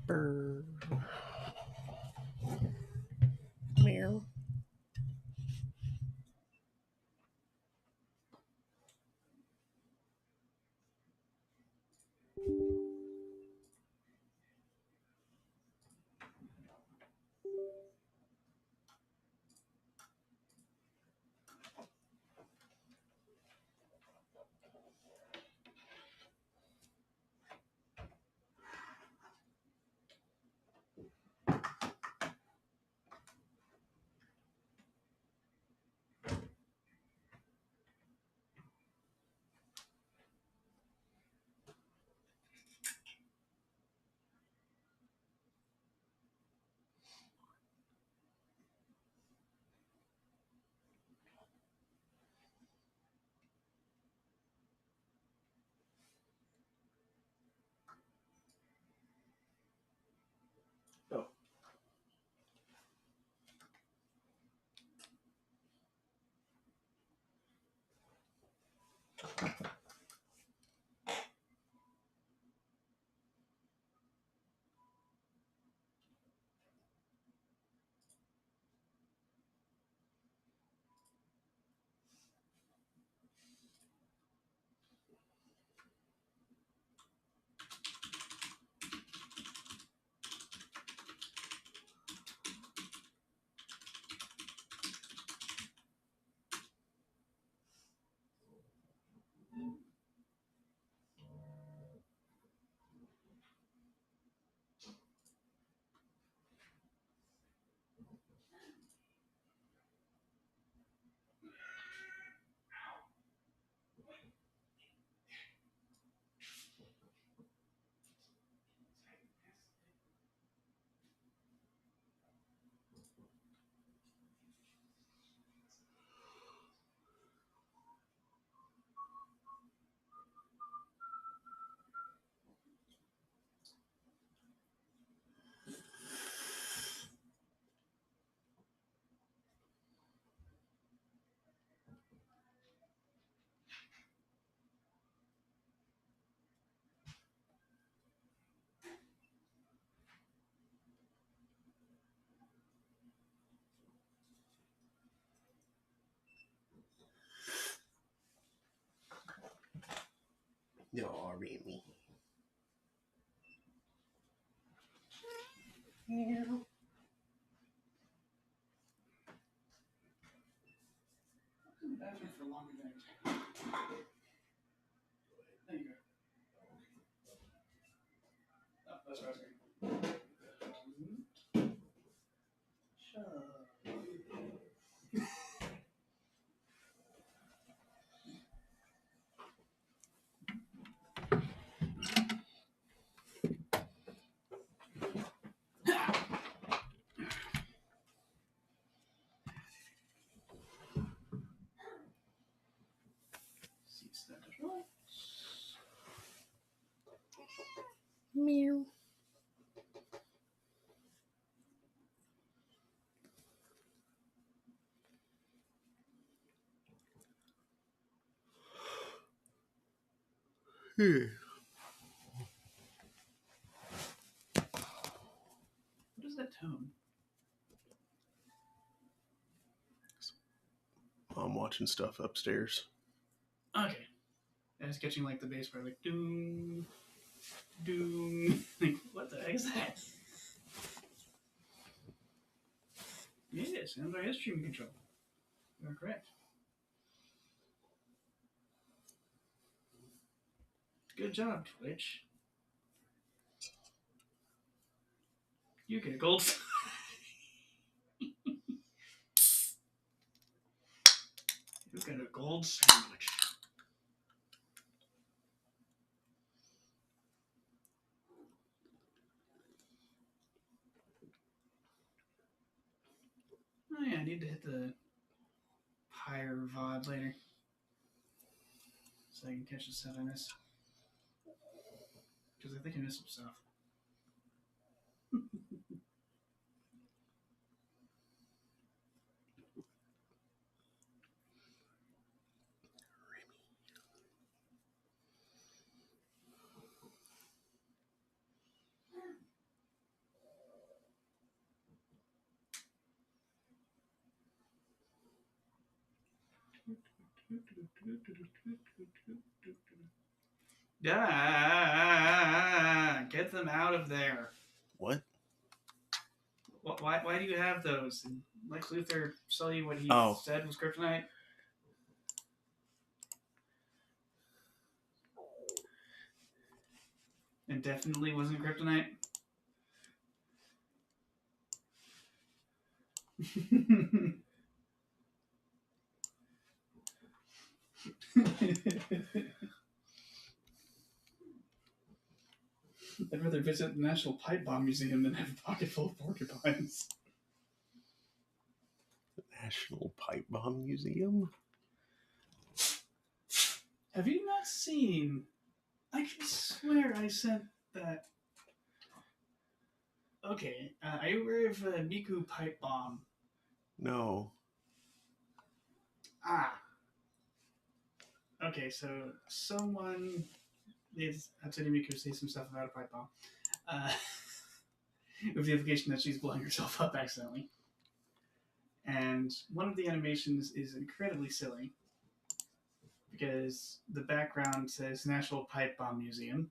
Brr. Meow. Oh. Y'all read me. Meow. Bathroom for longer than I expected. There you go. Oh, that's what I was going. Shut up. Meow. What is that tone? I'm watching stuff upstairs. Okay. I was catching like the bass part, like doom, doom. Like, what the heck is that? Yeah, sounds like stream control. You're correct. Good job, Twitch. You get a gold. You get a gold sandwich. Oh yeah, I need to hit the higher VOD later. So I can catch the stuff I miss. Because I think I missed some stuff. Yeah, get them out of there. What? Why do you have those? Did Lex Luthor tell you what he Oh. said was kryptonite? And definitely wasn't kryptonite? I'd rather visit the National Pipe Bomb Museum than have a pocket full of porcupines. National Pipe Bomb Museum? Have you not seen? I can swear I sent that. Okay, are you aware of Miku Pipe Bomb? No. Ah. Okay, so someone is upsetting Miku say some stuff about a pipe bomb. With the implication that she's blowing herself up accidentally. And one of the animations is incredibly silly because the background says National Pipe Bomb Museum.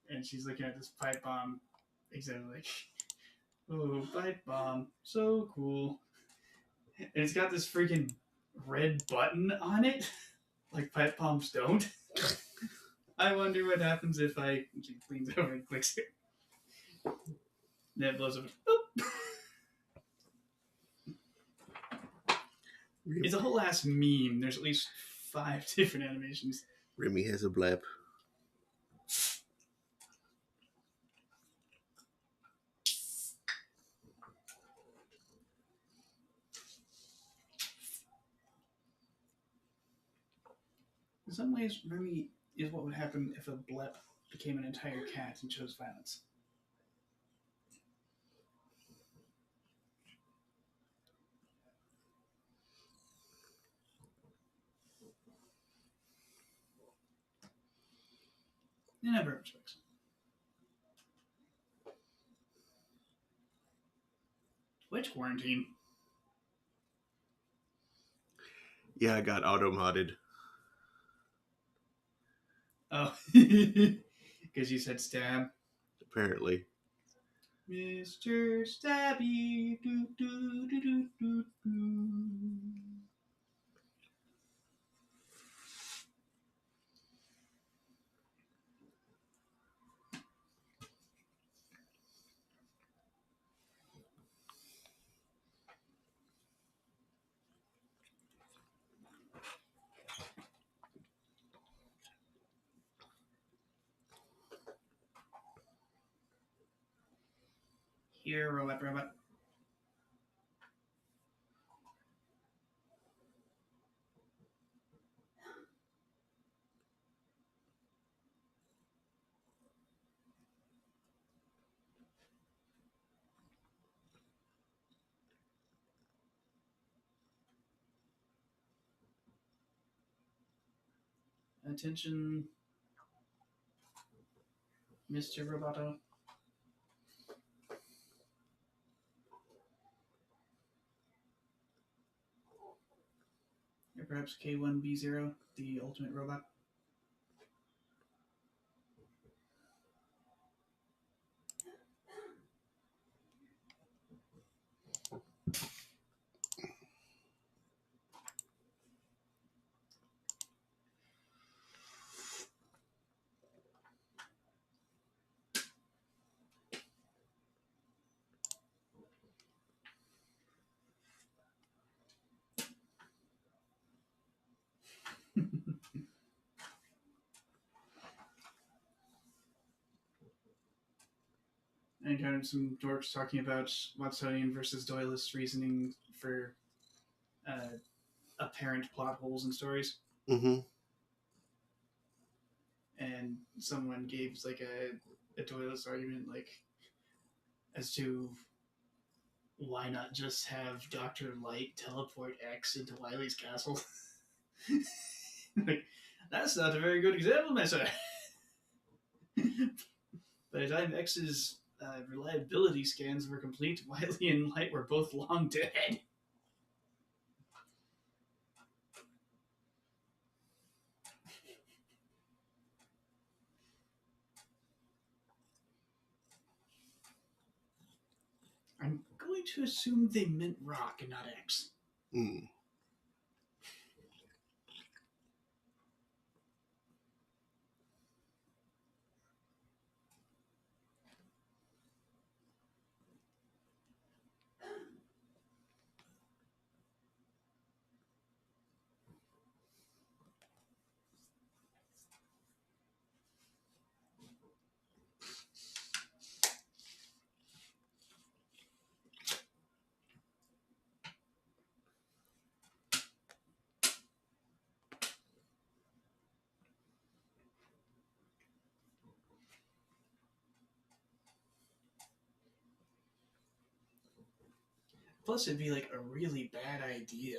And she's looking at this pipe bomb exhibit like, oh, pipe bomb, so cool. And it's got this freaking red button on it, like pipe bombs don't. I wonder what happens if I... She leans over and clicks it. And it blows up. It's a whole ass meme. There's at least 5 different animations. Remy has a blap. In some ways, Remy is what would happen if a blep became an entire cat and chose violence. In other respects. Which quarantine? Yeah, I got auto-modded. Oh, because you said stab. Apparently. Mr. Stabby. Do, do, do, do, do, do. Here, robot, robot. Attention, Mr. Roboto. Or perhaps K1B0, the ultimate robot. And kind of some dorks talking about Watsonian versus Doyleist reasoning for apparent plot holes in stories. Mm-hmm. And someone gave like a Doyleist argument like as to why not just have Dr. Light teleport X into Wily's castle? Like, that's not a very good example, Mesa. By the time X's reliability scans were complete, Wily and Light were both long dead. I'm going to assume they meant rock and not X. Hmm. Plus, it'd be like a really bad idea.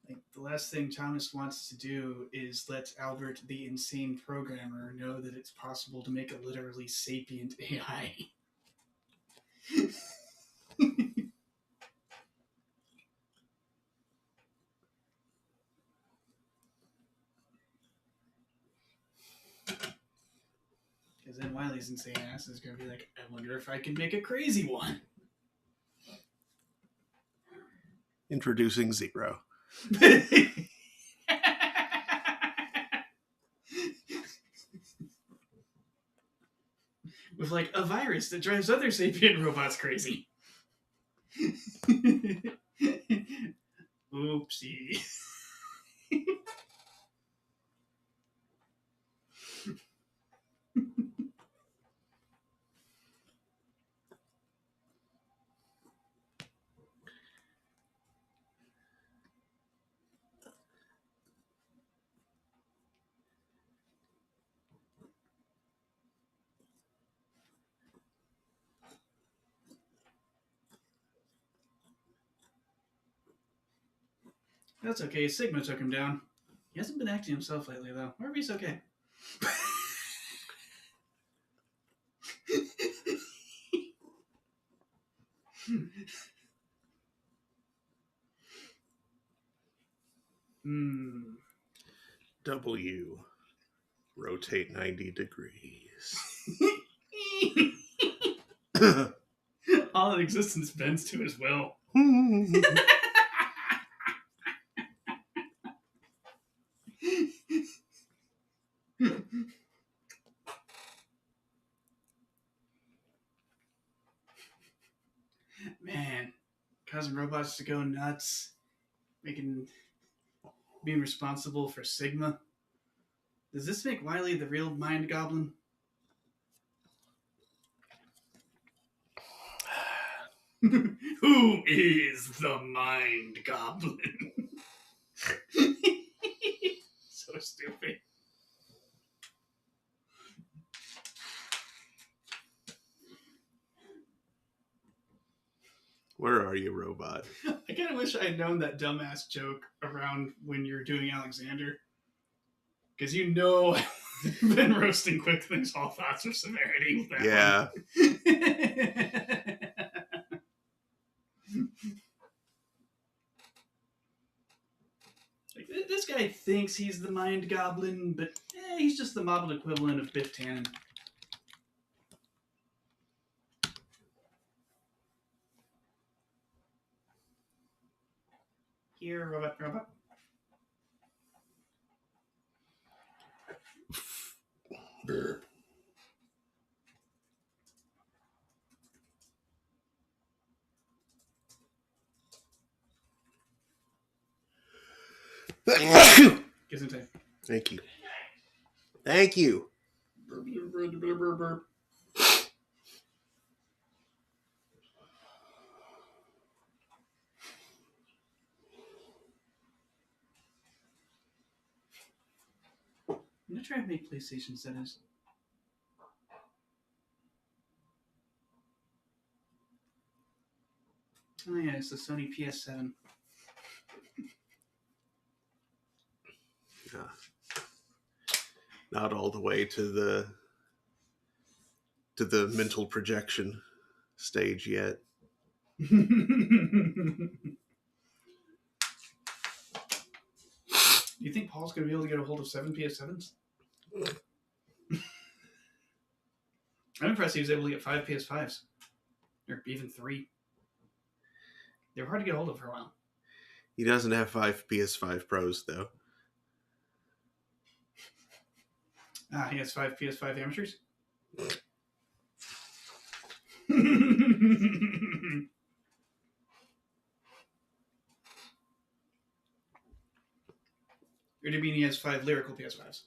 Like the last thing Thomas wants to do is let Albert, the insane programmer, know that it's possible to make a literally sapient AI. Because then Wiley's insane ass is going to be like, I wonder if I can make a crazy one. Introducing Zero. With like a virus that drives other sapient robots crazy. Oopsie. That's okay. Sigma took him down. He hasn't been acting himself lately, though. Harvey's okay. Hmm. W. Rotate 90 degrees. All in existence bends to his will. Man, causing robots to go nuts, being responsible for Sigma. Does this make Wiley the real mind goblin? Who is the mind goblin? So stupid. Where are you, robot? I kind of wish I had known that dumbass joke around when you're doing Alexander. Because you know I've been roasting Quick Things All Thoughts of Severity with that Yeah. one. Like, this guy thinks he's the mind goblin, but he's just the modeled equivalent of Biff Tannen. Here, robot. Gesundheit. Thank you. Thank you. I'm gonna try and make PlayStation settings. Oh yeah, it's the Sony PS7. Yeah. Not all the way to the mental projection stage yet. Do you think Paul's gonna be able to get a hold of 7 PS7s? I'm impressed he was able to get 5 PS5s. Or even 3. They were hard to get hold of for a while. He doesn't have 5 PS5 Pros, though. He has 5 PS5 amateurs. Or do you mean he has 5 lyrical PS5s?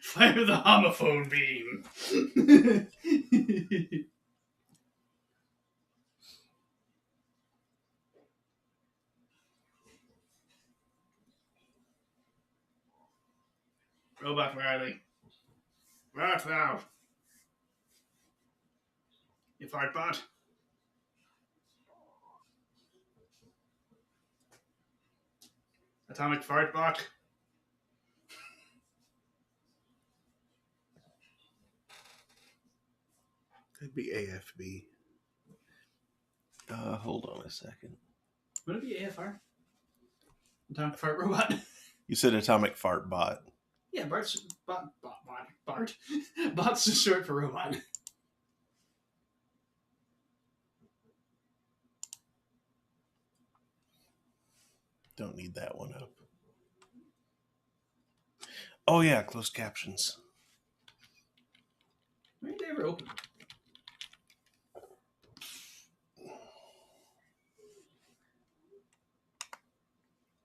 Fire the homophone beam. Robot Riley. Where art thou? You fart bot. Atomic fart bot. That'd be AFB. Hold on a second. Would it be AFR? Atomic fart robot. You said Atomic Fart Bot. Yeah, Bart's Bart. Bot's just short for robot. Don't need that one up. Oh yeah, closed captions. Why did they ever open?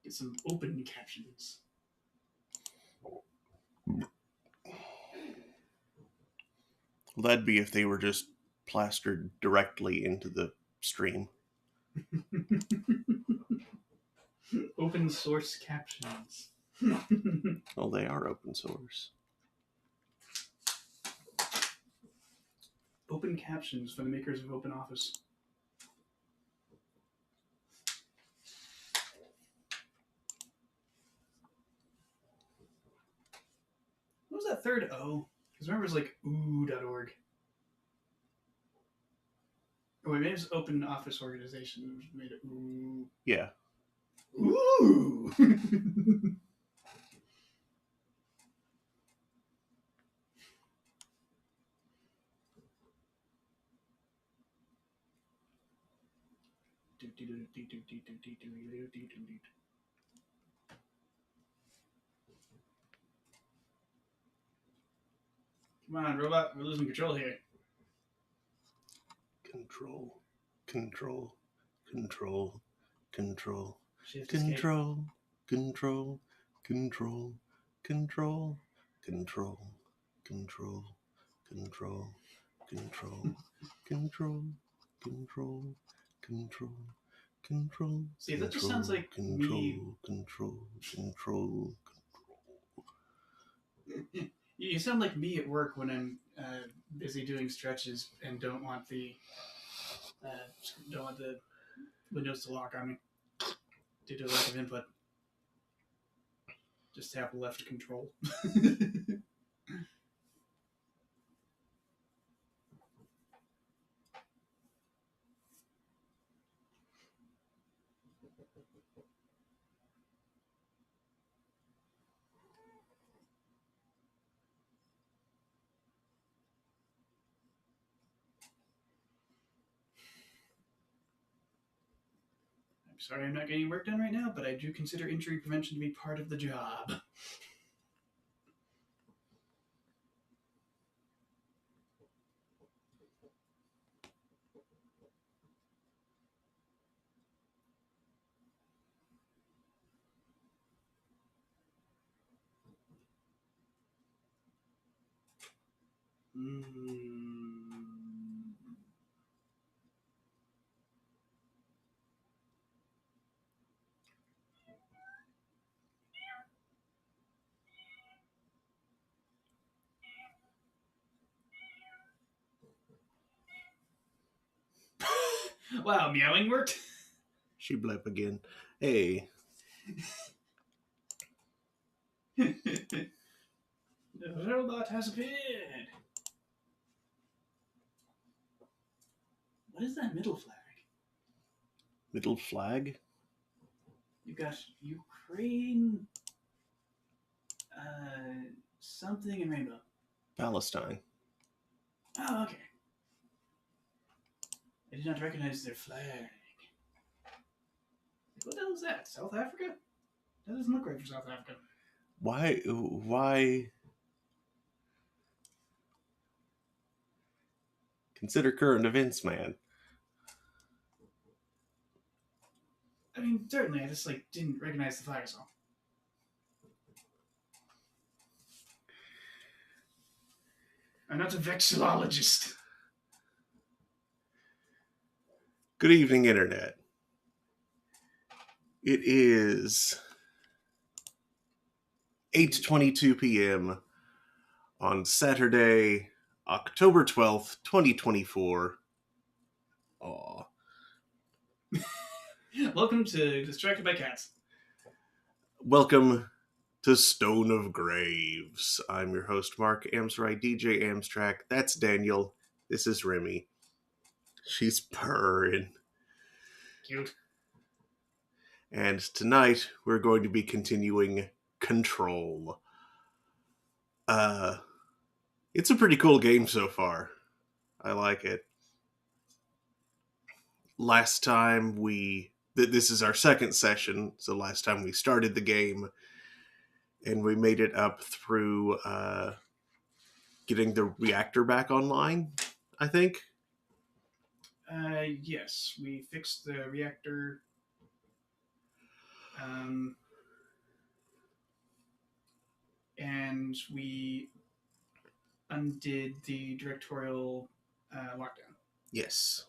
Get some open captions. Well, that'd be if they were just plastered directly into the stream. Open source captions. Well, they are open source. Open captions for the makers of OpenOffice. What was that third O? Because remember, it was like ooh.org. Oh, wait, maybe it's Open Office Organization. Which made it ooh. Yeah. Ooh! Come on, robot. We're losing control here. Control. Control. Control. Control. Shift Control. Control. Control. Control. Control. Control. Control. Control. Control. Control. Control. Control. See, that just sounds like me. Control. Control. You sound like me at work when I'm busy doing stretches and don't want the windows to lock on me due to lack of input. Just tap left control. I'm sorry I'm not getting work done right now, but I do consider injury prevention to be part of the job. Wow, meowing worked? She blep again. Hey. The robot has appeared. What is that middle flag? Middle flag? You've got Ukraine, uh, something in Rainbow. Palestine. Oh, okay. I did not recognize their flag. What the hell is that? South Africa? That doesn't look right for South Africa. Why consider current events, man? I mean, certainly, I just like didn't recognize the flag as all. I'm not a vexillologist. Good evening, Internet. It is 8:22 p.m. on Saturday, October 12th, 2024. Aw. Welcome to Distracted by Cats. Welcome to Stone of Graves. I'm your host, Mark Amsright, DJ Amstrack. That's Daniel. This is Remy. She's purring. Cute. And tonight, we're going to be continuing Control. It's a pretty cool game so far. I like it. Last time this is our second session, so last time we started the game, and we made it up through getting the reactor back online, I think. Yes, we fixed the reactor. And we undid the directorial lockdown, Yes.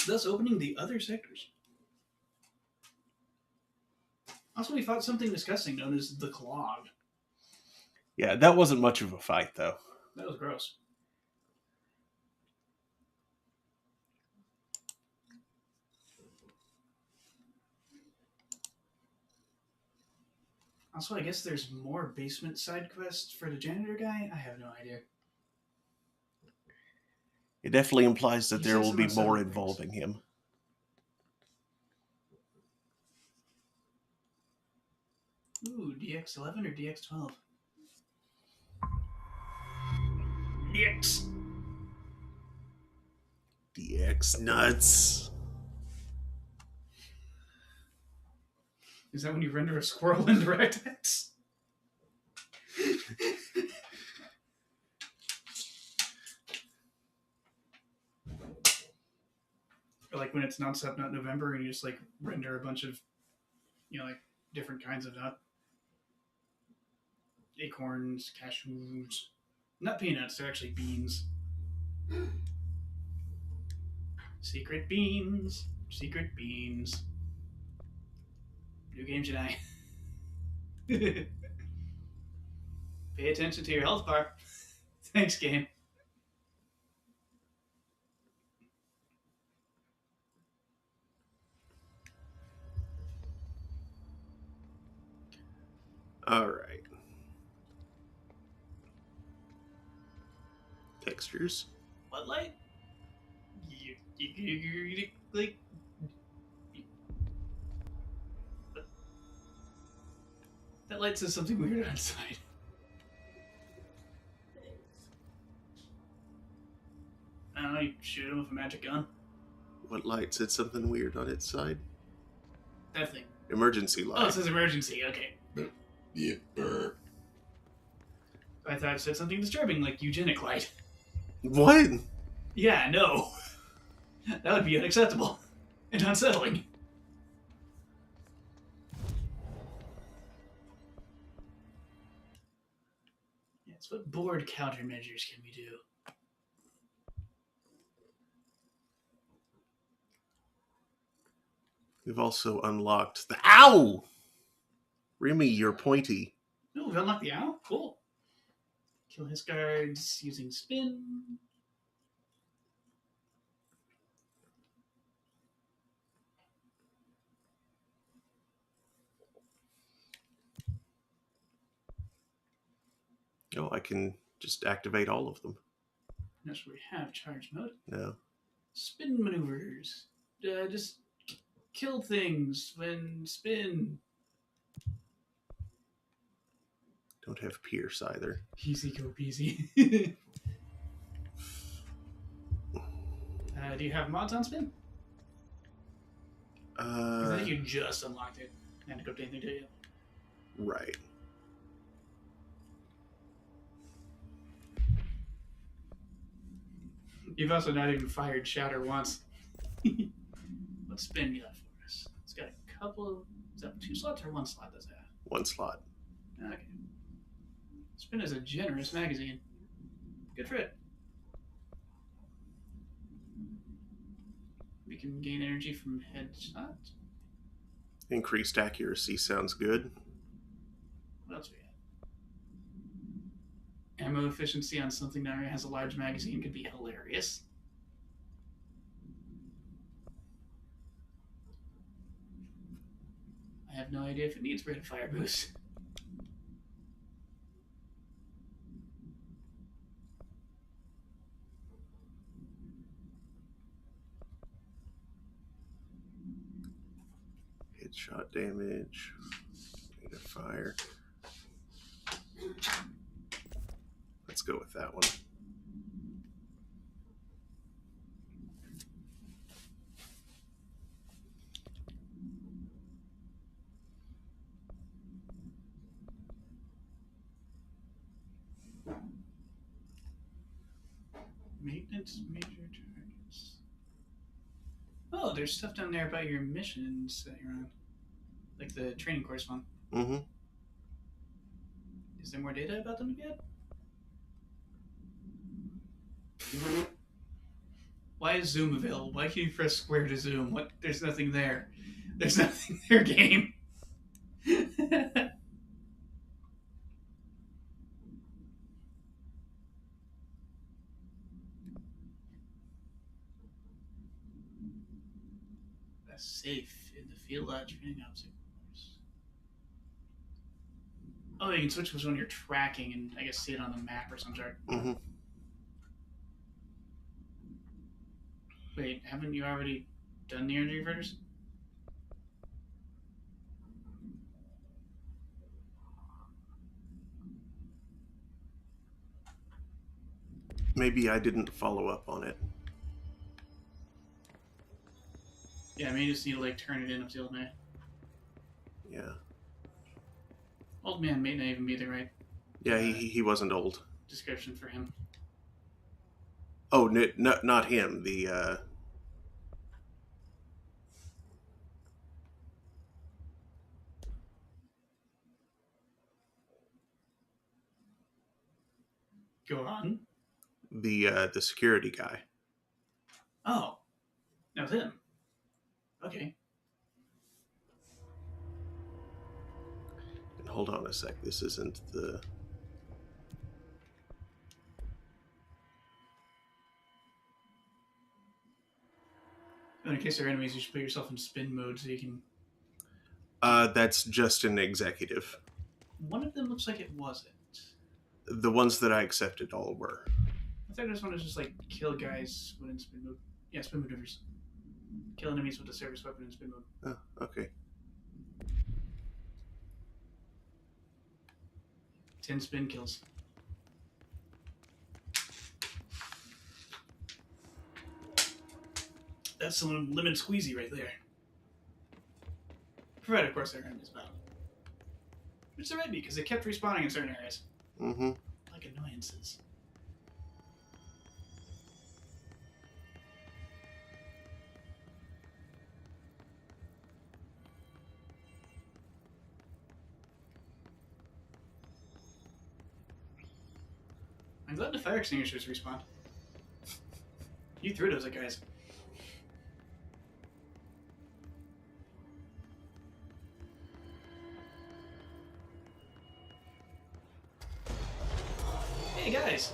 thus opening the other sectors. Also, we fought something disgusting known as the Clog. Yeah, that wasn't much of a fight, though. That was gross. Also, I guess there's more basement side quests for the janitor guy. I have no idea. It definitely implies that He there says will it be on more several things. involving him. Ooh, DX11 or DX12? DX! DX nuts. Is that when you render a squirrel in DirectX? Or like when it's nonstop nut November and you just like render a bunch of, like different kinds of nut. Acorns, cashews. Not peanuts, they're actually beans. Secret beans. Secret beans. New game tonight. Pay attention to your health bar. Thanks, game. All right. Textures. What light? Like. That light says something weird outside. I don't know, you shoot him with a magic gun. What light said something weird on its side? That thing. Emergency light. Oh, it says emergency, okay. Yeah. I thought it said something disturbing, like eugenic light. What? Yeah, no. That would be unacceptable. And unsettling. Yes, what board countermeasures can we do? We've also unlocked the ow. Remy, you're pointy. No, we've unlocked the owl? Cool. Kill his guards using spin. Oh, I can just activate all of them. Yes, we have charge mode. No. Spin maneuvers. Just kill things when spin. Don't have Pierce either. Easy go peasy. Do you have mods on spin? Because I think you just unlocked it. I didn't go anything to you. Right. You've also not even fired Shatter once. What spin you got for us? It's got a couple of... Is that 2 slots or 1 slot does that have? 1 slot. Okay. Spin is a generous magazine. Good for it. We can gain energy from headshots. Increased accuracy sounds good. What else we got? Ammo efficiency on something that has a large magazine could be hilarious. I have no idea if it needs rate of fire boost. Headshot damage. Rate of fire. Let's go with that one. Maintenance major targets. Oh, there's stuff down there about your missions that you're on. Like the training course one. Mm-hmm. Is there more data about them to get? Why is zoom available? Why can you press square to zoom? What? There's nothing there. There's nothing there, game. A safe in the field training obstacle course. Oh, you can switch which one you're tracking and I guess see it on the map or some sort. Mm-hmm. Wait, haven't you already done the energy converters? Maybe I didn't follow up on it. Yeah, maybe you just need to like turn it in up to the old man. Yeah. Old man may not even be the right Yeah, he wasn't old. description for him. Oh, not him. The Go on. the security guy. Oh, that was him. Okay. And hold on a sec. This isn't the. In case they're enemies, you should put yourself in spin mode so you can. That's just an executive. One of them looks like it wasn't. The ones that I accepted all were. I thought I just want to just like kill guys when in spin mode. Yeah, spin maneuvers. Kill enemies with a service weapon in spin mode. Oh, okay. 10 spin kills. That's some lemon squeezy right there. Provided, of course, their enemies bound. Which there might be, because they kept respawning in certain areas. Mm-hmm. Like annoyances. I'm glad the fire extinguishers respawned. You threw those at guys. Hey guys!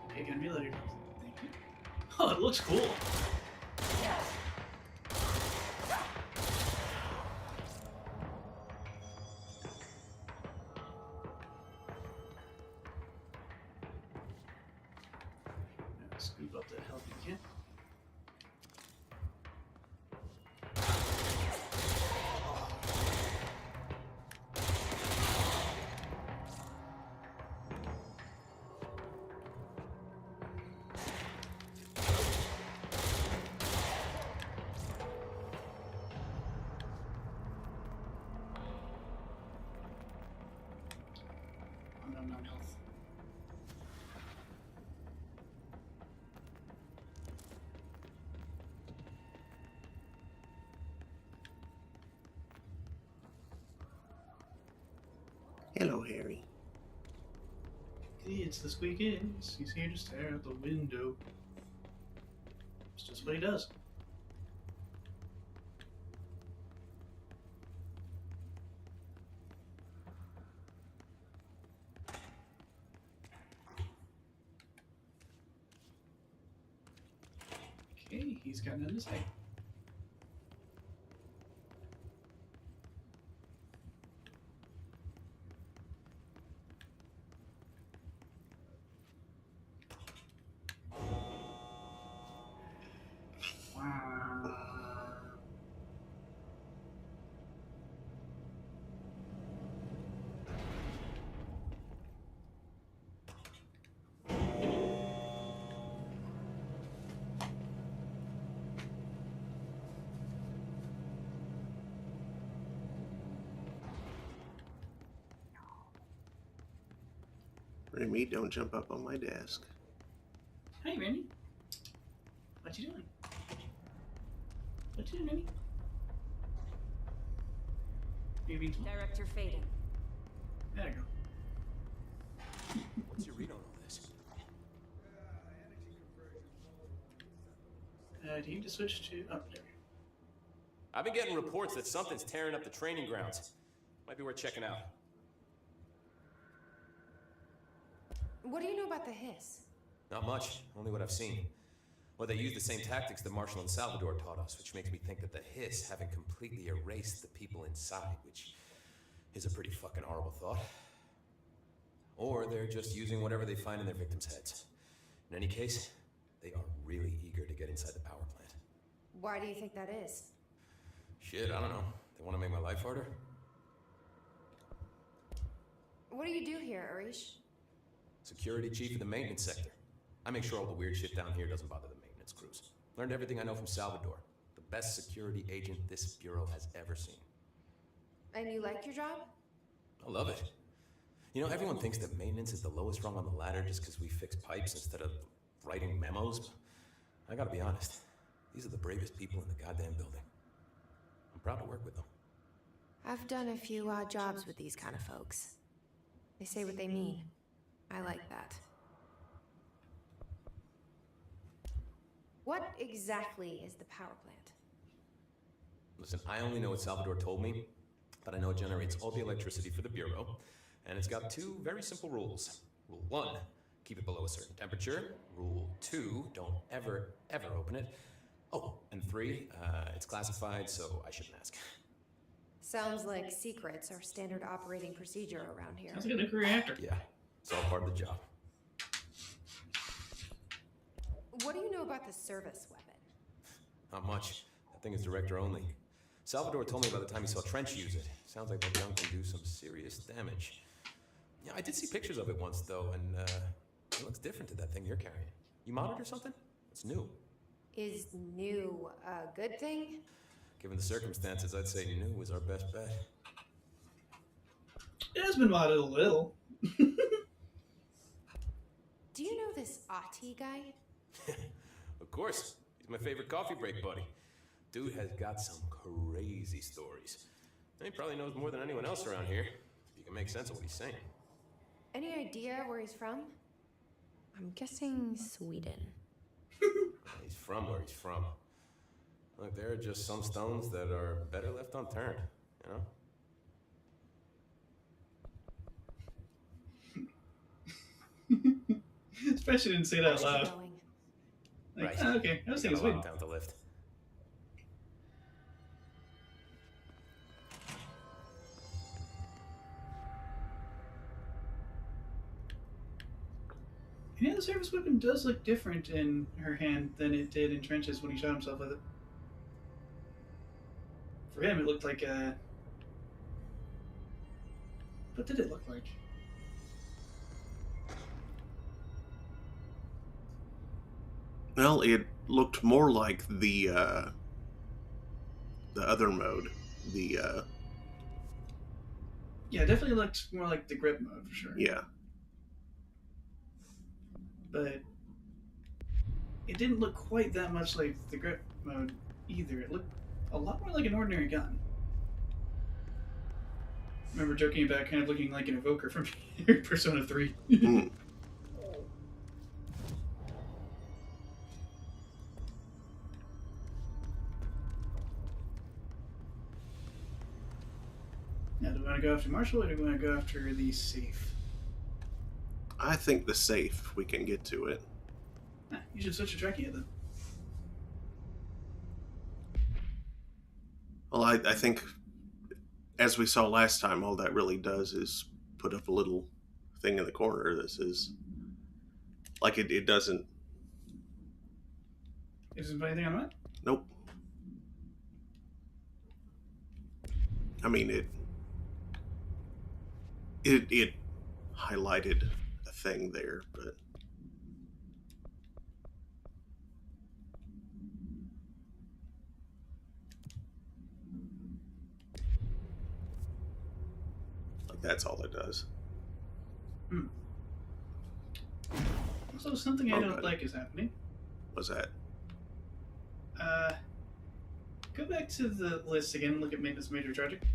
Okay, gun reloaded. Oh, it looks cool. Scoop up the help you can. I'm on health. Hello, Harry. It's the Squeakins. He's here to stare out the window. It's just what he does. Okay, he's got nothing to say. Remy, don't jump up on my desk. Hey, Randy. What you doing? What you doing, Randy? Maybe Director fading. there you go. What's your read on all this? Do you need to switch to up there? I've been getting reports that something's tearing up the training grounds. Might be worth checking out. What do you know about the hiss? Not much, only what I've seen. Well, they use the same tactics that Marshall and Salvador taught us, which makes me think that the hiss haven't completely erased the people inside, which is a pretty fucking horrible thought. Or they're just using whatever they find in their victims' heads. In any case, they are really eager to get inside the power plant. Why do you think that is? Shit, I don't know. They want to make my life harder? What do you do here, Arish? Security chief of the maintenance sector. I make sure all the weird shit down here doesn't bother the maintenance crews. Learned everything I know from Salvador. The best security agent this bureau has ever seen. And you like your job? I love it. You know, everyone thinks that maintenance is the lowest rung on the ladder just because we fix pipes instead of writing memos. I gotta be honest. These are the bravest people in the goddamn building. I'm proud to work with them. I've done a few odd jobs with these kind of folks. They say what they mean. I like that. What exactly is the power plant? Listen, I only know what Salvador told me, but I know it generates all the electricity for the bureau, and it's got two very simple rules. Rule 1, keep it below a certain temperature. Rule 2, don't ever, ever open it. Oh, and 3, it's classified, so I shouldn't ask. Sounds like secrets are standard operating procedure around here. Sounds like a nuclear reactor. Yeah, it's all part of the job. What do you know about the service weapon? Not much. That thing is director only. Salvador told me by the time he saw Trench use it. Sounds like that gun can do some serious damage. Yeah, I did see pictures of it once, though, and it looks different to that thing you're carrying. You modded or something? It's new. Is new a good thing? Given the circumstances, I'd say new was our best bet. It has been modded a little. Do you know this Ati guy? Of course. He's my favorite coffee break buddy. Dude has got some crazy stories. And he probably knows more than anyone else around here. If you can make sense of what he's saying. Any idea where he's from? I'm guessing Sweden. He's from where he's from. Look, there are just some stones that are better left unturned, you know? Especially didn't say that out loud. Going. Like, Right. oh, okay, I was thinking Got a Sweden. lot down to lift. Yeah, the service weapon does look different in her hand than it did in Trench's when he shot himself with it. For him, it looked like a... What did it look like? Well, it looked more like the other mode. The Yeah, it definitely looked more like the grip mode, for sure. yeah. But it didn't look quite that much like the grip mode either. It looked a lot more like an ordinary gun. I remember joking about kind of looking like an evoker from Persona 3. Mm. Now, do we want to go after Marshall or do we want to go after the safe? I think the safe, we can get to it. You should switch to Trachea then. Well, I think, as we saw last time, all that really does is put up a little thing in the corner that says, like, it doesn't... It doesn't put anything on that? Nope. I mean, it highlighted a thing there, but... like, that's all it does. So something I don't Okay. like is happening. What's that? Go back to the list again and look at maintenance major targets.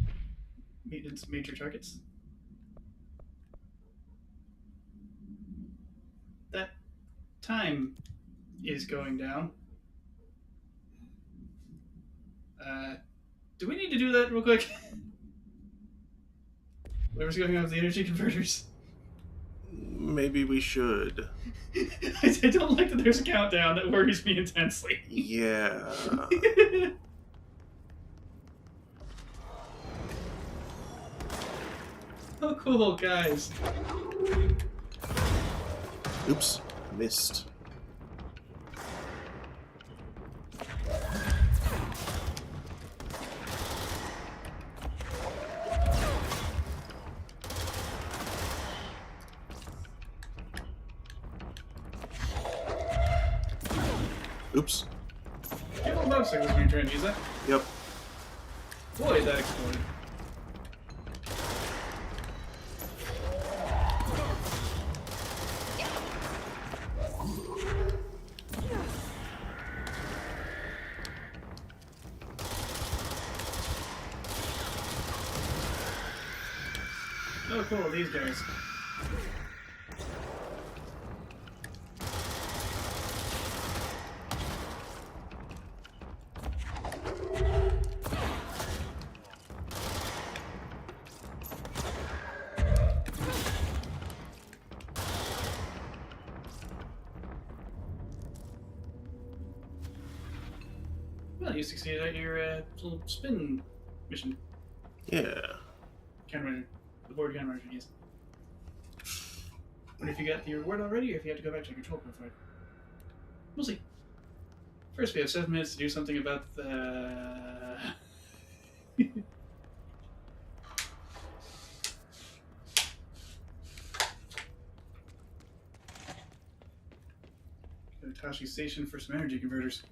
That time is going down. Do we need to do that real quick? Whatever's going on with the energy converters. Maybe we should. I don't like that there's a countdown. That worries me intensely. Yeah. Oh, cool, guys. Oops. Missed. Oops. Careful motorcycles when you're trying to use that. Yep. Boy, that exploded. Oh, cool, these guys. Well, you succeeded at your little spin mission. Yeah. Countermeasure. The board countermeasure, yes. Wonder if you got the reward already or if you have to go back to the control profile. We'll see. First, we have 7 minutes to do something about the... Go to Tashi Station for some energy converters.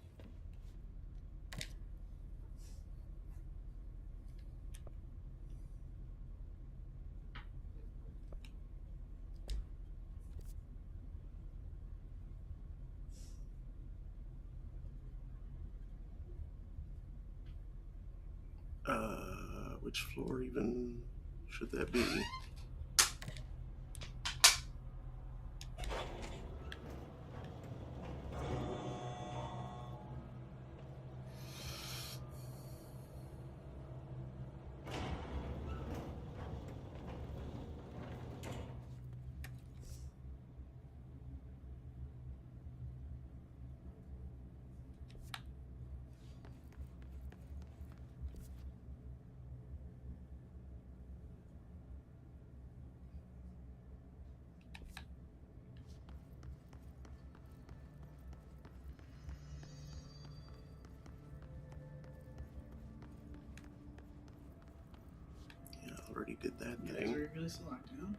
Which floor even should that be? already did that You guys thing. are really locked down.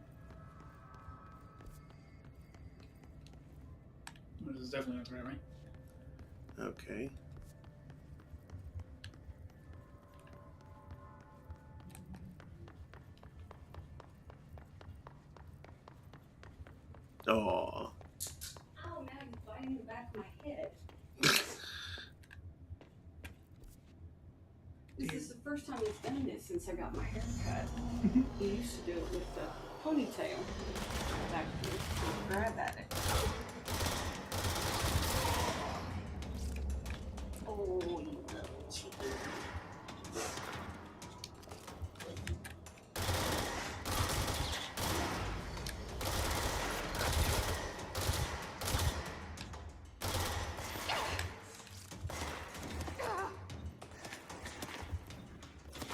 Well, this is definitely not the right way. Okay. Aw. Oh, now you're biting the back of my head. This is the first time he's done this since I got my hair cut. He used to do it with the ponytail. Back here, grab at it. Oh, you little chicken.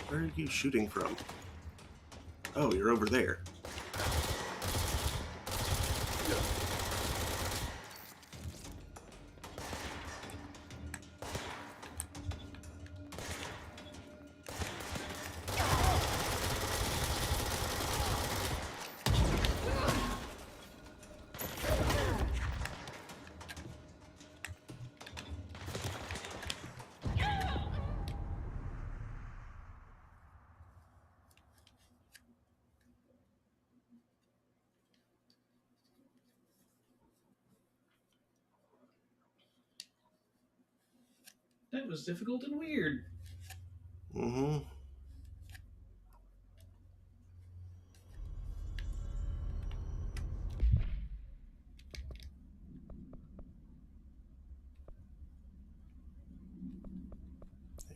Where are you shooting from? Oh, you're over there. That was difficult and weird. Mm-hmm.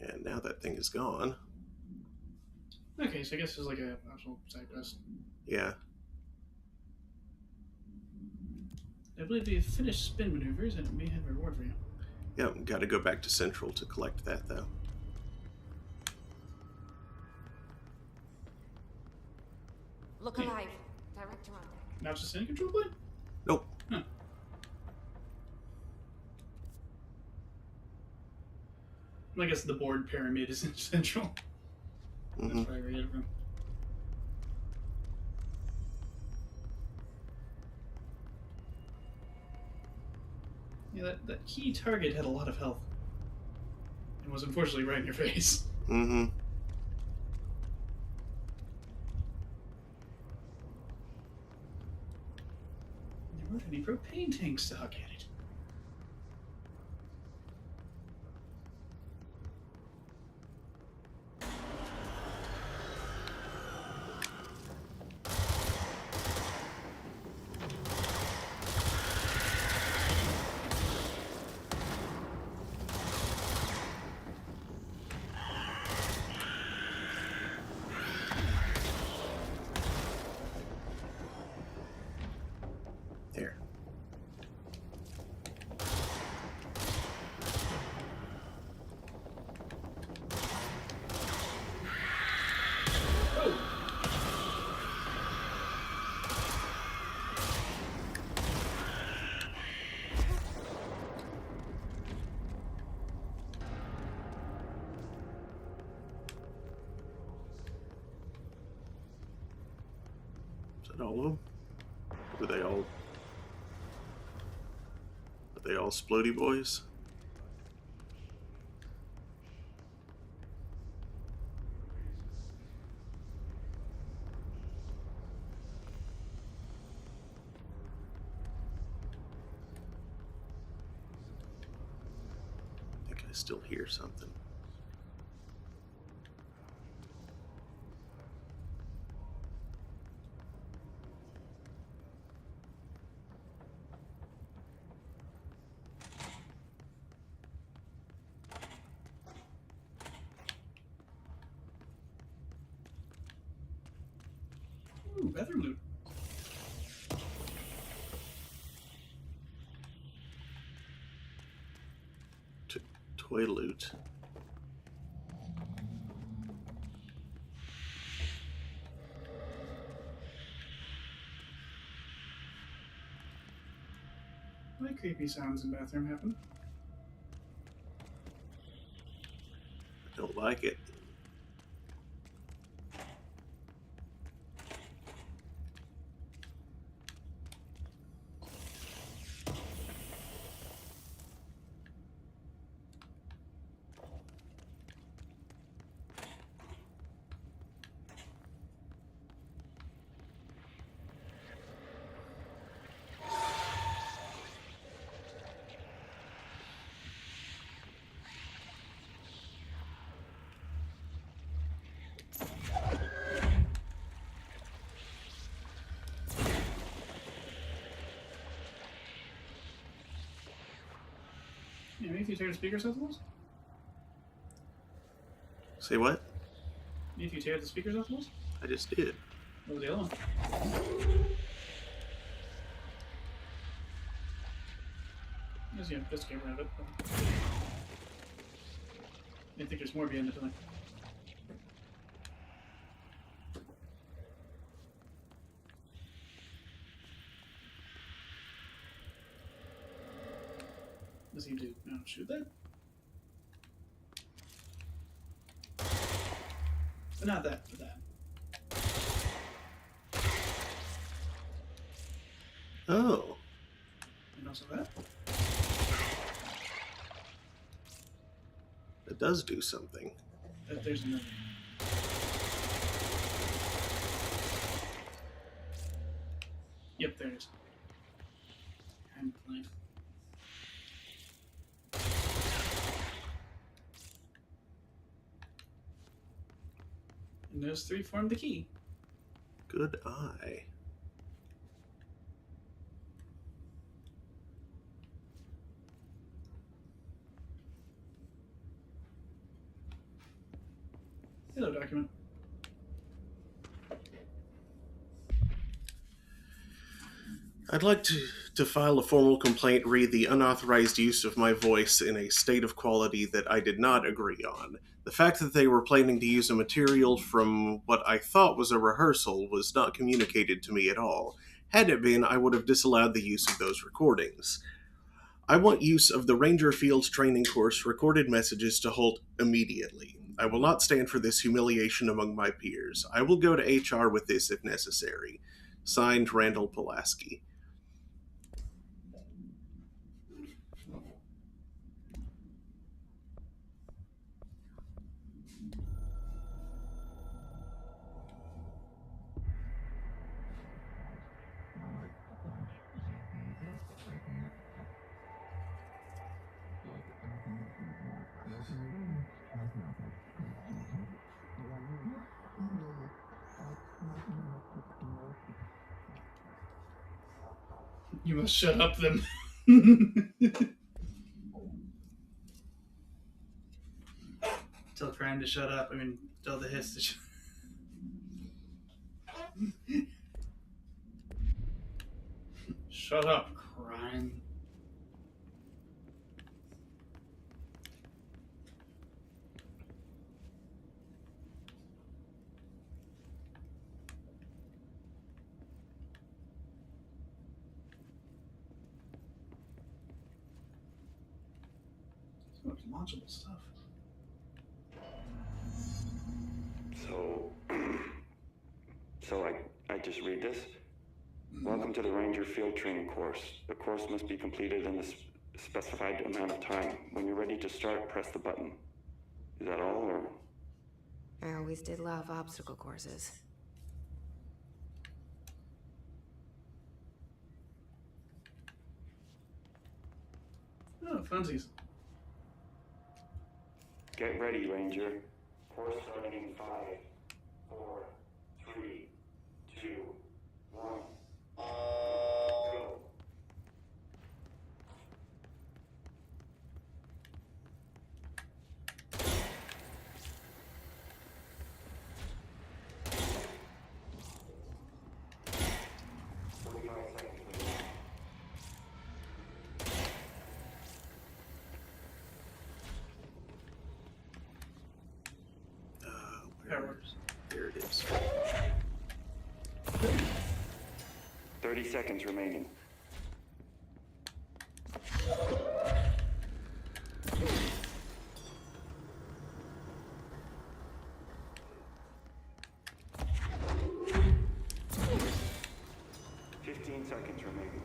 And now that thing is gone. Okay, so I guess it's like a optional side quest. Yeah. I believe we have finished spin maneuvers and it may have a reward for you. Yep, got to go back to Central to collect that, though. Look Hey. alive. Director on deck. Now it's just in control point? Nope. Huh. I guess the board pyramid is in central. Mm-hmm. That's where I read it from. Yeah, that key target had a lot of health. And was unfortunately right in your face. Mm-hmm. There weren't any propane tanks stuck at it. There. Oh! Is that all of them? Were they all... Are they all splody boys? I think I still hear something. Ooh, bathroom loot. Toy loot. Why creepy sounds in bathroom happen? I don't like it. Maybe if you tear the speakers off the walls? Say what? Maybe if you tear the speakers off the walls? I just did. What was the other one? Just get rid of it. I think there's more behind it, don't I? Does he do? No, shoot that. But not that, but that. Oh. And also that. It does do something. There's another. Yep, there it is. I'm blind. And those three form the key. Good eye. Hello, document. I'd like to file a formal complaint re the unauthorized use of my voice in a state of quality that I did not agree on. The fact that they were planning to use a material from what I thought was a rehearsal was not communicated to me at all. Had it been, I would have disallowed the use of those recordings. I want use of the Ranger Field training course recorded messages to halt immediately. I will not stand for this humiliation among my peers. I will go to HR with this if necessary. Signed, Randall Pulaski. You must shut up them. Tell crime to shut up. I mean, tell the hiss to shut up. Shut up, crime. So much launchable stuff. So I just read this. Welcome to the Ranger Field Training course. The course must be completed in the specified amount of time. When you're ready to start, press the button. Is that all, or? I always did love obstacle courses. Oh, funsies. Get ready, Ranger. Course starting in 5, 4, 3, 2, 1. Go. Powers. There it is. 30 seconds remaining. Seconds remaining.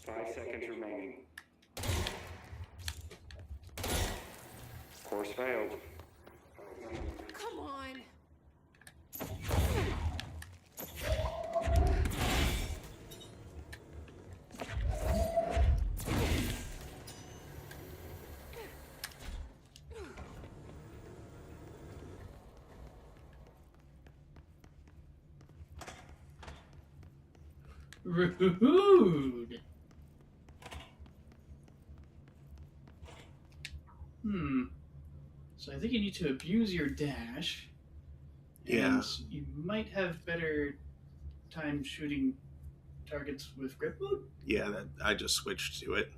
Five seconds remaining. Course failed. Come on! Rude. So I think you need to abuse your dash. Yeah. And you might have better time shooting targets with grip mode. Yeah, I just switched to it.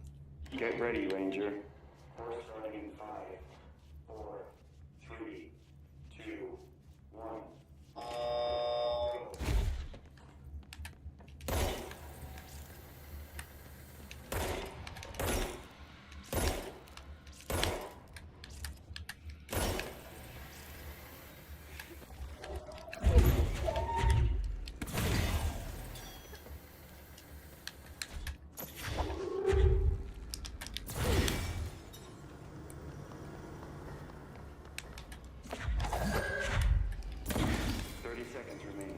Get ready, Ranger. Course starting in 5, 4, 3, 2, 1. Go. 30 seconds remaining.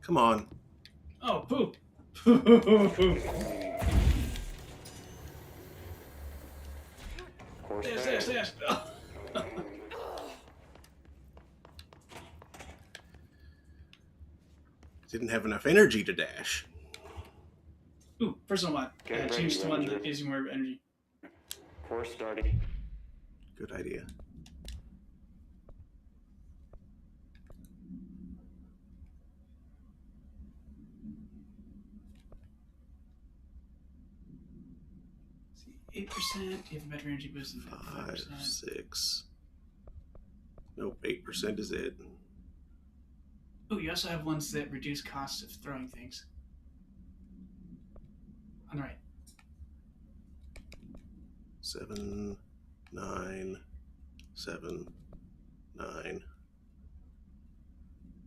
Come on. Oh, poop. Course Dash, dash, dash. Didn't have enough energy to dash. Ooh, personal mod. Get ready, Change to one Ranger. that gives you more energy. Course starting. Good idea. See, 8%. You have a better energy boost than 5, 5%. 6. Nope, 8% is it. Ooh, you also have ones that reduce costs of throwing things. On the right. 7, 9, 7, 9.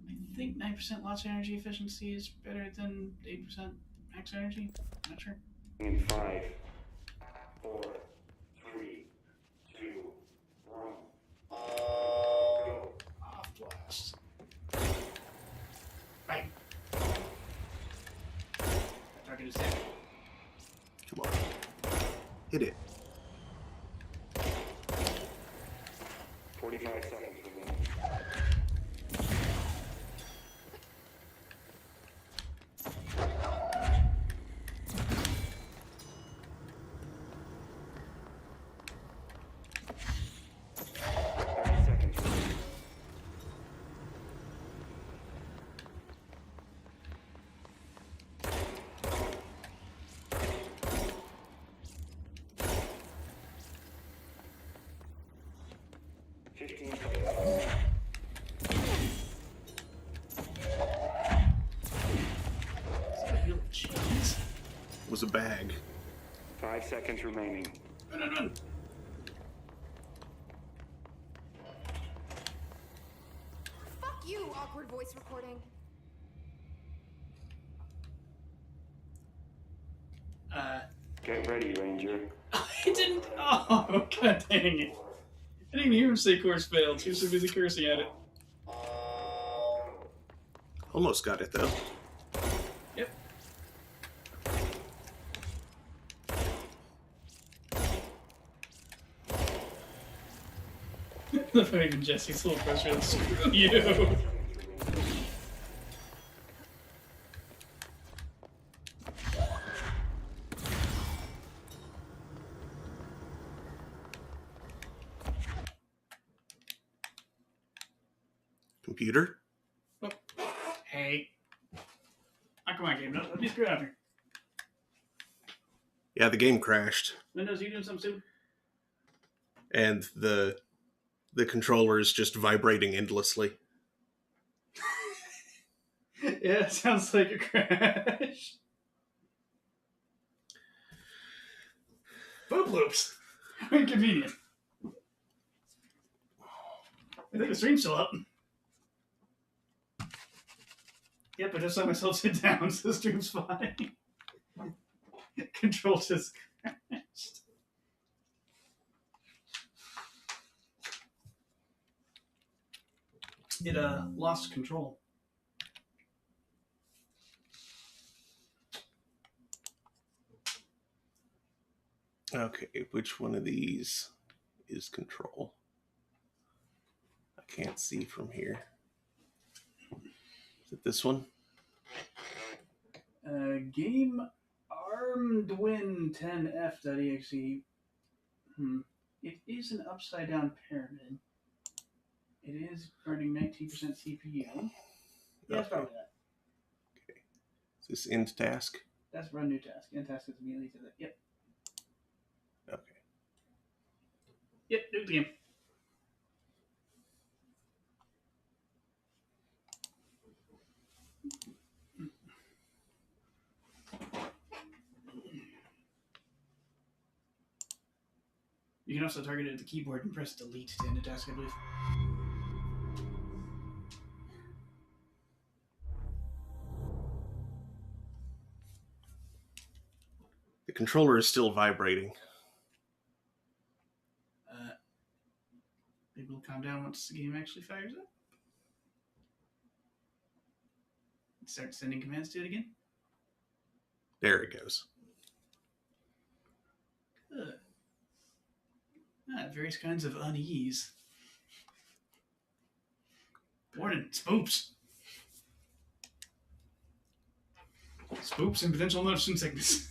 I think 9% launch energy efficiency is better than 8% max energy. I'm not sure. In 5, 4, 3, 2, 1. Go. Off blast. Right. Target is dead. Come on. Hit it. 45 seconds remaining. Was a bag. 5 seconds remaining. Run. Fuck you, awkward voice recording. Get ready, Ranger. I didn't. Oh, god dang it. I didn't even hear him say course failed. He was so busy cursing at it. Almost got it though. Yep. Not even Jesse's little frustrated. Screw you. Computer? Oh. Hey. Oh, come on, game. Let me screw it up here. Yeah, the game crashed. Windows, you doing something soon? And the controller is just vibrating endlessly. Yeah, it sounds like a crash. Boop loops. How inconvenient. I think the stream's still up. Yep, I just let myself sit down, so the stream's fine. Control just crashed. It lost control. Okay, which one of these is control? I can't see from here. Is it this one? Game armedwin10f.exe. It is an upside down pyramid. It is burning 19% CPU. Yeah, it's probably that. Okay. Is this end task? That's run new task. End task is immediately to that. Yep. Okay. Yep, do the game. You can also target it at the keyboard and press delete to end a task, I believe. The controller is still vibrating. Maybe we'll calm down once the game actually fires up. Start sending commands to it again. There it goes. Good. Various kinds of unease. Warning, spoops. Spoops and potential motion sickness.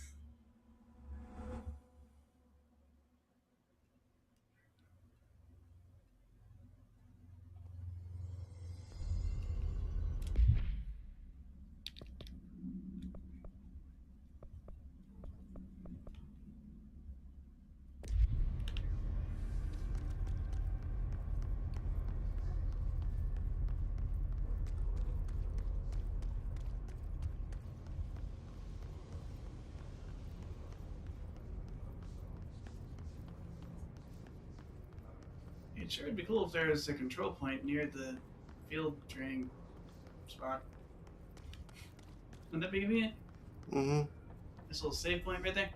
It sure would be cool if there was a control point near the field training spot. Wouldn't that be convenient? Mm-hmm. This little save point right there.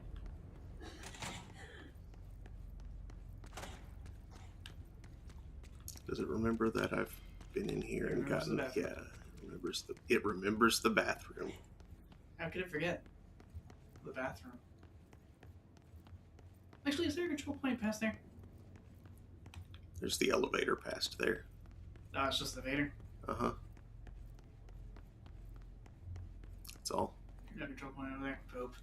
Does it remember that I've been in here and remembers gotten? the bathroom. Yeah, it remembers the bathroom. How could it forget? The bathroom. Actually, is there a control point past there? There's the elevator past there. No, it's just the Vader. Uh-huh. That's all. No control point over there. Poop.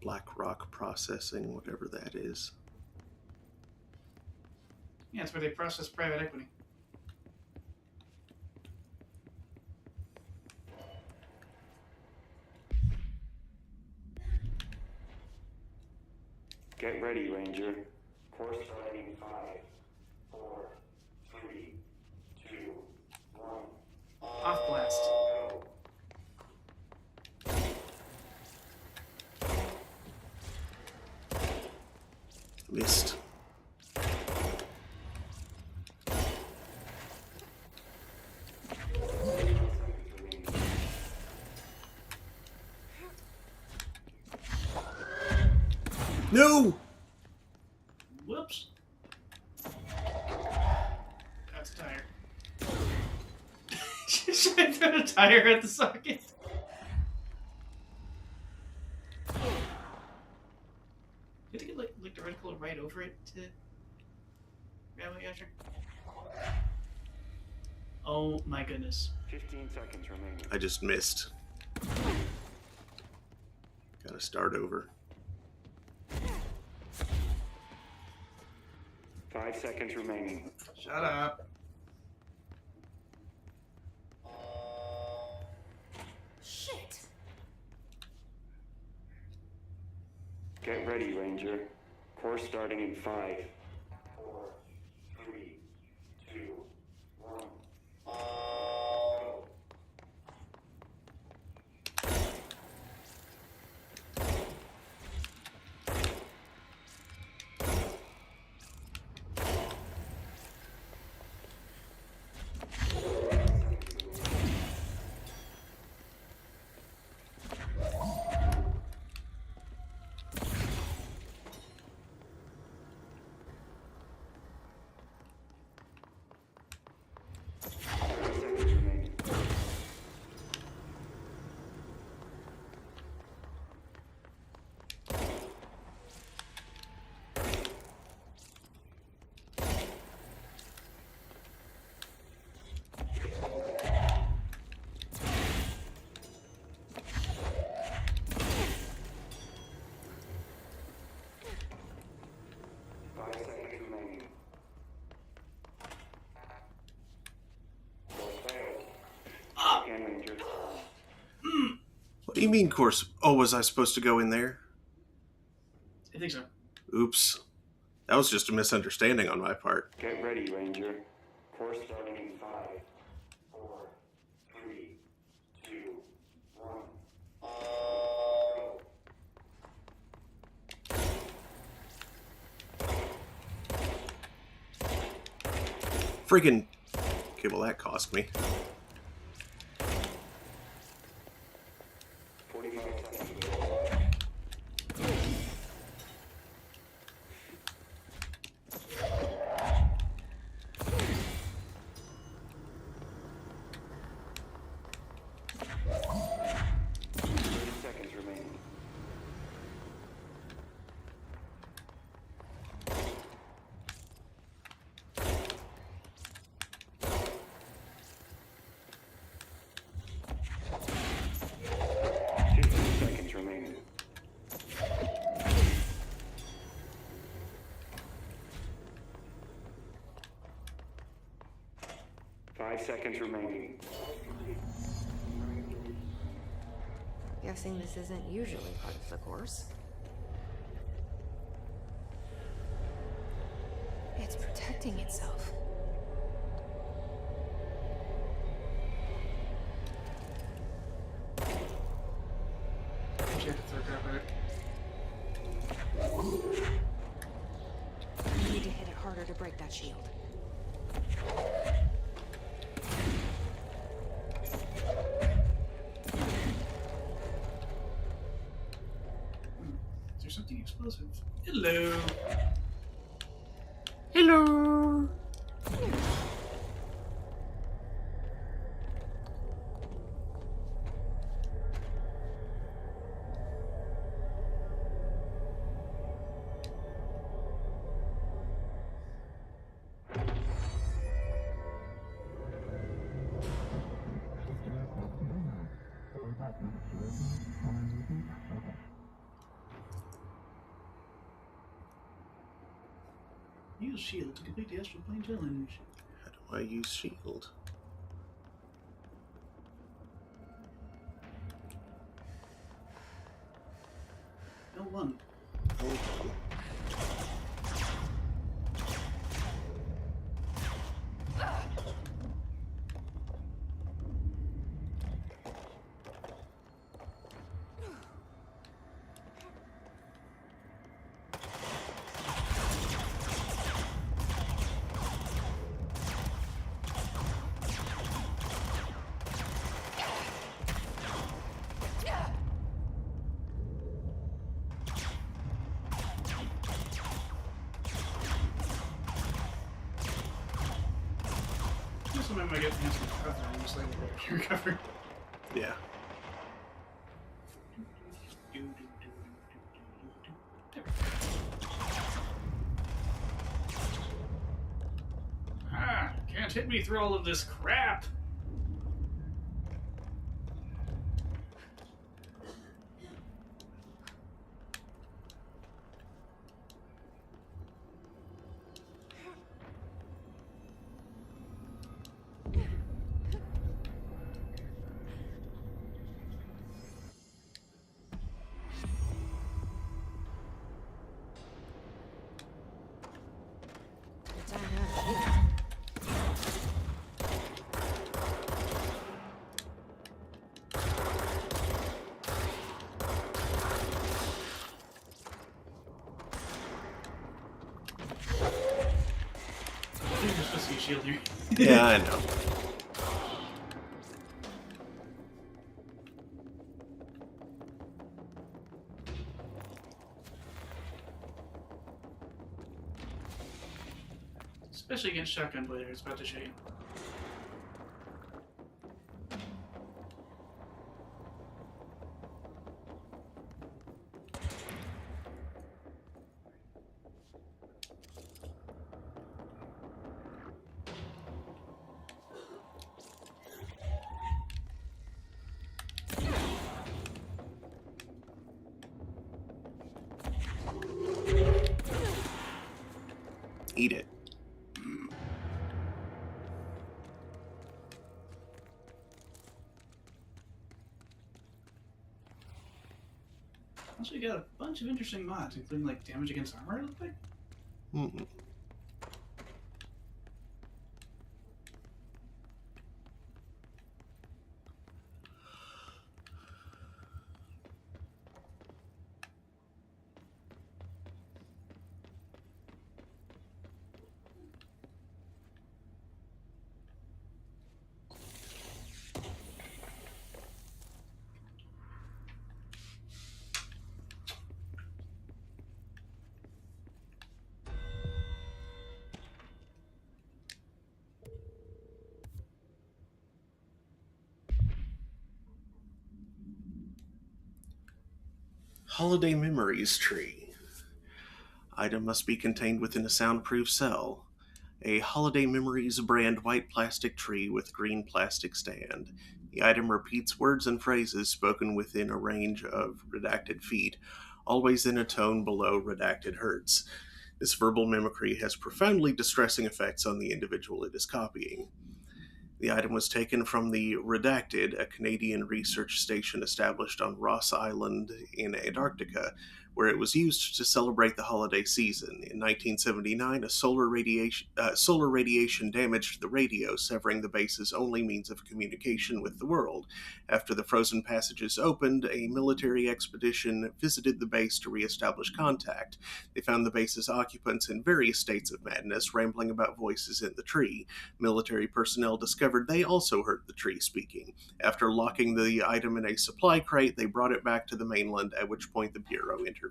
Black Rock Processing, whatever that is. Yeah, it's where they process private equity. Get ready, Ranger. Course starting in 5, 4, 3, 2, 1. Off blast. Missed. No! Whoops. That's a tire. Just trying to throw a tire at the socket. You have to get like the reticle right over it to grab it after. Oh my goodness. 15 seconds remaining. I just missed. Gotta start over. 5 seconds remaining. Shut up. Shit! Get ready, Ranger. Course starting in 5, 4, 3, 2, 1. do you mean course? Oh, was I supposed to go in there? I think so. Oops. That was just a misunderstanding on my part. Get ready, Ranger. Course starting in 5, 4, 3, 2, 1. Go. Friggin'. Okay, well, that cost me. 45 seconds. 30 seconds remaining. Seconds remaining. 5 seconds remaining. Guessing this isn't usually part of the course. It's protecting itself. I should have to throw crap at it. You need to hit it harder to break that shield. Is there something explosive? Hello. Hello! Use shield to complete the astral plane challenge. How do I use shield? L1. Oh, This one I might get the answer to cover. I'm just like, pure cover. yeah. Ah, can't hit me through all of this crap. It's on out of here. I think you're supposed to use shield here. Yeah, I know. Especially against shotgun blade, it's about to show you. Eat it. Also, you got a bunch of interesting mods, including like damage against armor, it looked like. Mm-mm. Holiday Memories Tree. Item must be contained within a soundproof cell. A Holiday Memories brand white plastic tree with green plastic stand. The item repeats words and phrases spoken within a range of redacted feet, always in a tone below redacted hertz. This verbal mimicry has profoundly distressing effects on the individual it is copying. The item was taken from the Redacted, a Canadian research station established on Ross Island in Antarctica, where it was used to celebrate the holiday season. In 1979, a solar radiation damaged the radio, severing the base's only means of communication with the world. After the frozen passages opened, a military expedition visited the base to reestablish contact. They found the base's occupants in various states of madness, rambling about voices in the tree. Military personnel discovered they also heard the tree speaking. After locking the item in a supply crate, they brought it back to the mainland, at which point the Bureau intervened.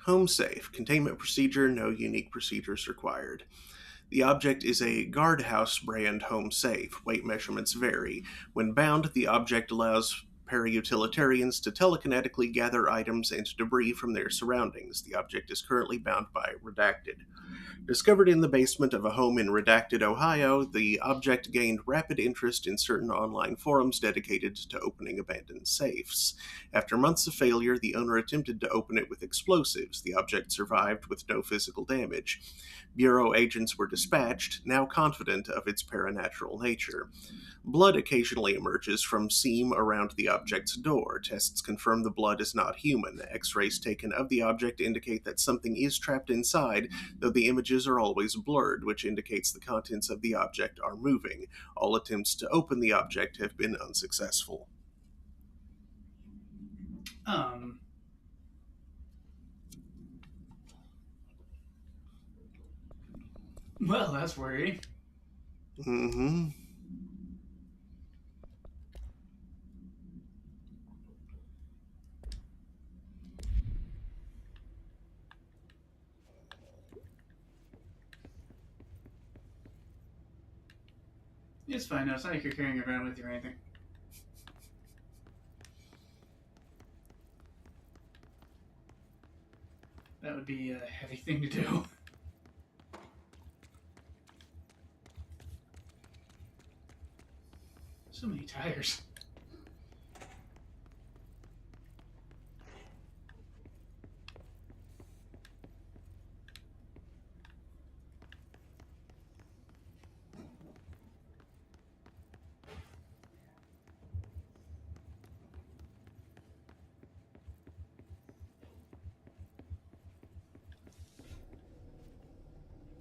Home safe. Containment procedure, no unique procedures required. The object is a Guardhouse brand home safe. Weight measurements vary. When bound, the object allows para-utilitarians to telekinetically gather items and debris from their surroundings. The object is currently bound by Redacted. Discovered in the basement of a home in Redacted, Ohio, the object gained rapid interest in certain online forums dedicated to opening abandoned safes. After months of failure, the owner attempted to open it with explosives. The object survived with no physical damage. Bureau agents were dispatched, now confident of its paranatural nature. Blood occasionally emerges from seam around the object's door. Tests confirm the blood is not human. X-rays taken of the object indicate that something is trapped inside, though the images are always blurred, which indicates the contents of the object are moving. All attempts to open the object have been unsuccessful. Well, that's worrying. Mm-hmm. It's fine now. It's not like you're carrying it around with you or anything. That would be a heavy thing to do. So many tires.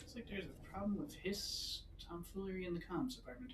Looks like there's a problem with his tomfoolery in the comms department.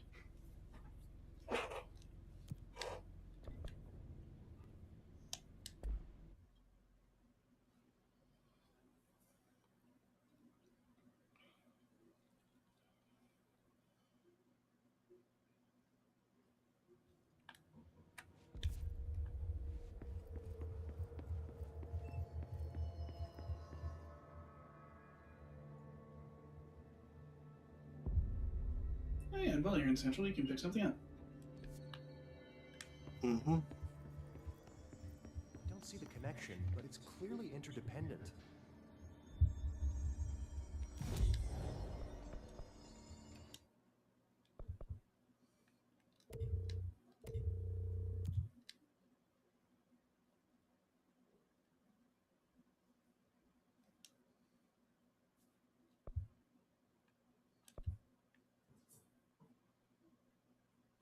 Oh yeah, and while you're in Central, you can pick something up. Mm-hmm. I don't see the connection, but it's clearly interdependent.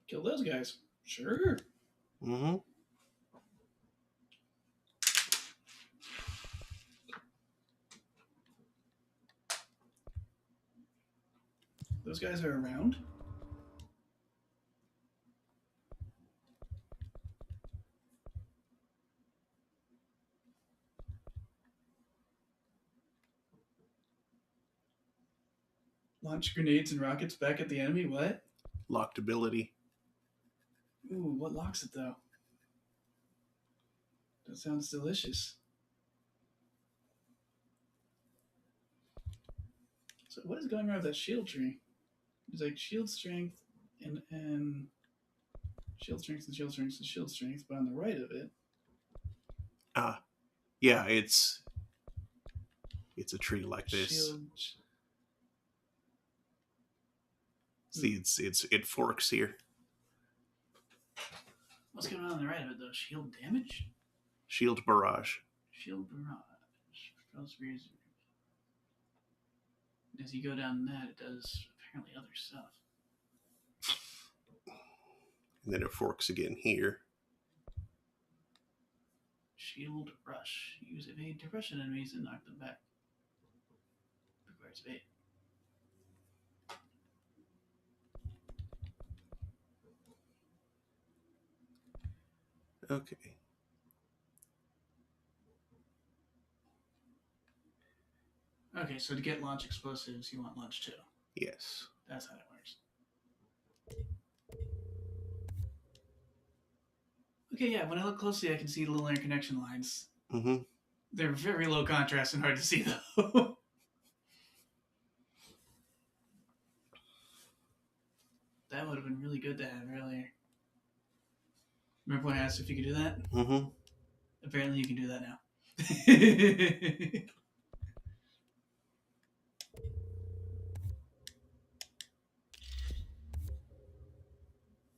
Kill those guys. Sure. Mm-hmm. Those guys are around. Launch grenades and rockets back at the enemy. What? Locked ability. Ooh, what locks it though? That sounds delicious. So what is going on with that shield tree? It's like shield strength and shield strength and shield strength and shield strength, but on the right of it, Yeah, it's a tree like this. shield. See, it forks here. What's going on the right of it though? Shield damage? Shield barrage. Shield barrage. Spell spears. As you go down that, it does apparently other stuff. And then it forks again here. Shield rush. Use evade to rush enemies and knock them back. Requires evade. Okay. Okay, so to get launch explosives, you want launch 2. Yes. That's how it works. Okay, yeah, when I look closely, I can see the little interconnection lines. Mm-hmm. They're very low contrast and hard to see, though. That would have been really good to have earlier. Remember when I asked if you could do that? Mm-hmm. Apparently you can do that now.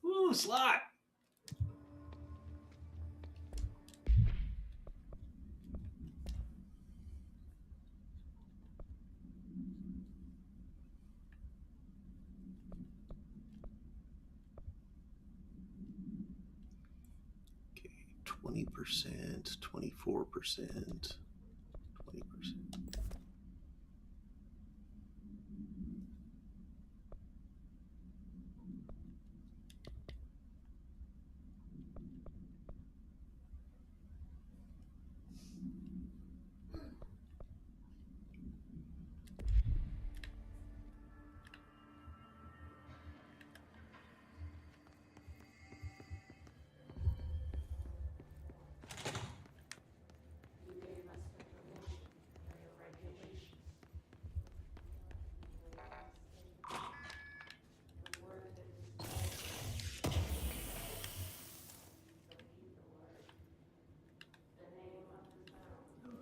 Woo, slot! Okay, 20%, 24%, 20%.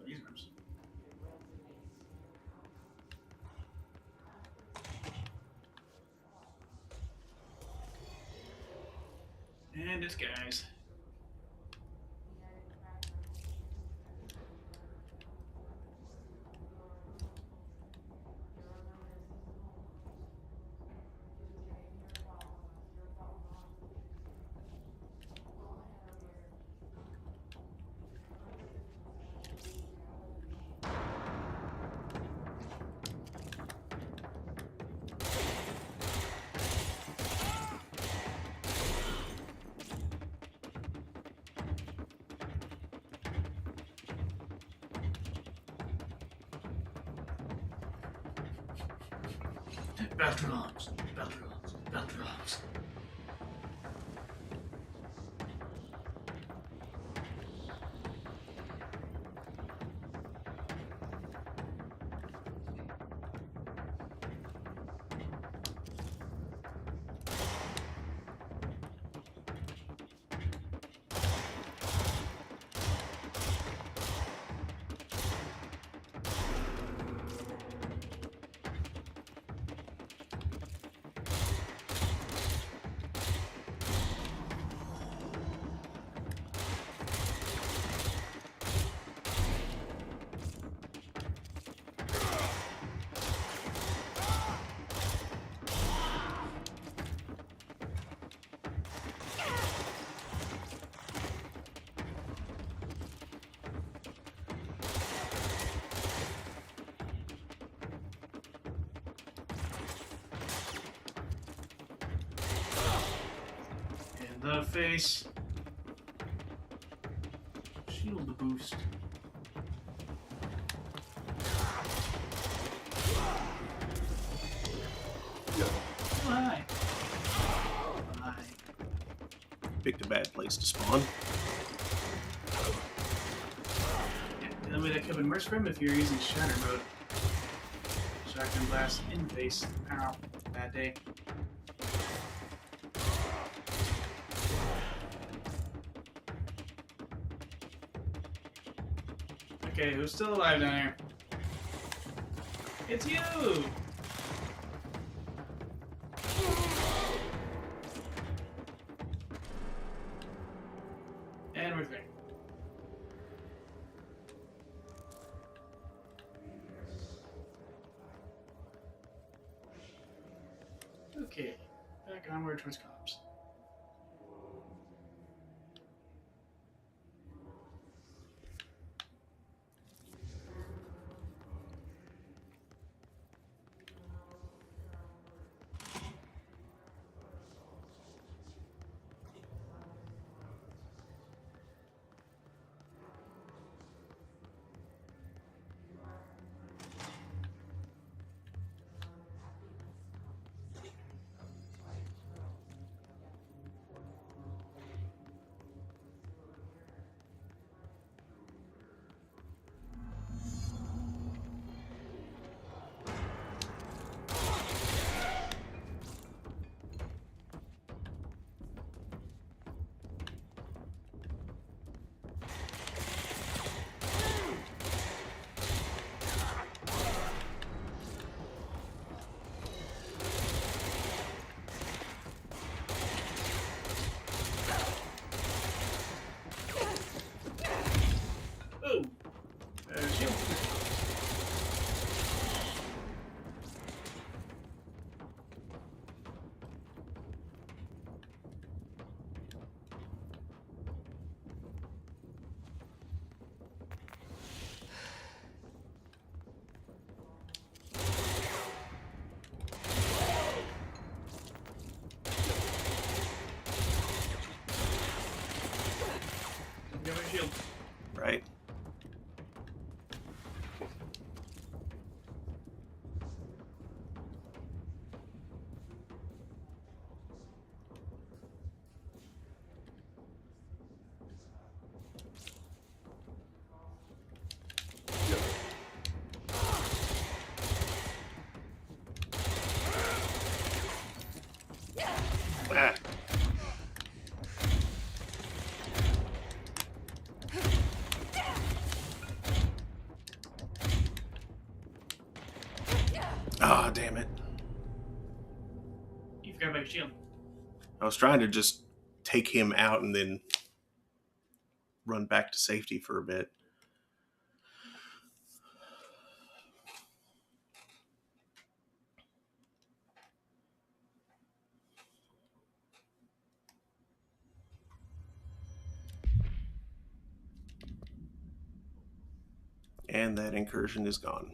These rooms. And disguise. Battle drums, battle drums, battle drums. the face. Shield boost. Oh, hi. Hi. Picked a bad place to spawn. Yeah, the only way that could have been worse for him if you were using Shatter mode. Shotgun blast in the face. Ow. Bad day. Okay, who's still alive down here? It's you! And we're there. Okay, back onward towards cops. Oh! Shield. Give me a shield. Right. Ah. Ah, damn it. You forgot about your shield. I was trying to just take him out and then run back to safety for a bit. And that incursion is gone.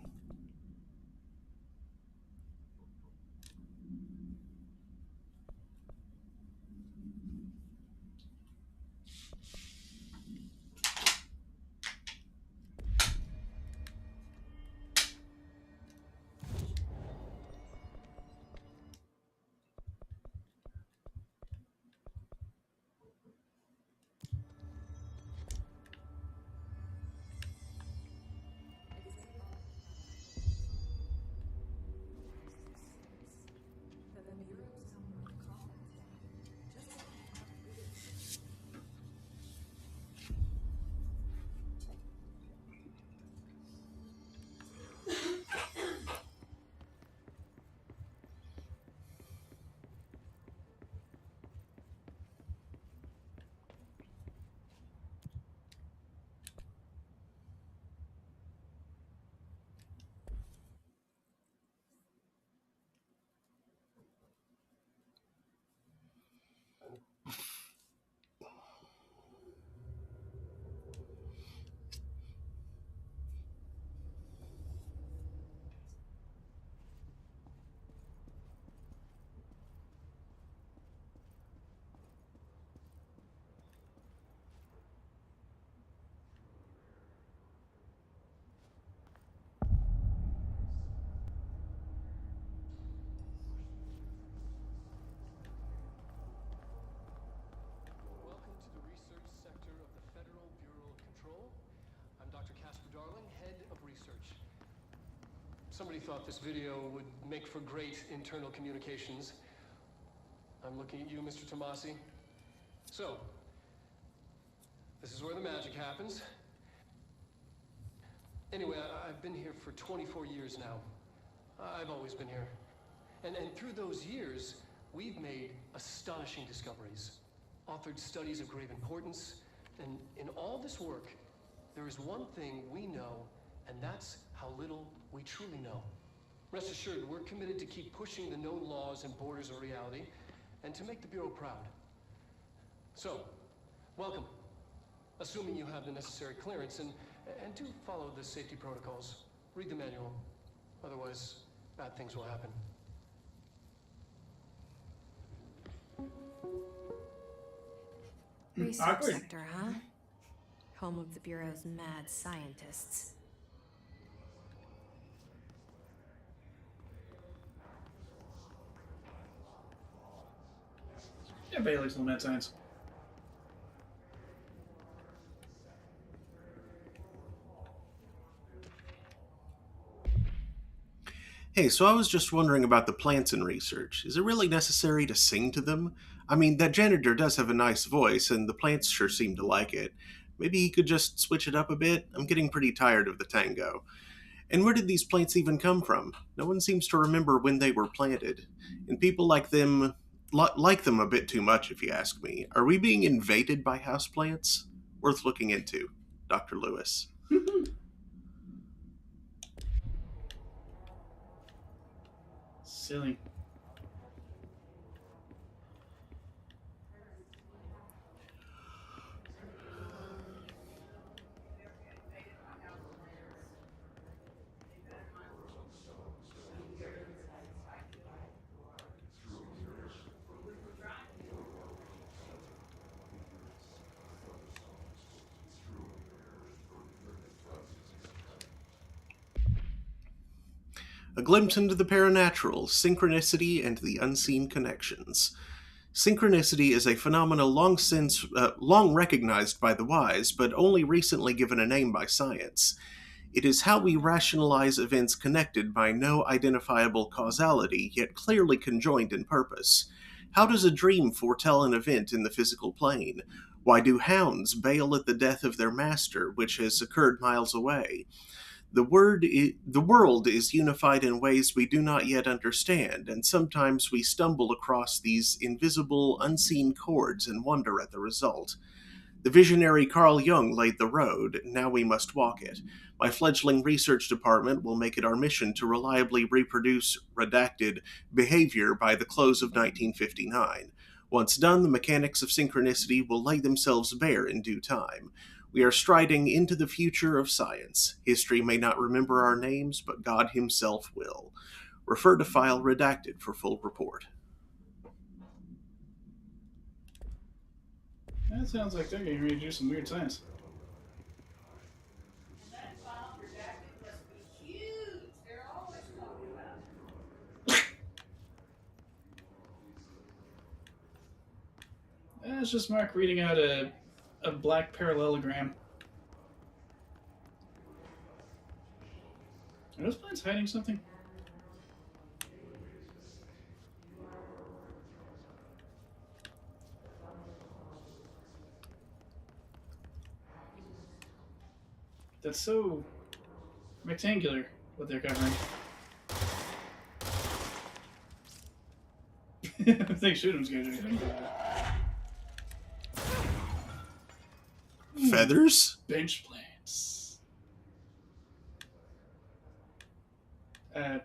Somebody thought this video would make for great internal communications. I'm looking at you, Mr. Tomasi. So, this is where the magic happens. Anyway, I've been here for 24 years now. I've always been here. And through those years, we've made astonishing discoveries, authored studies of grave importance, and in all this work, there is one thing we know, and that's how little we truly know. Rest assured, we're committed to keep pushing the known laws and borders of reality, and to make the Bureau proud. So, welcome. Assuming you have the necessary clearance, and do follow the safety protocols. Read the manual. Otherwise, bad things will happen. Research Awkward. sector, huh? Home of the Bureau's mad scientists. Everybody likes little mad science. Hey, so I was just wondering about the plants in research. Is it really necessary to sing to them? I mean, that janitor does have a nice voice, and the plants sure seem to like it. Maybe he could just switch it up a bit? I'm getting pretty tired of the tango. And where did these plants even come from? No one seems to remember when they were planted. And people like them like them a bit too much, if you ask me. Are we being invaded by houseplants? Worth looking into. Dr. Lewis. Silly. A glimpse into the paranatural, synchronicity, and the unseen connections. Synchronicity is a phenomenon long recognized by the wise, but only recently given a name by science. It is how we rationalize events connected by no identifiable causality, yet clearly conjoined in purpose. How does a dream foretell an event in the physical plane? Why do hounds bail at the death of their master, which has occurred miles away? The world is unified in ways we do not yet understand, and sometimes we stumble across these invisible, unseen chords and wonder at the result. The visionary Carl Jung laid the road, now we must walk it. My fledgling research department will make it our mission to reliably reproduce redacted behavior by the close of 1959. Once done, the mechanics of synchronicity will lay themselves bare in due time. We are striding into the future of science. History may not remember our names, but God himself will. Refer to file redacted for full report. That sounds like they're getting ready to do some weird science. That's just Mark reading out a black parallelogram. Are those plants hiding something? That's so rectangular, what they're covering. I think shoot him's gonna do anything. Feathers? Bench plants. I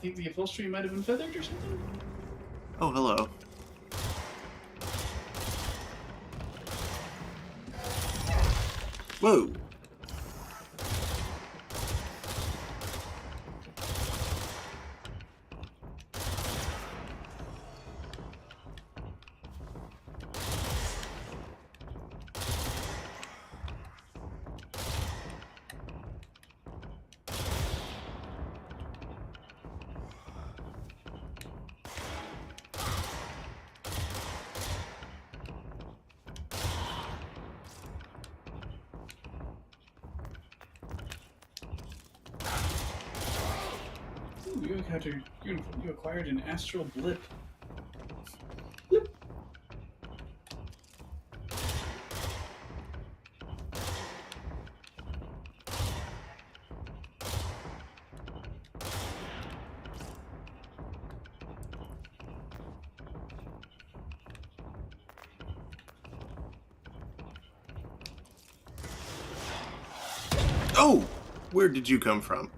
think the upholstery might have been feathered or something. Oh, hello. Whoa. Ooh, you acquired an astral blip. Oh! Where did you come from?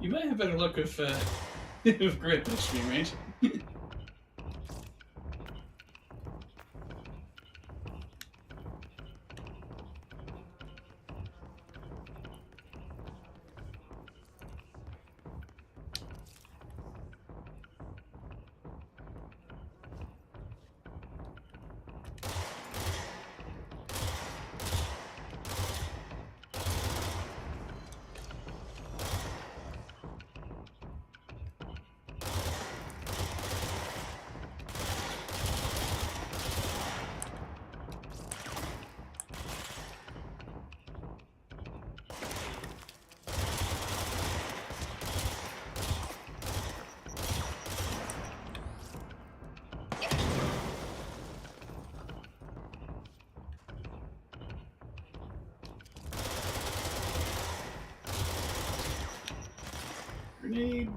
You might have better luck with with grip at extreme range. Grenade.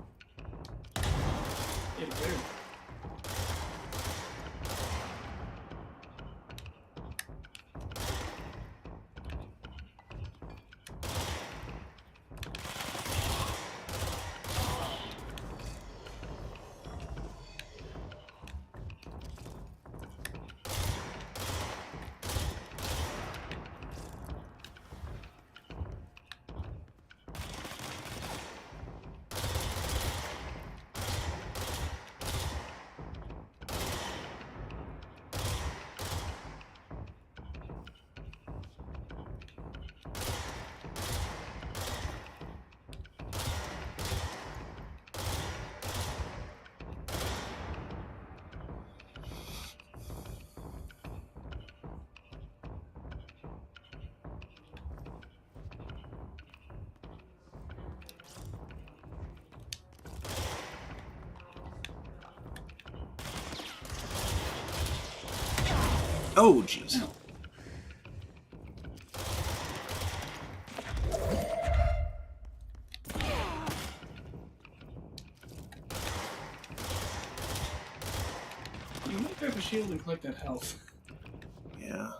Get it there. Oh, jeez. Ow. You might grab a shield and collect that health. Yeah.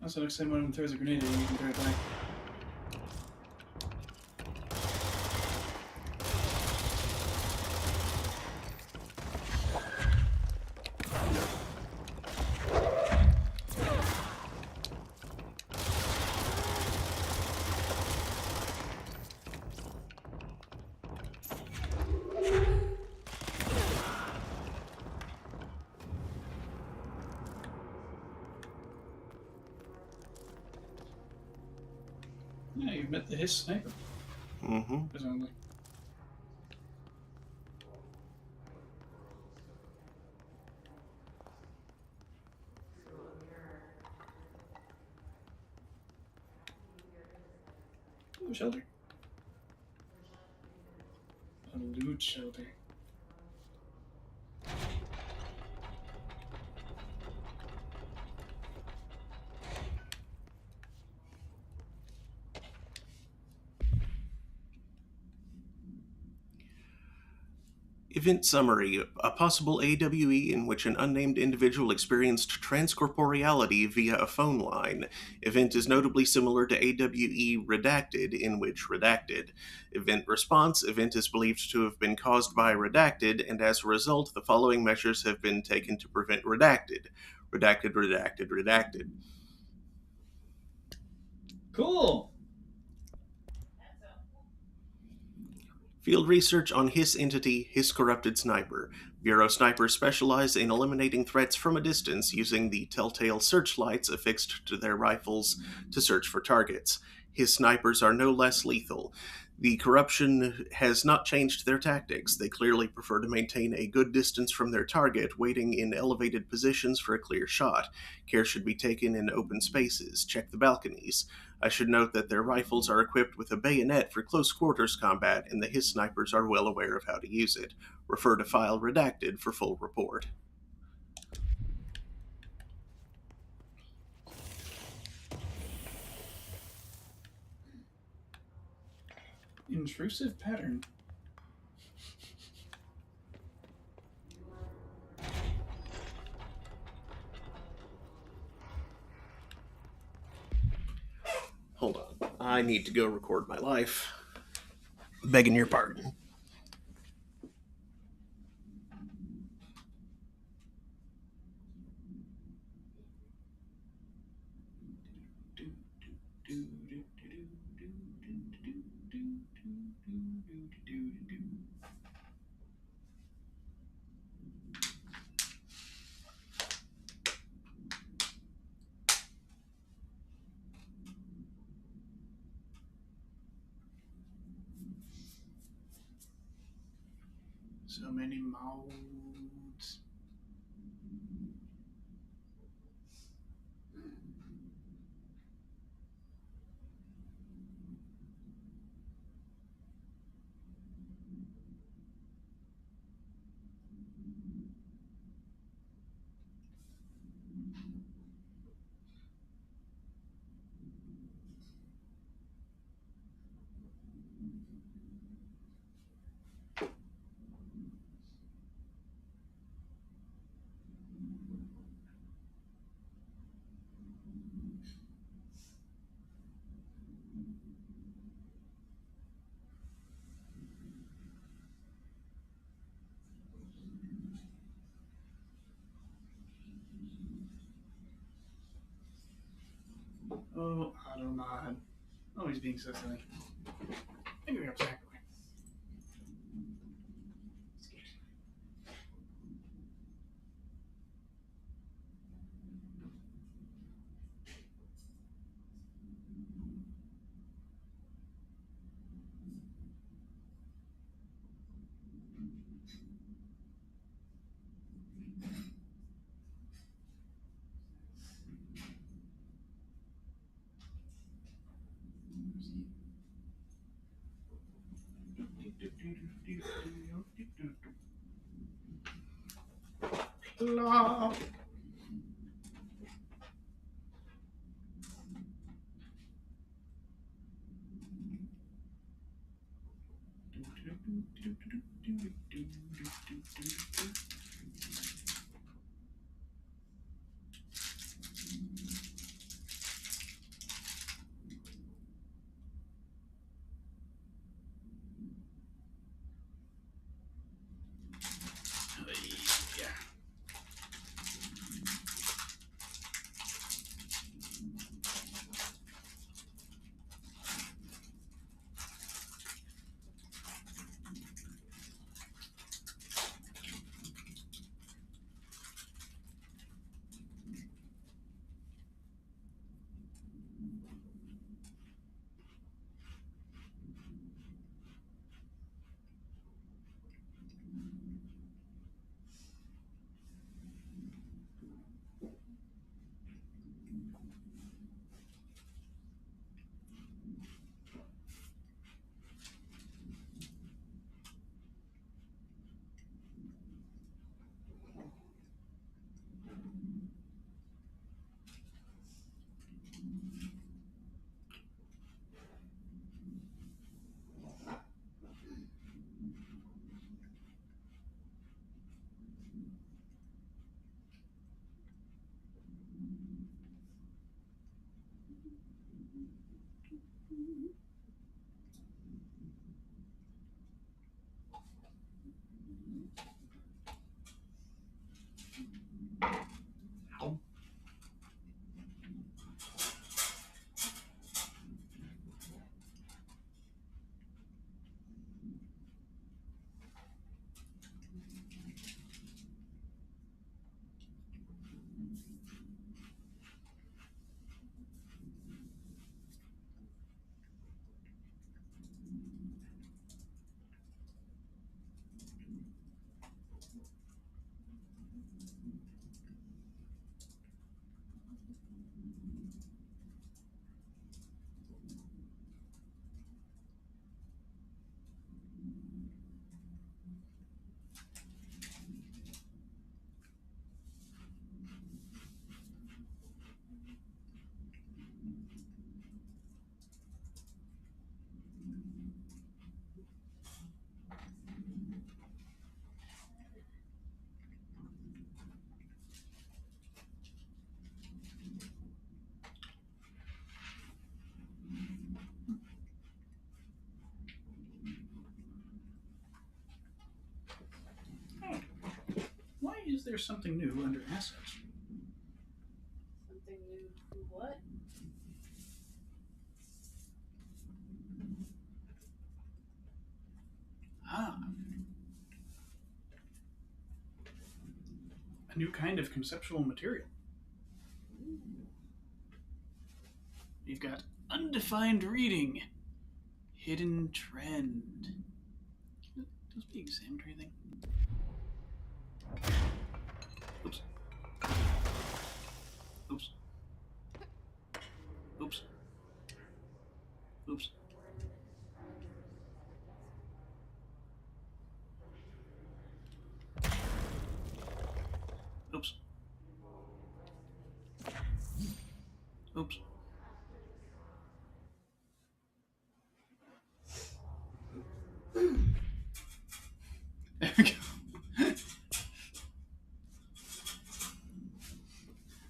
Also, next time one of them throws a grenade at you, you can throw it back. Yeah, you've met his sniper, Mm-hmm. presumably. Ooh, shelter. A loot shelter. Event summary: a possible AWE in which an unnamed individual experienced transcorporeality via a phone line. Event is notably similar to AWE Redacted, in which Redacted. Event response: event is believed to have been caused by Redacted, and as a result, the following measures have been taken to prevent Redacted. Redacted, redacted, redacted. Cool. Field research on Hiss entity, Hiss corrupted sniper. Bureau snipers specialize in eliminating threats from a distance using the telltale searchlights affixed to their rifles to search for targets. Hiss snipers are no less lethal. The corruption has not changed their tactics. They clearly prefer to maintain a good distance from their target, waiting in elevated positions for a clear shot. Care should be taken in open spaces. Check the balconies. I should note that their rifles are equipped with a bayonet for close quarters combat, and the Hiss snipers are well aware of how to use it. Refer to file redacted for full report. Intrusive pattern. Hold on. I need to go record my life. Begging your pardon. So many mouths. Oh, Automod. Always being so silly. Maybe we're back away. La. there's something new under assets. Something new. What? Ah. A new kind of conceptual material. We've got undefined reading. Hidden trend. Does be examined or anything? Oops. Oops. Oops. Oops. Oops. Oops. There we go.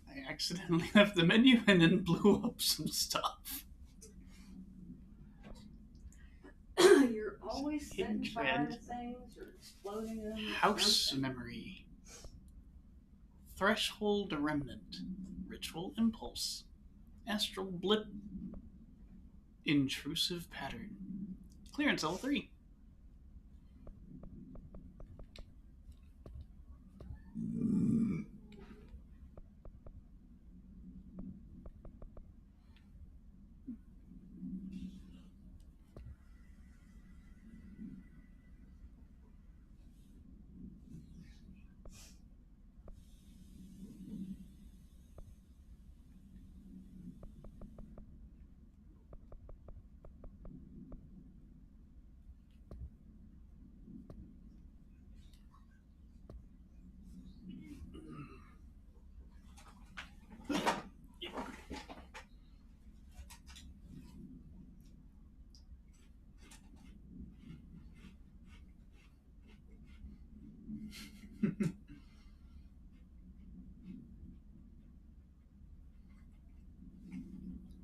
I accidentally left the menu and then blew up some stuff. You're always setting Hidden fire to trend. things or exploding them. or House something. memory. Threshold remnant. Ritual impulse. Astral blip. Intrusive pattern. Clearance level 3.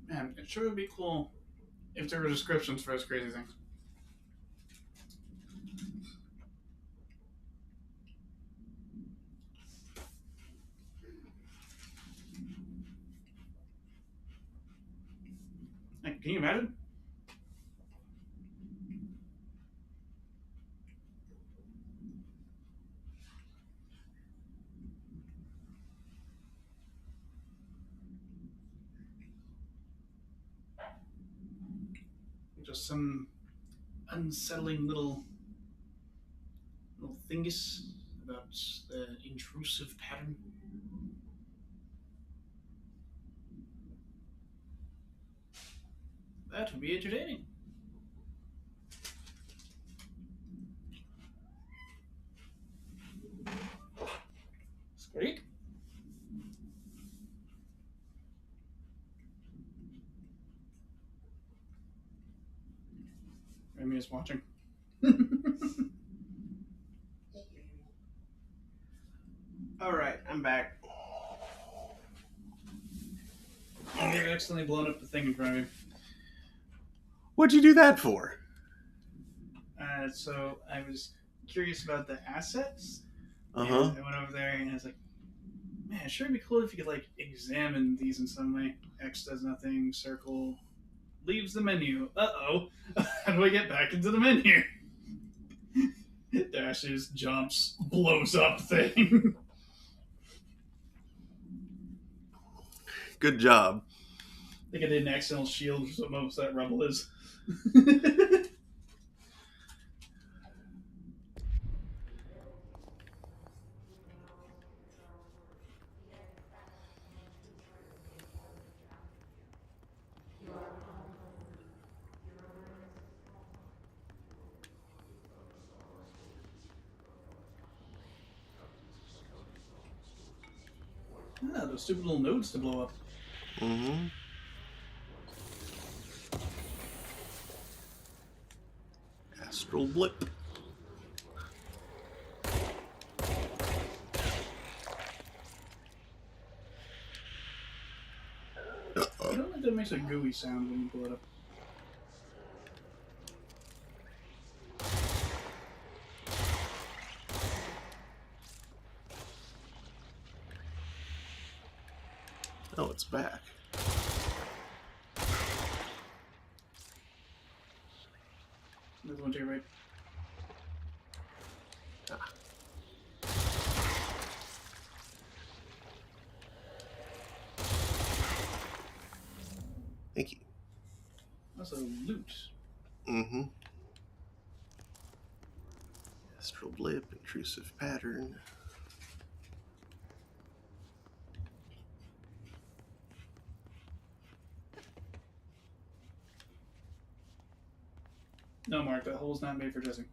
Man, it sure would be cool if there were descriptions for those crazy things. Like, can you imagine? Just some unsettling little thingus about the intrusive pattern. That would be entertaining. Squeak. Remy is watching. Alright, I'm back. I've accidentally blown up the thing in front of you. What'd you do that for? So I was curious about the assets. Uh-huh. And I went over there and I was like, man, it sure would be cool if you could like examine these in some way. X does nothing, circle leaves the menu. Uh-oh. How do I get back into the menu? Dashes, jumps, blows up thing. Good job. I think I did an accidental shield, which is what most of that rubble is. Ah, those stupid little nodes to blow up. Mm-hmm. Astral blip. You don't like that it makes a gooey sound when you blow it up. Oh, it's back. There's one to your right. Ah. Thank you. Also, loot. Mm-hmm. Astral blip, intrusive pattern. No, Mark, that hole's not made for dressing.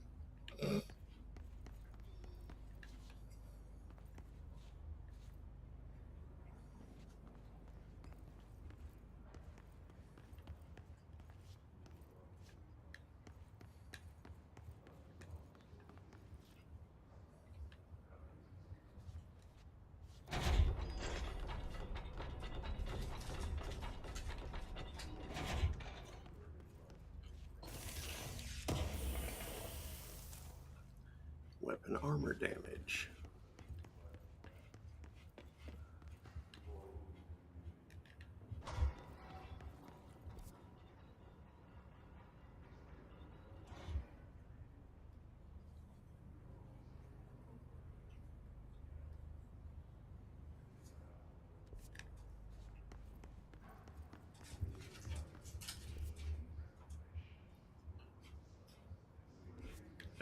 Weapon armor damage.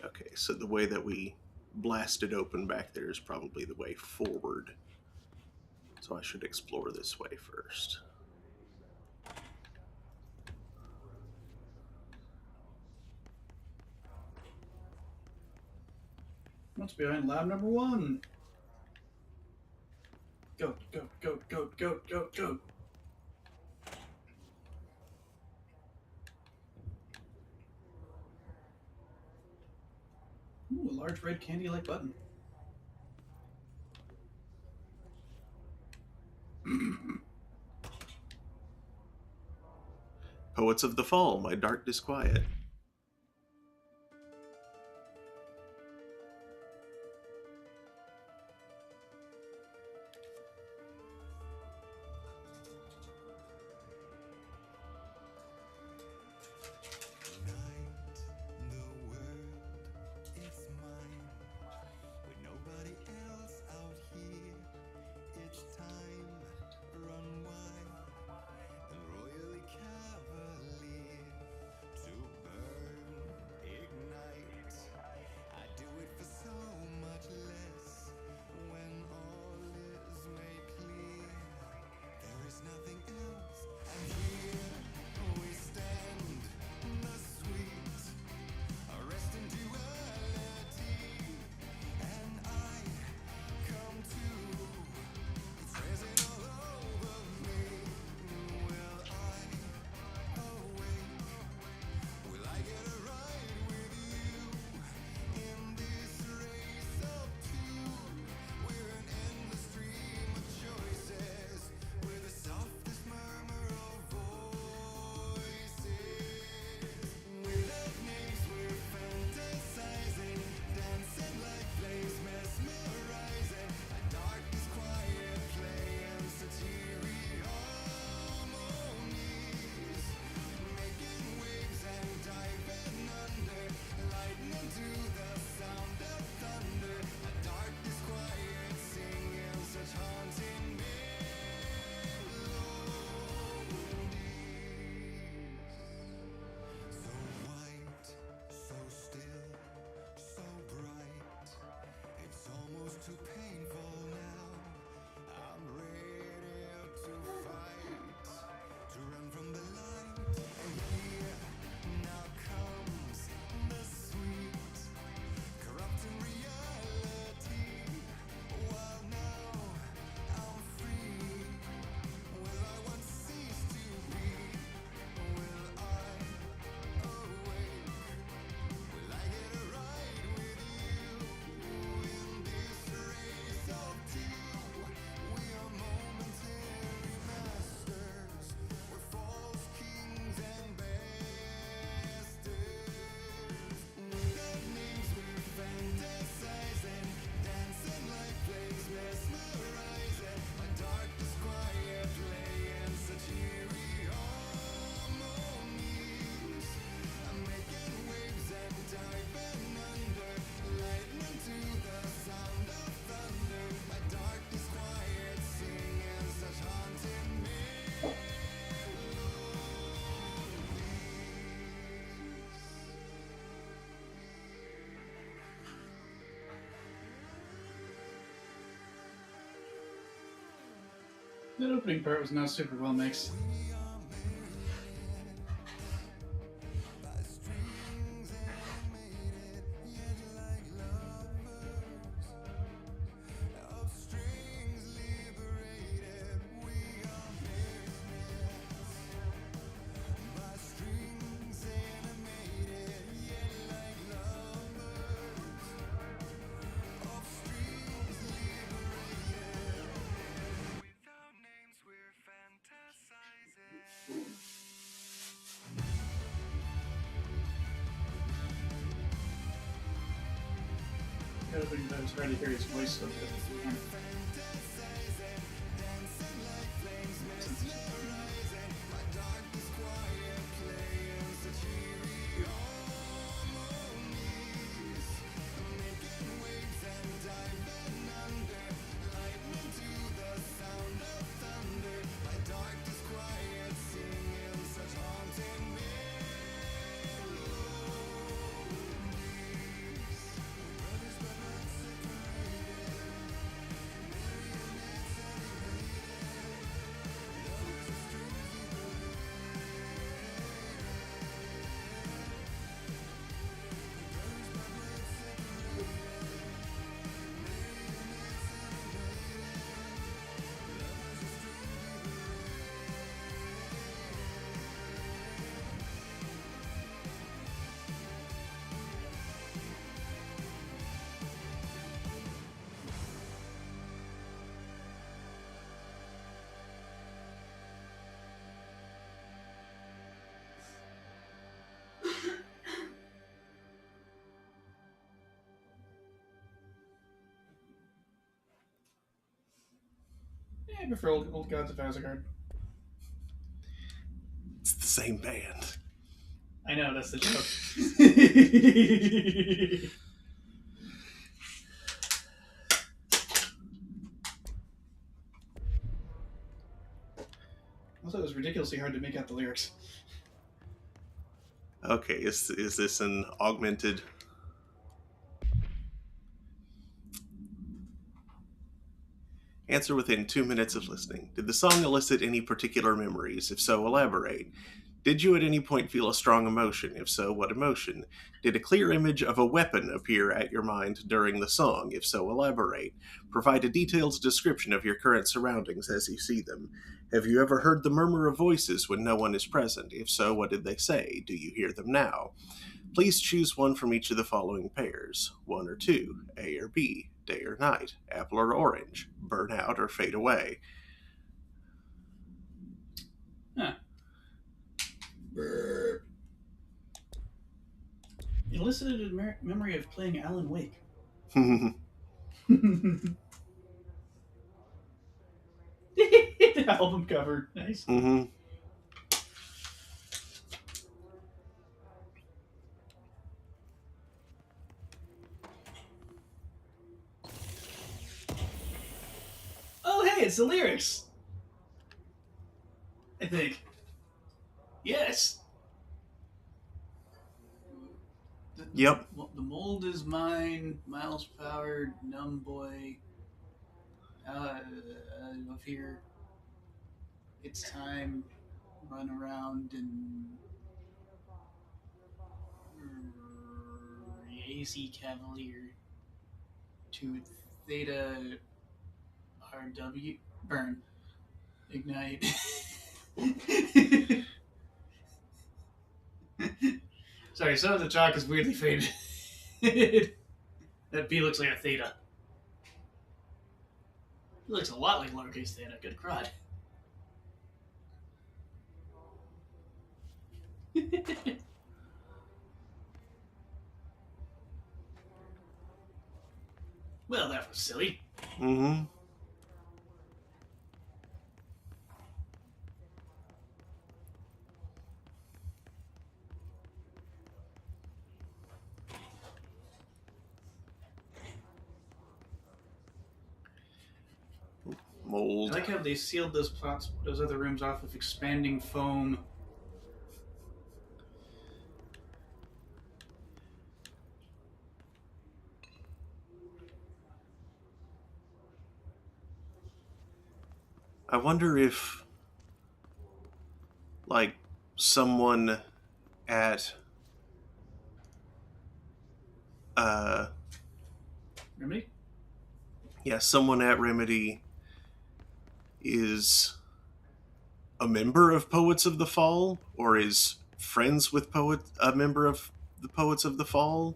Okay, so the way that we blasted open back there is probably the way forward. So I should explore this way first. What's behind lab number 1? Go, go, go, go, go, go, go. Ooh, a large red candy-like button. Poets of the Fall, my dark disquiet. That opening part was not super well mixed. That opening part was hard to hear his voice so good. Yeah, I prefer old Gods of Asgard. It's the same band. I know, that's the joke. Also, it was ridiculously hard to make out the lyrics. Okay, is this an augmented? Answer within 2 minutes of listening. Did the song elicit any particular memories? If so, elaborate. Did you at any point feel a strong emotion? If so, what emotion? Did a clear image of a weapon appear at your mind during the song? If so, elaborate. Provide a detailed description of your current surroundings as you see them. Have you ever heard the murmur of voices when no one is present? If so, what did they say? Do you hear them now? Please choose one from each of the following pairs: 1 or 2, A or B, day or night, apple or orange, burn out or fade away. Huh. Elicited a memory of playing Alan Wake. Album cover. Nice. Mm-hmm. Oh, hey, it's the lyrics. I think. Yes. Yep. The mold is mine. Miles powered, numb boy. Of here. It's time. Run around and AC Cavalier to Theta RW burn ignite. Sorry, some of the chalk is weirdly faded. That B looks like a theta. It looks a lot like lowercase theta. Good crud. Well, that was silly. Mm-hmm. I Mold. like how they sealed those other rooms off with expanding foam. I wonder if, like, someone at Remedy? someone at Remedy is a member of Poets of the Fall, or is friends with a member of the Poets of the Fall,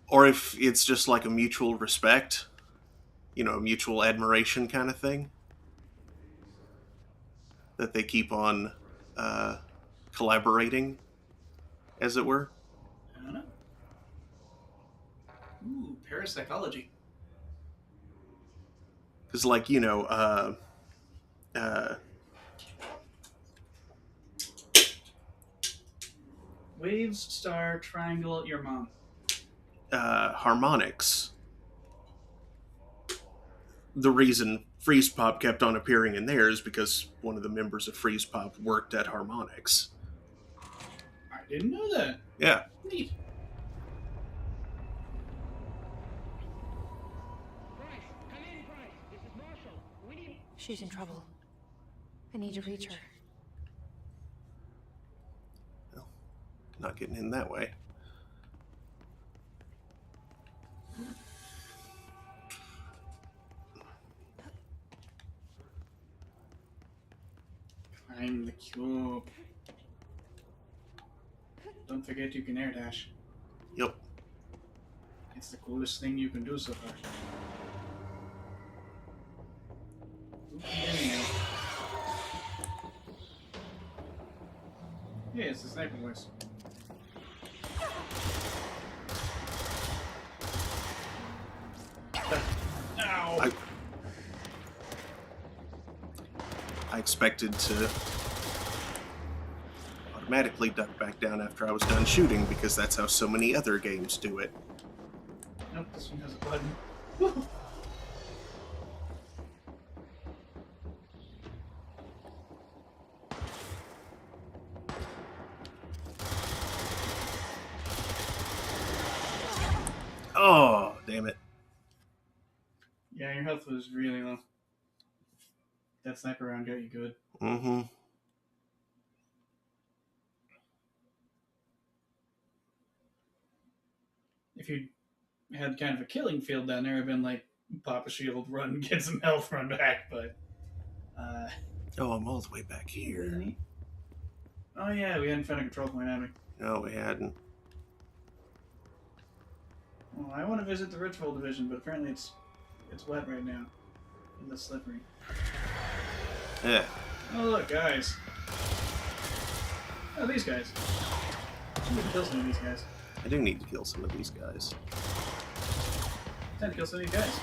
or if it's just like a mutual respect, a mutual admiration kind of thing that they keep on uh, collaborating, as it were. I don't know. Ooh, parapsychology. Because, like, Waves, star, triangle, your mom. harmonics. The reason Freeze Pop kept on appearing in there is because one of the members of Freeze Pop worked at Harmonix. I didn't know that. Yeah. Neat. She's in trouble. I need to reach her. Well, not getting in that way. Climb the cube. Don't forget you can air dash. Yep. It's the coolest thing you can do so far. Yeah, it's the sniper voice. Ow! I expected to automatically duck back down after I was done shooting, because that's how so many other games do it. Nope, this one has a button. Woo. Oh, damn it. Yeah, your health was really low. That sniper round got you good. Mm-hmm. If you had kind of a killing field down there, it'd been like pop a shield, run, get some health, run back, but Oh, I'm all the way back here. Oh yeah, we hadn't found a control point, had we? No, we hadn't. Well, I want to visit the Ritual Division, but apparently it's wet right now. And it's slippery. Yeah. Oh look, guys. Oh, these guys. I need to kill some of these guys. I do need to kill some of these guys. Time to kill some of these guys.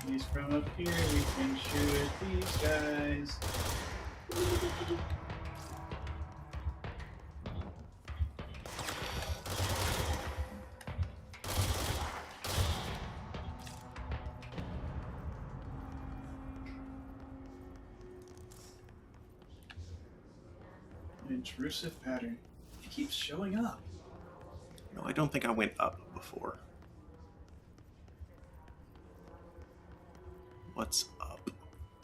At least from up here we can shoot at these guys. An intrusive pattern. It keeps showing up. No, I don't think I went up before. What's up?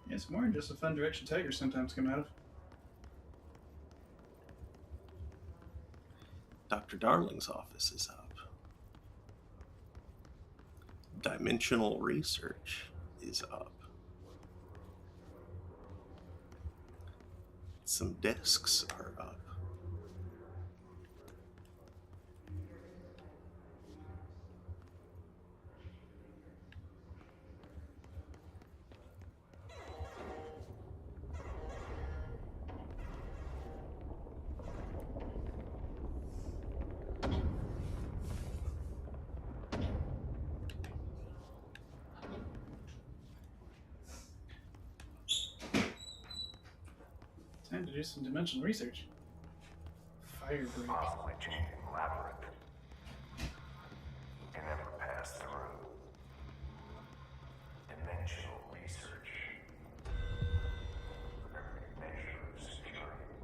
Yeah, it's more than just a fun direction tigers sometimes come out of. Dr. Darling's office is up. Dimensional research is up. Some desks are up. Time to do some dimensional research. Fire break. Possibly changing labyrinth. You can never pass through. Dimensional research. Every measure of security.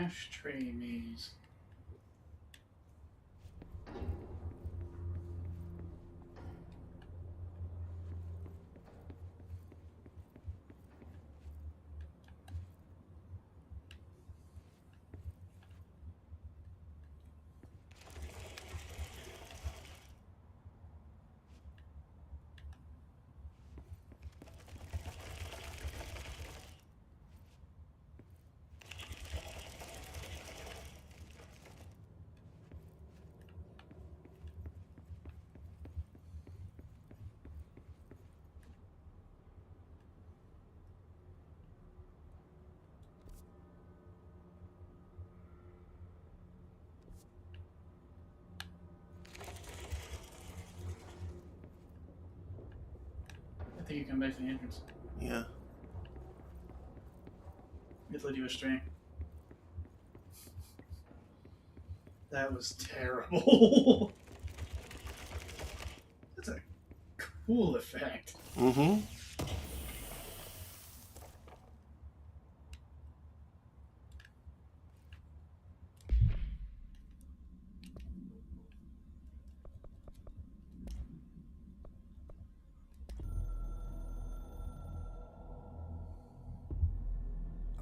Ashtray maze. I think you come back to the entrance. Yeah. It led you astray. That was terrible. That's a cool effect. Mm-hmm.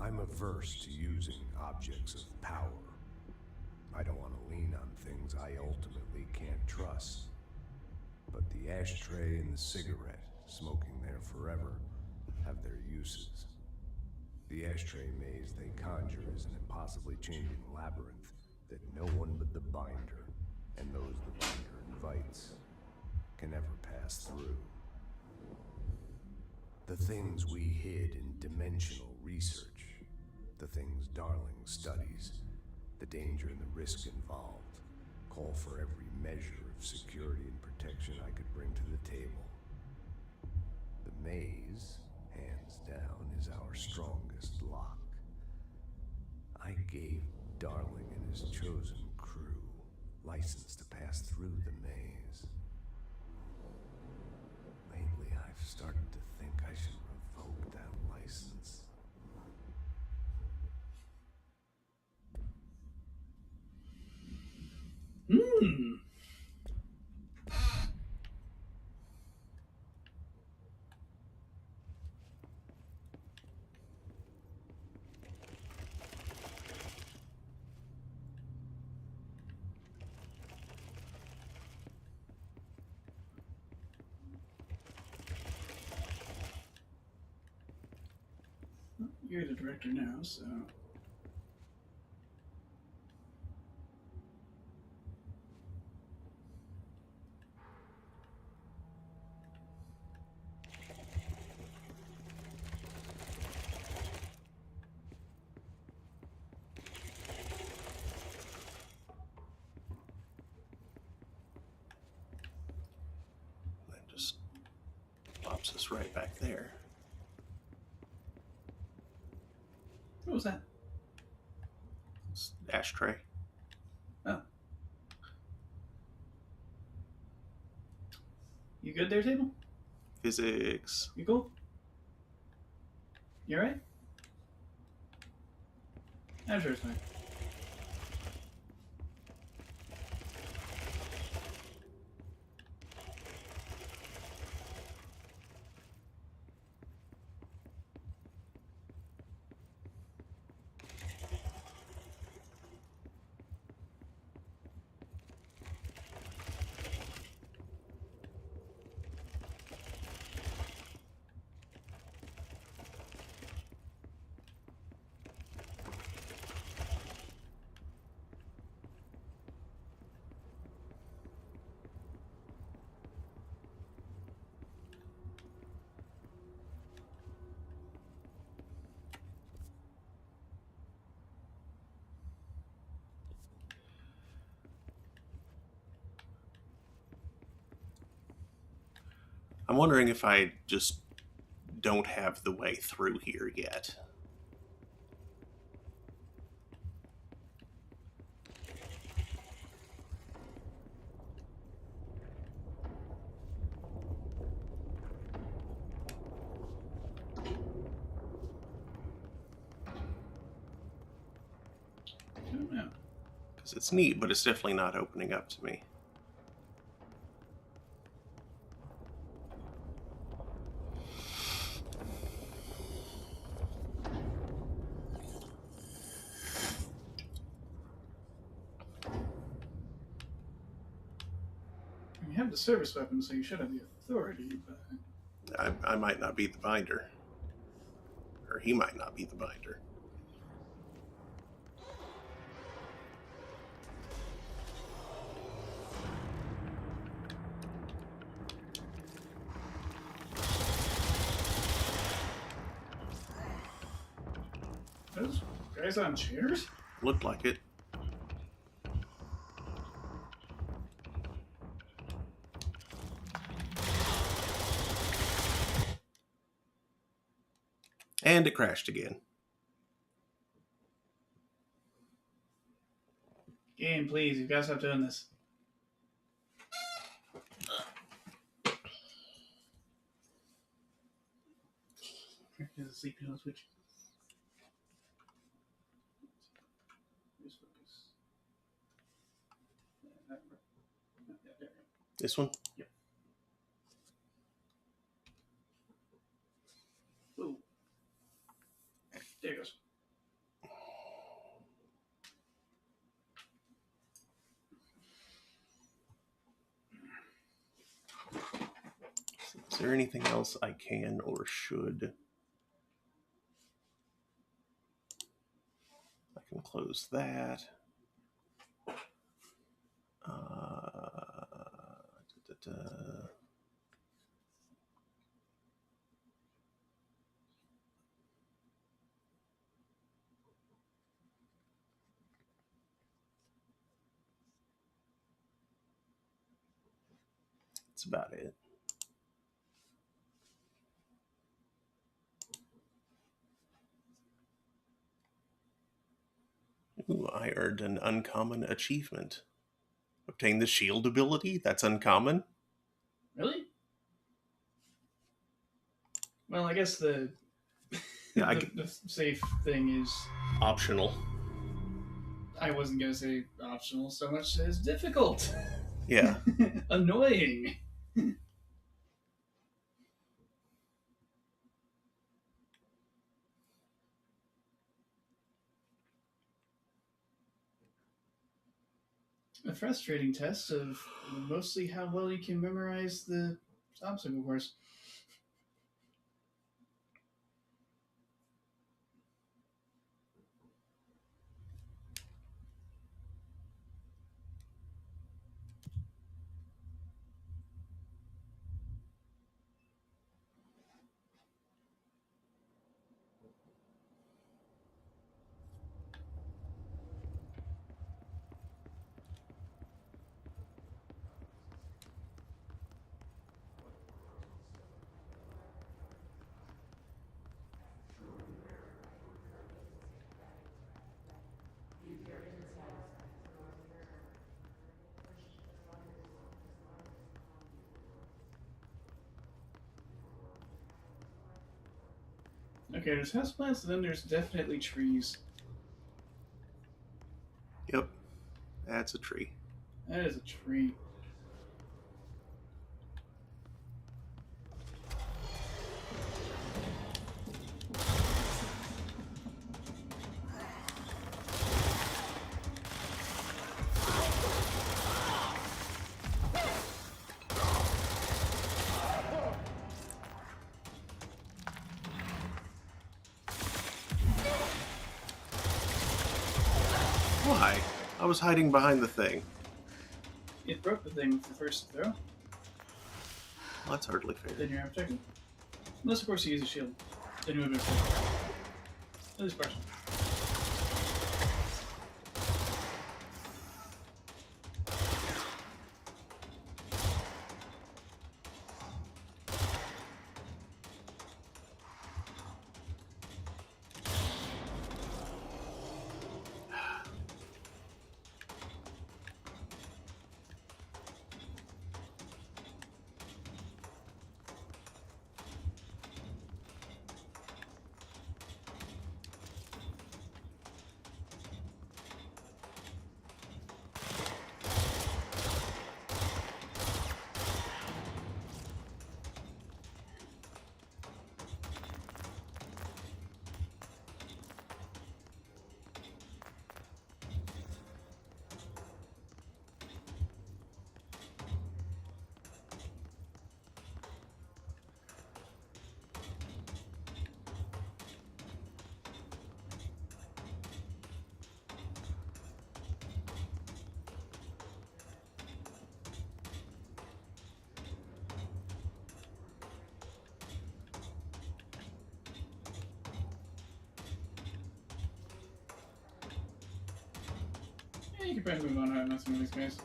I'm averse to using objects of power. I don't want to lean on things I ultimately can't trust. But the ashtray and the cigarette, smoking there forever, have their uses. The ashtray maze they conjure is an impossibly changing labyrinth that no one but the binder, and those the binder invites, can ever pass through. The things we hid in dimensional research, the things Darling studies, the danger and the risk involved, call for every measure of security and protection I could bring to the table. The maze, hands down, is our strongest lock. I gave Darling and his chosen crew license to pass through the maze. Lately, I've started to think I should revoke that license. You're the director now, so. That just pops us right back there. What was that? It's ashtray. Oh. You good there, table? Physics. You cool? You alright? I'm sure it's fine. I'm wondering if I just don't have the way through here yet. It's neat, but it's definitely not opening up to me. You have the service weapon, so you should have the authority, but... I might not be the binder. Or he might not be the binder. Those guys on chairs? Looked like it. And it crashed again. Game, please. You guys stop doing this. There's a sleepy on switch. Just focus. There we go. This one? Yep. Ooh. There it goes. Is there anything else I can or should? I can close that. That's about it. Ooh, I earned an uncommon achievement. Obtain the shield ability? That's uncommon? Really? Well, I guess the Yeah, the safe thing is optional. I wasn't gonna say optional so much as difficult. Yeah. Annoying. A frustrating test of mostly how well you can memorize the obstacle course. Okay, there's houseplants, and then there's definitely trees. Yep. That's a tree. That is a tree. Why? I was hiding behind the thing. It broke the thing with the first throw. Well, that's hardly fair. Then you're protected. Unless, of course, you use a shield. Then you would have been protected. At least partially. You can probably move on. I'm not some of these guys.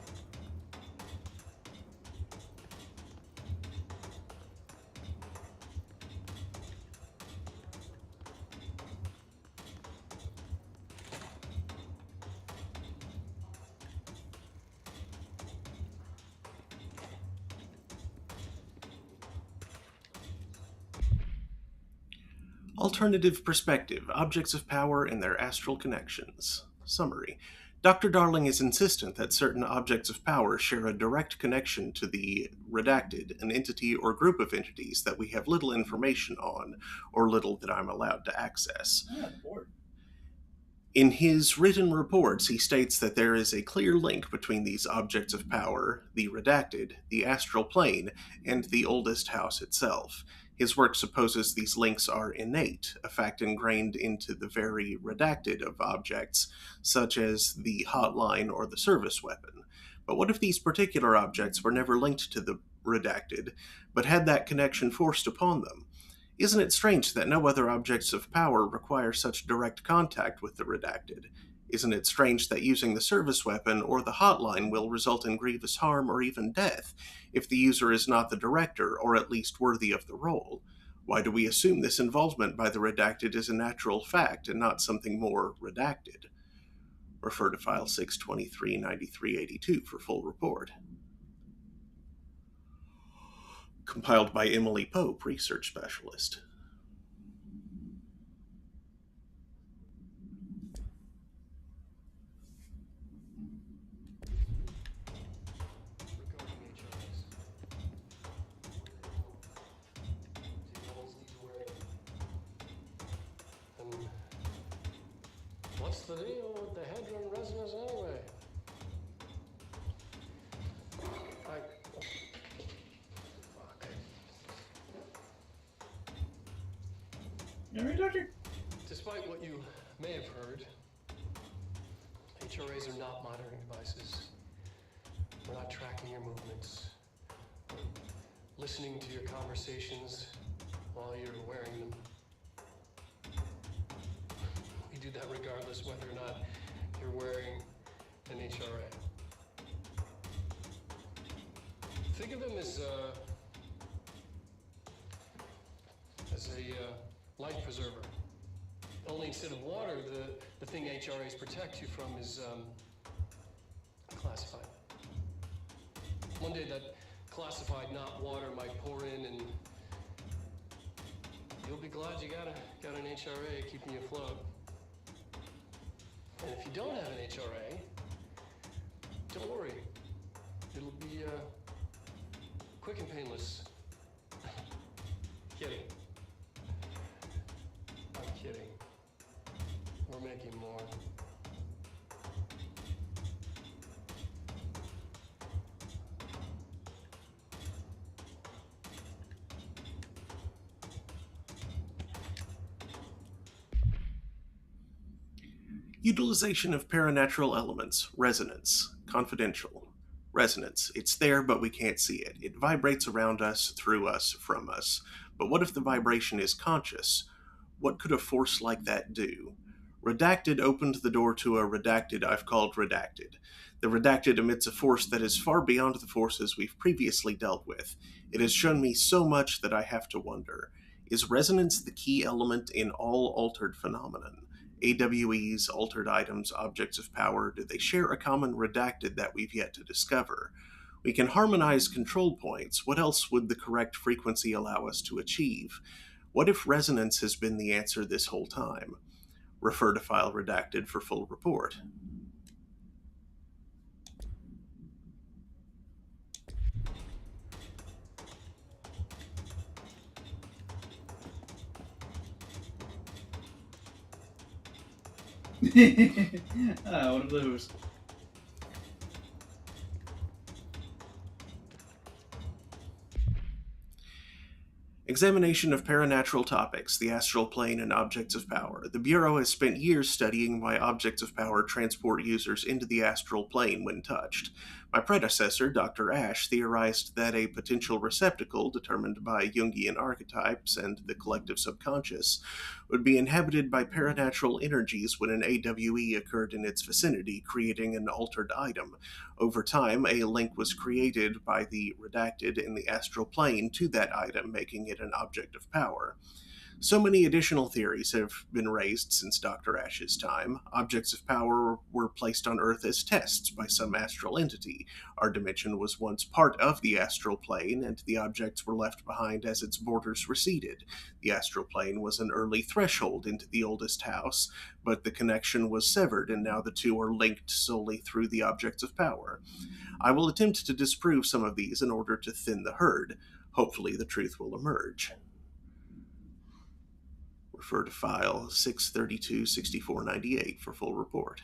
Alternative perspective, objects of power and their astral connections. Summary. Dr. Darling is insistent that certain objects of power share a direct connection to the redacted, an entity or group of entities that we have little information on, or little that I'm allowed to access. Bored. In his written reports, he states that there is a clear link between these objects of power, the redacted, the astral plane, and the oldest house itself. His work supposes these links are innate, a fact ingrained into the very redacted of objects, such as the hotline or the service weapon. But what if these particular objects were never linked to the redacted, but had that connection forced upon them? Isn't it strange that no other objects of power require such direct contact with the redacted? Isn't it strange that using the service weapon or the hotline will result in grievous harm or even death if the user is not the director or at least worthy of the role? Why do we assume this involvement by the redacted is a natural fact and not something more redacted? Refer to file 623-9382 for full report. Compiled by Emily Pope, research specialist. Regarding HRs, the walls need wearing. And what's the deal with the Hedron resonance anyway? Fuck. You all right, Doctor? Despite what you may have heard, HRAs are not monitoring devices. We're not tracking your movements. We're listening to your conversations while you're wearing them. We do that regardless whether or not you're wearing an HRA. Think of them as a life preserver. Only instead of water, the thing HRAs protect you from is classified. One day that classified, not water, might pour in, and you'll be glad you got an HRA keeping you afloat. And if you don't have an HRA, don't worry. It'll be quick and painless. Kidding. I'm kidding. We're making more. Utilization of paranatural elements. Resonance. Confidential. Resonance. It's there, but we can't see it. It vibrates around us, through us, from us. But what if the vibration is conscious? What could a force like that do? Redacted opened the door to a redacted I've called redacted. The redacted emits a force that is far beyond the forces we've previously dealt with. It has shown me so much that I have to wonder. Is resonance the key element in all altered phenomenon? AWEs, altered items, objects of power, do they share a common redacted that we've yet to discover? We can harmonize control points. What else would the correct frequency allow us to achieve? What if resonance has been the answer this whole time? Refer to file redacted for full report. One of those. Examination of paranatural topics, the astral plane, and objects of power. The Bureau has spent years studying why objects of power transport users into the astral plane when touched. My predecessor, Dr. Ash, theorized that a potential receptacle, determined by Jungian archetypes and the collective subconscious, would be inhabited by paranatural energies when an AWE occurred in its vicinity, creating an altered item. Over time, a link was created by the redacted in the astral plane to that item, making it an object of power. So many additional theories have been raised since Dr. Ash's time. Objects of power were placed on Earth as tests by some astral entity. Our dimension was once part of the astral plane, and the objects were left behind as its borders receded. The astral plane was an early threshold into the oldest house, but the connection was severed, and now the two are linked solely through the objects of power. I will attempt to disprove some of these in order to thin the herd. Hopefully the truth will emerge. Refer to file 632-6498 for full report.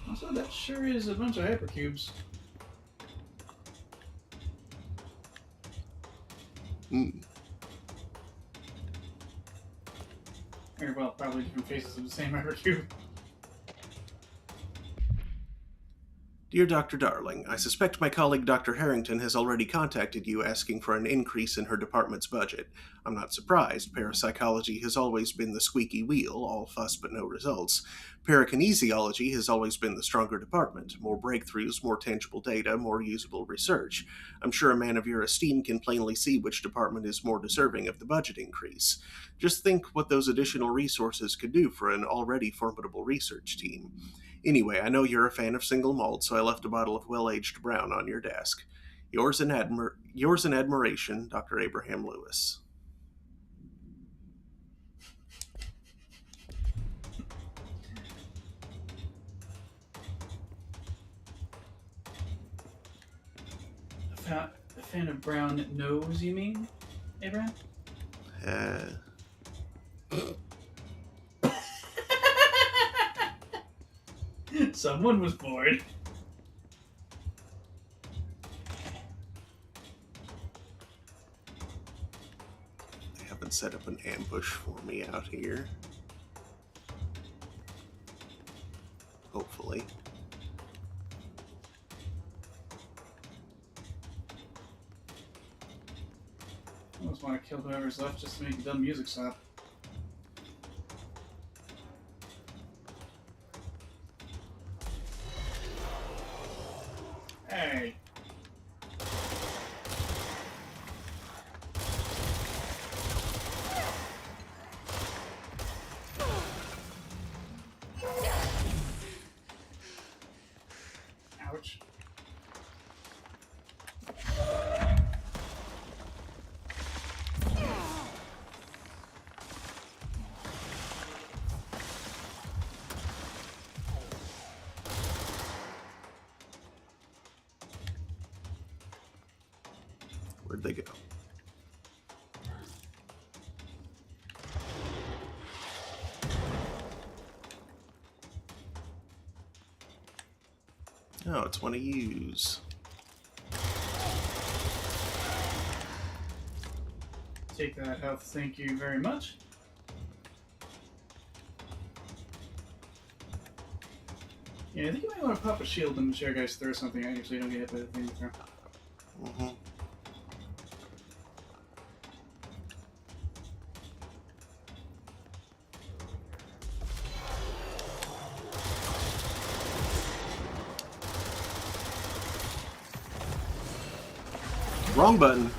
Also, that sure is a bunch of hypercubes. Or, well, probably different faces of the same hypercube. Dear Dr. Darling, I suspect my colleague Dr. Harrington has already contacted you asking for an increase in her department's budget. I'm not surprised. Parapsychology has always been the squeaky wheel, all fuss but no results. Parakinesiology has always been the stronger department. More breakthroughs, more tangible data, more usable research. I'm sure a man of your esteem can plainly see which department is more deserving of the budget increase. Just think what those additional resources could do for an already formidable research team. Anyway, I know you're a fan of single malt, so I left a bottle of well-aged brown on your desk. Yours in admiration, Dr. Abraham Lewis. A fan of brown nose, you mean, Abraham? Someone was bored. They haven't set up an ambush for me out here. Hopefully. I almost want to kill whoever's left just to make the dumb music stop. Hey. Ouch. Where'd they go? Oh, it's one of yous. Take that health, thank you very much. Yeah, I think you might want to pop a shield when the chair guys throw something at you so you don't get hit by the thing you throw. Mm-hmm. Wrong button.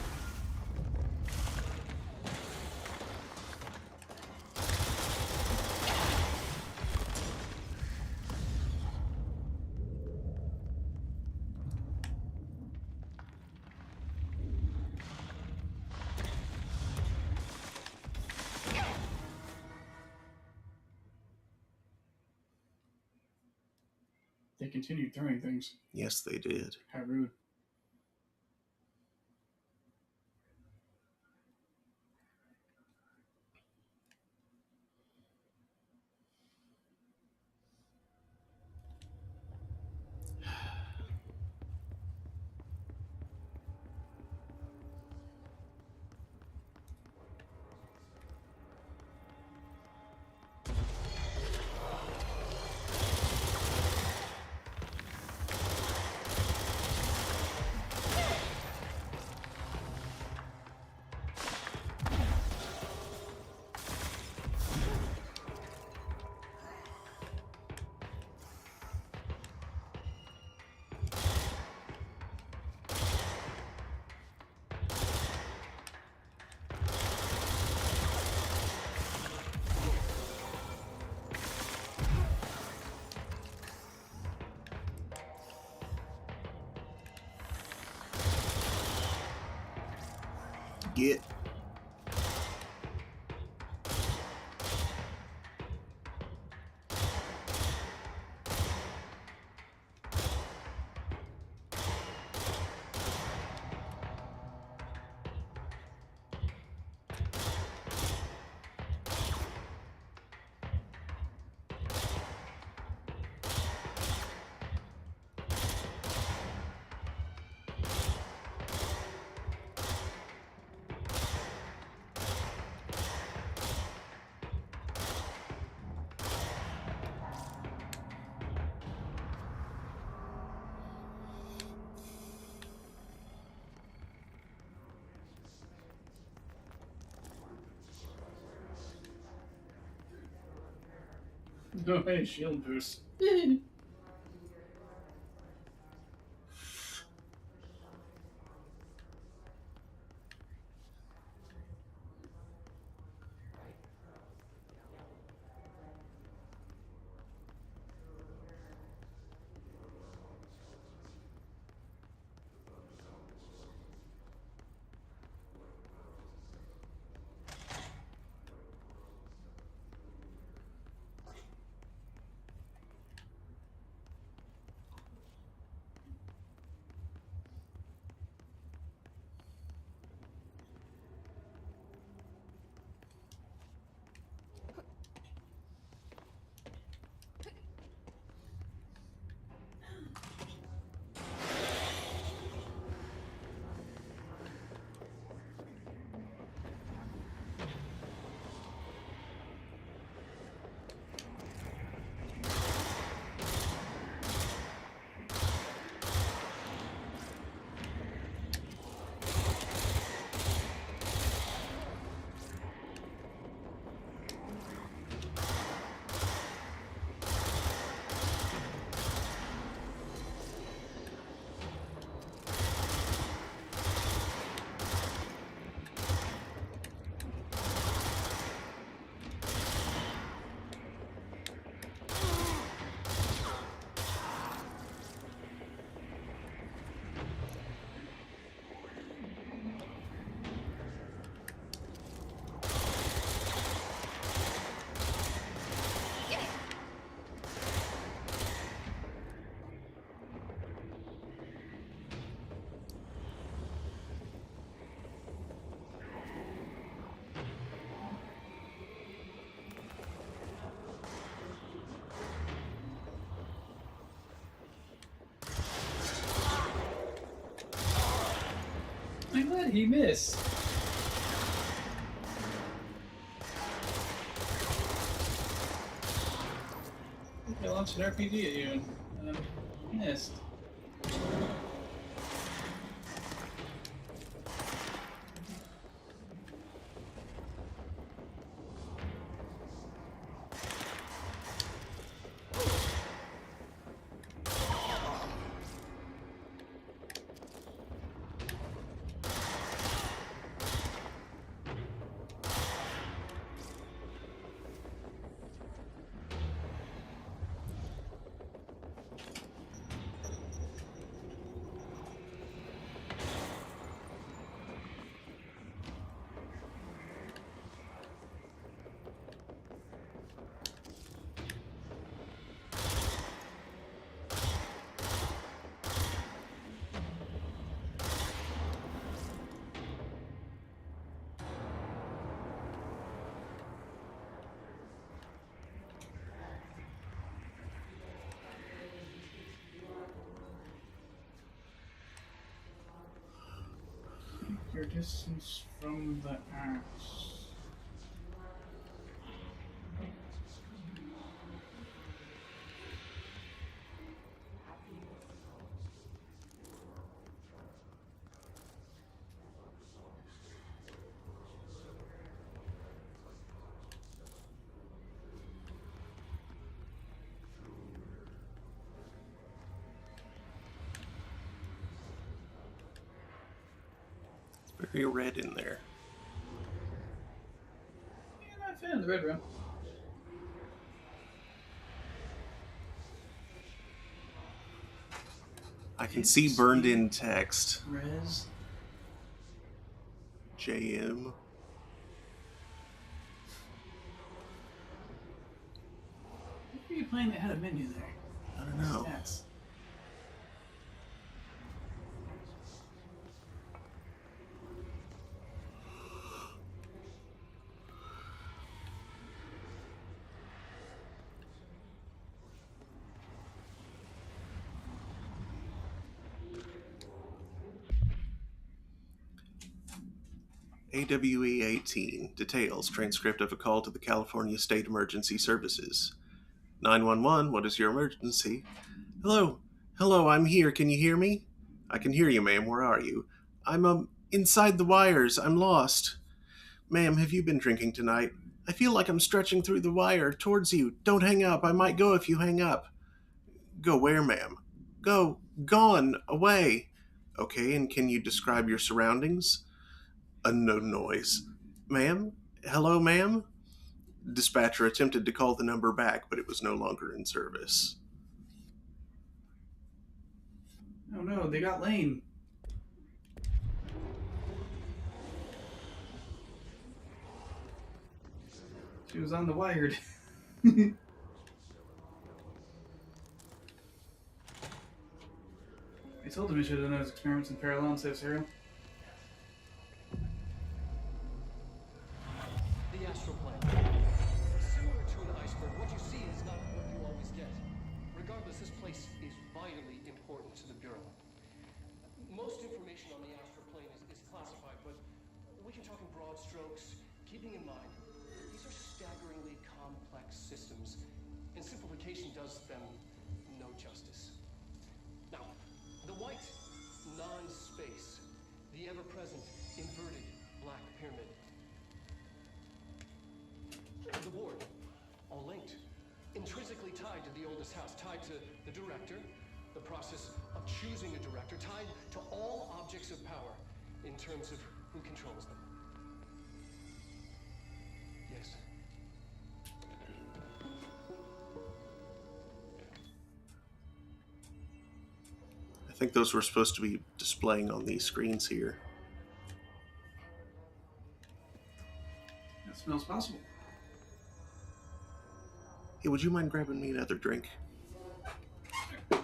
They continued throwing things. Yes, they did. How rude. Get. No, hey, shield boost. I'm glad he missed. I launched an RPG at you and missed. Your distance from the axe. Very red in there. Yeah, I'm not a fan of the red room. I can see burned in text. Res. JM. What were you playing that had a menu there? I don't know. Stats. AWE 18. Details. Transcript of a call to the California State Emergency Services. 911, what is your emergency? Hello. Hello, I'm here. Can you hear me? I can hear you, ma'am. Where are you? I'm, inside the wires. I'm lost. Ma'am, have you been drinking tonight? I feel like I'm stretching through the wire towards you. Don't hang up. I might go if you hang up. Go where, ma'am? Go. Gone. Away. Okay, and can you describe your surroundings? Unknown noise. Ma'am? Hello, ma'am? Dispatcher attempted to call the number back, but it was no longer in service. Oh no, they got Lane. She was on the wired. I told him he should have done those experiments in parallel instead of serial. The astral plane. Similar to an iceberg, what you see is not what you always get. Regardless, this place is vitally important to the Bureau. Most information on the astral plane is classified, but we can talk in broad strokes, keeping in mind these are staggeringly complex systems, and simplification does them no justice. Now, the white non-space, the ever-present inverted black pyramid. The board, all linked, intrinsically tied to the oldest house, tied to the director, the process of choosing a director, tied to all objects of power in terms of who controls them. Yes. I think those were supposed to be displaying on these screens here. That smells possible. Hey, would you mind grabbing me another drink? Oh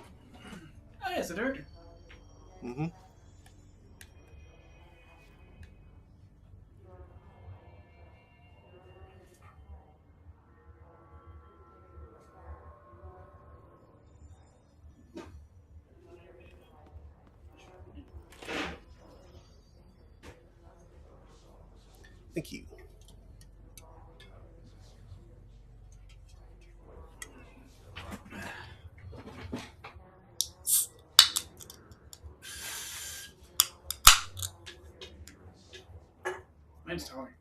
yes, the director. Mm-hmm. Thank you. Mine's taller.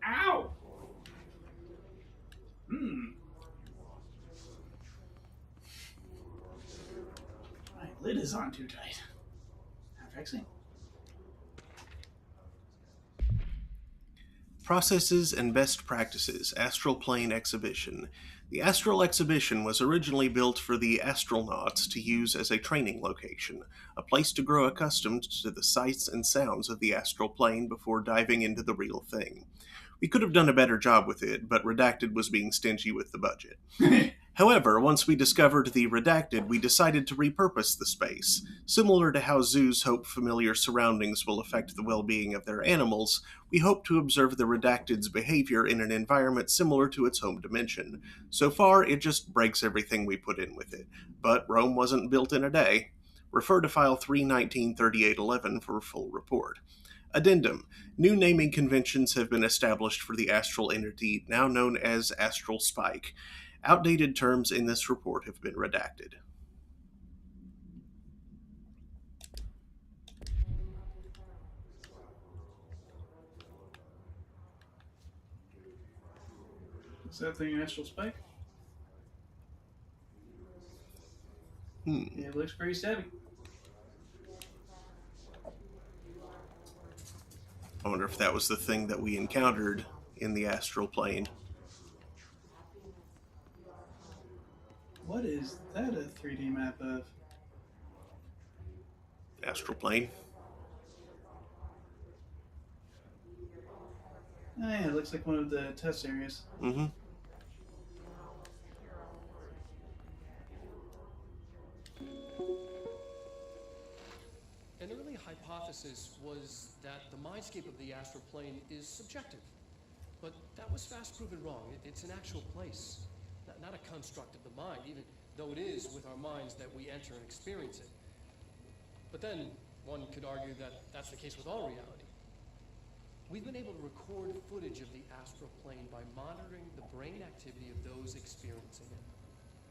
Ow! My lid is on too tight. I'm fixing. Processes and Best Practices Astral Plane Exhibition. The Astral Exhibition was originally built for the astronauts to use as a training location, a place to grow accustomed to the sights and sounds of the astral plane before diving into the real thing. We could have done a better job with it, but Redacted was being stingy with the budget. However, once we discovered the Redacted, we decided to repurpose the space. Similar to how zoos hope familiar surroundings will affect the well-being of their animals, we hope to observe the Redacted's behavior in an environment similar to its home dimension. So far, it just breaks everything we put in with it. But Rome wasn't built in a day. Refer to File 3193811 for a full report. Addendum. New naming conventions have been established for the astral entity, now known as Astral Spike. Outdated terms in this report have been redacted. Is that thing an astral spike? It looks pretty stabby. I wonder if that was the thing that we encountered in the astral plane. What is that a 3D map of? astral plane. Oh, yeah, it looks like one of the test areas. Mm-hmm. An early hypothesis was that the mindscape of the astral plane is subjective. But that was fast proven wrong. It's an actual place, not a construct of the mind, even though it is with our minds that we enter and experience it. But then, one could argue that that's the case with all reality. We've been able to record footage of the astral plane by monitoring the brain activity of those experiencing it.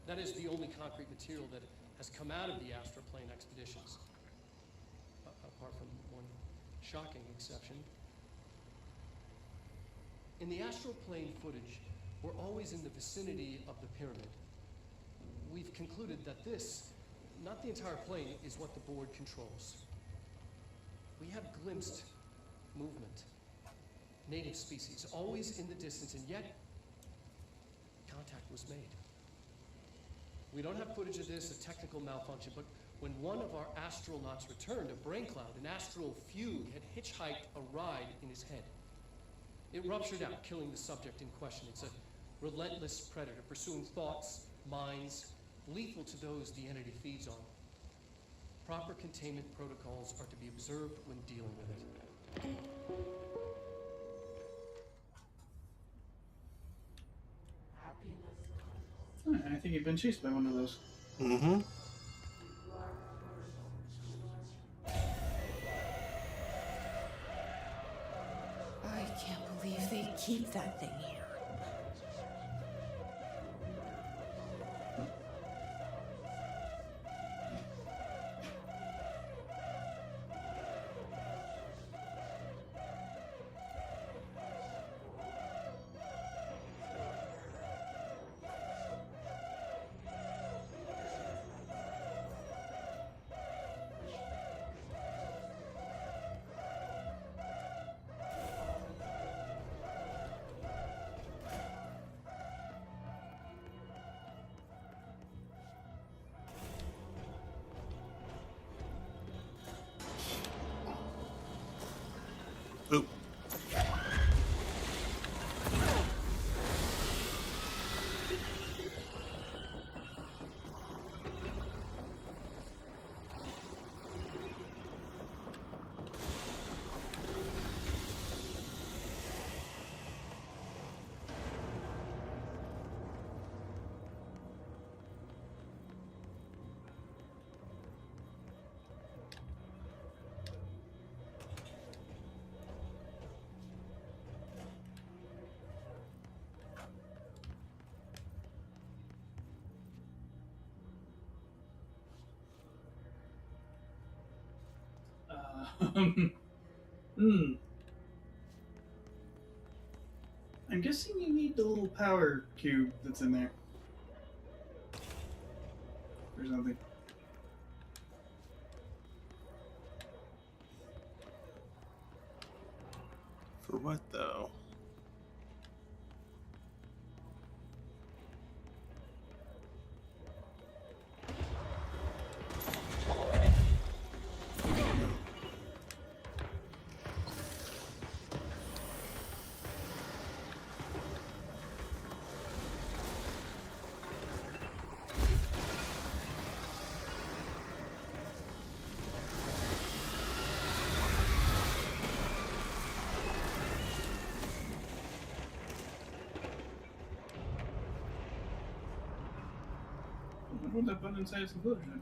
That is the only concrete material that has come out of the astral plane expeditions. Apart from one shocking exception. In the astral plane footage, we're always in the vicinity of the pyramid. We've concluded that this, not the entire plane, is what the board controls. We have glimpsed movement, native species, always in the distance, and yet contact was made. We don't have footage of this, a technical malfunction, but when one of our astronauts returned, a brain cloud, an astral fugue, had hitchhiked a ride in his head. It ruptured out, killing the subject in question. It's a relentless predator, pursuing thoughts, minds, lethal to those the entity feeds on. Proper containment protocols are to be observed when dealing with it. I think you've been chased by one of those. Mm-hmm. I can't believe they keep that thing here. Oop. I'm guessing you need the little power cube that's in there. Or something. For what, though? I wonder what that button inside is included in.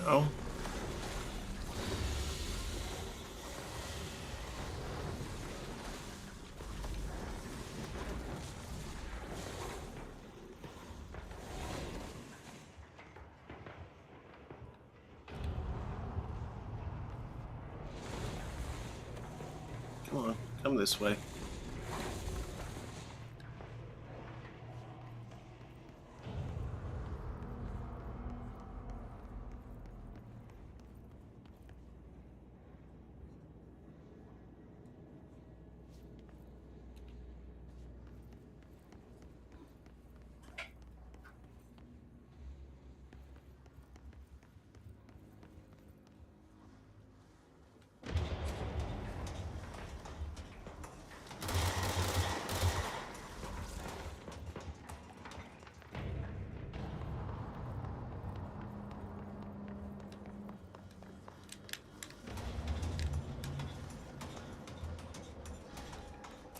Oh. Come on, come this way.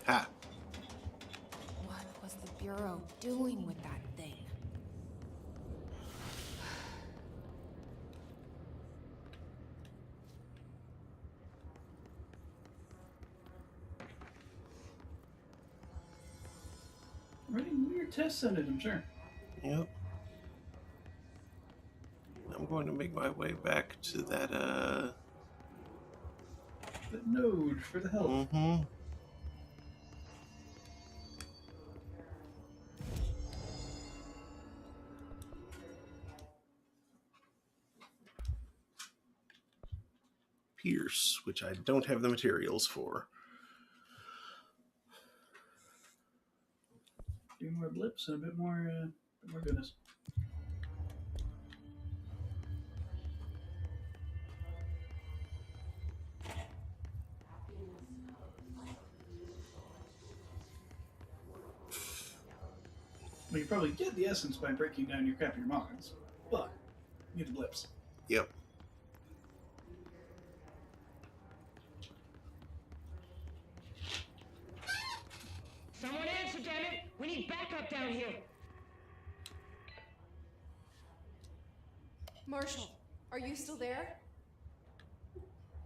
Ha. What was the Bureau doing with that thing? Running weird tests on it, I'm sure. Yep. I'm going to make my way back to that, The node for the health. Mm-hmm. Pierce, which I don't have the materials for. Do more blips and a bit more goodness. Well, you probably get the essence by breaking down your crappier mods, but you get the blips. Yep. Someone answer, damn it! We need backup down here! Marshall, are you still there?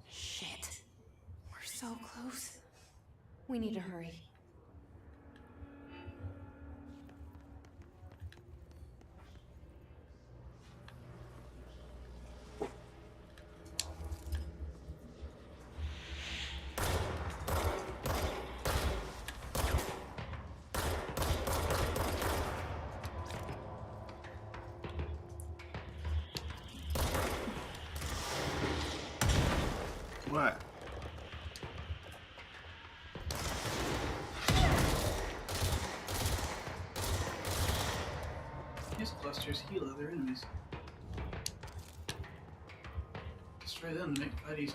Shit. We're so close. We need to hurry. What? These clusters heal other enemies. Destroy them to make it fight easy.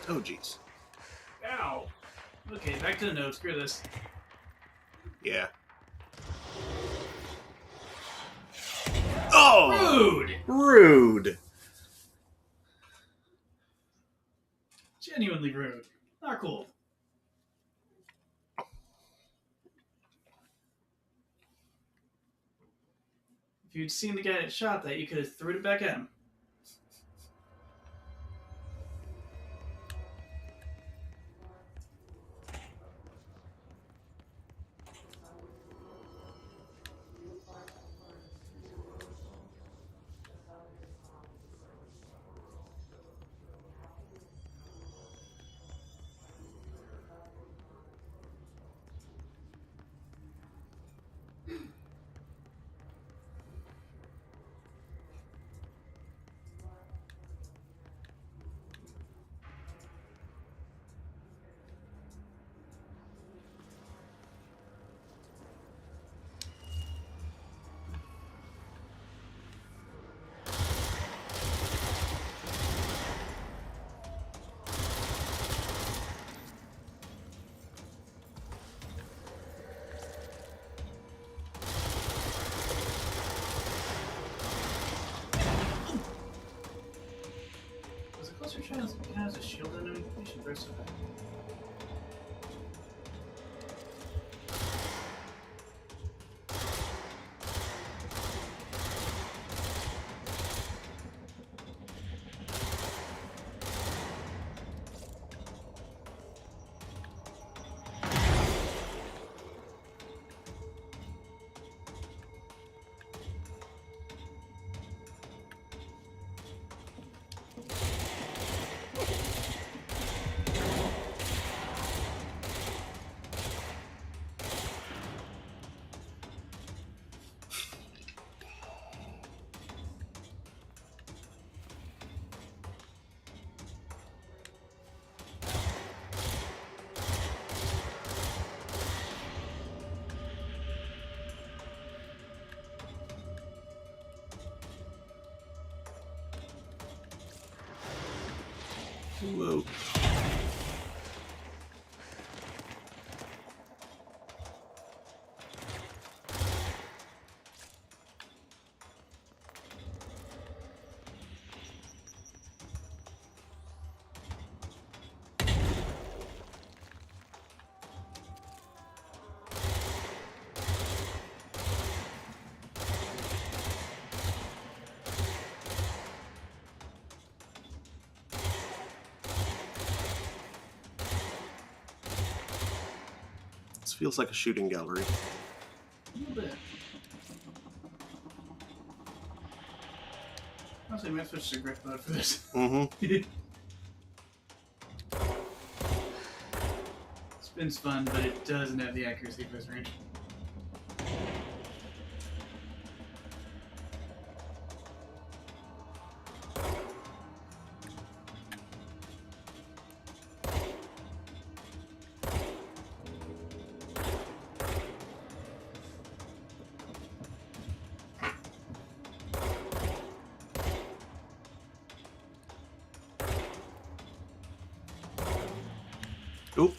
Oh, jeez. Ow! Okay, back to the node. Screw this. Yeah. Oh! Rude! Rude! Genuinely rude. Not cool. If you'd seen the guy that shot that, you could have thrown it back at him. Whoa. This feels like a shooting gallery. A little bit. Honestly, I might switch to grip mode for this. Mm-hmm. Spin's fun, but it doesn't have the accuracy for this range. Oop.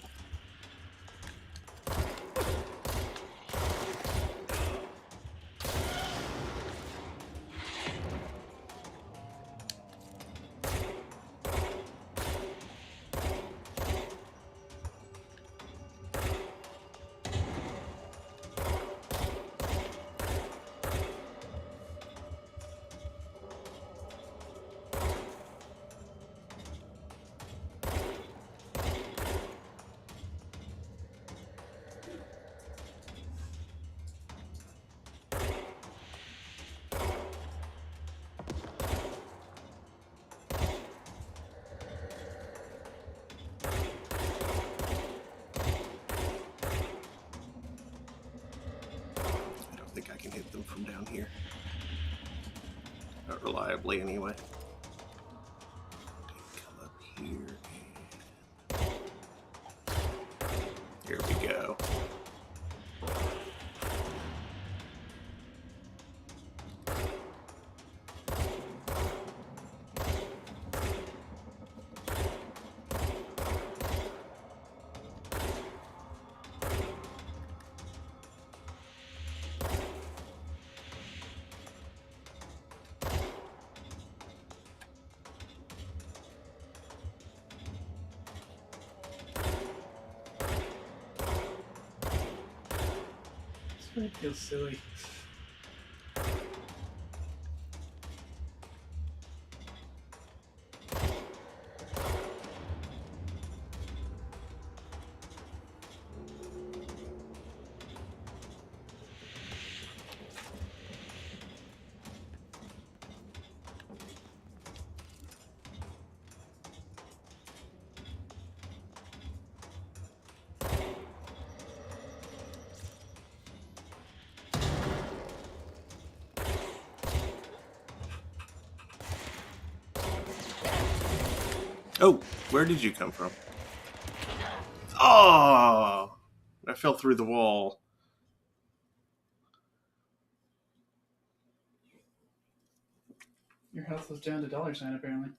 I don't think I can hit them from down here. Not reliably, anyway. Come up here and... Here we go. This really feels silly. Oh, where did you come from? Oh! I fell through the wall. Your health was down to $, apparently.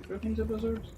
Throw things at those orbs?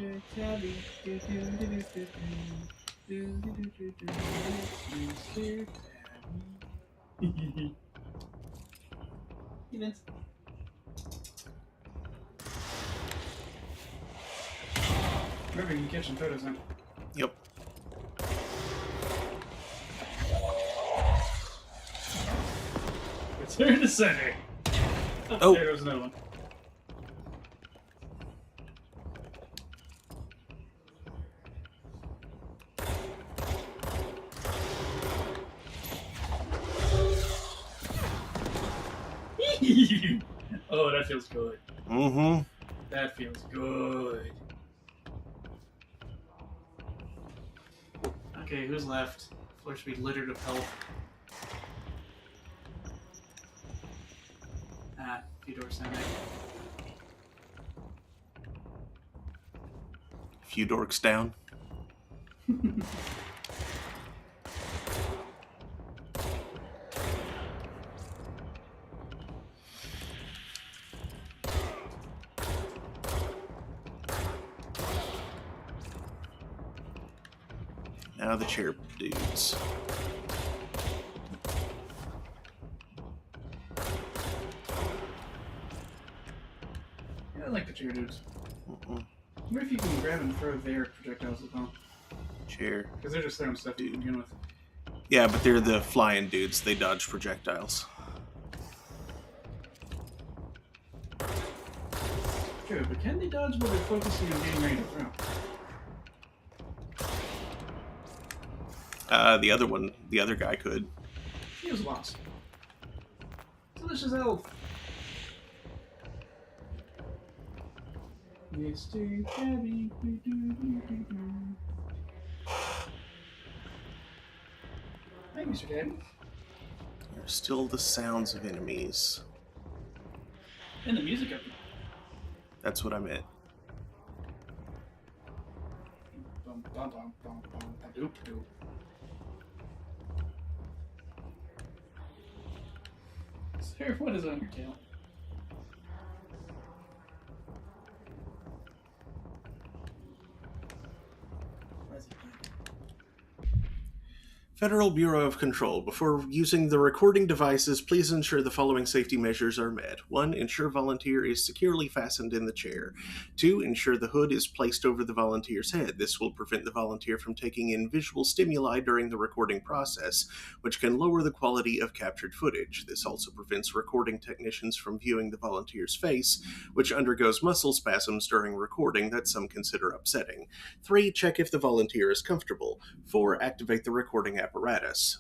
Mr. Tabby. Mr. Tabby. Hey, Vince. Remember, you can catch some photos now. Yep. Return to center. Oh. There goes another one. Oh, that feels good. Mm-hmm. That feels good. Okay, who's left? Floor should be littered with health. Ah, few doors down there. Few dorks down. Now the chair dudes. Yeah, I like the chair dudes. Mm-mm. What if you can grab and throw their projectiles as well? Chair. Because they're just throwing stuff you can begin with. Yeah, but they're the flying dudes. They dodge projectiles. True, but can they dodge while they're focusing on getting ready to throw? The other guy could. He was lost. Delicious elf. Mr. Tabby. Hi, Mr. Tabby. There are still the sounds of enemies. And the music of them. That's what I meant. Bum, bum, bum, bum, bum, ba-doop, doop. Sir, what is on your tail? Where's it? Federal Bureau of Control. Before using the recording devices, please ensure the following safety measures are met. 1. Ensure volunteer is securely fastened in the chair. 2. Ensure the hood is placed over the volunteer's head. This will prevent the volunteer from taking in visual stimuli during the recording process, which can lower the quality of captured footage. This also prevents recording technicians from viewing the volunteer's face, which undergoes muscle spasms during recording that some consider upsetting. 3. Check if the volunteer is comfortable. 4. Activate the recording apparatus.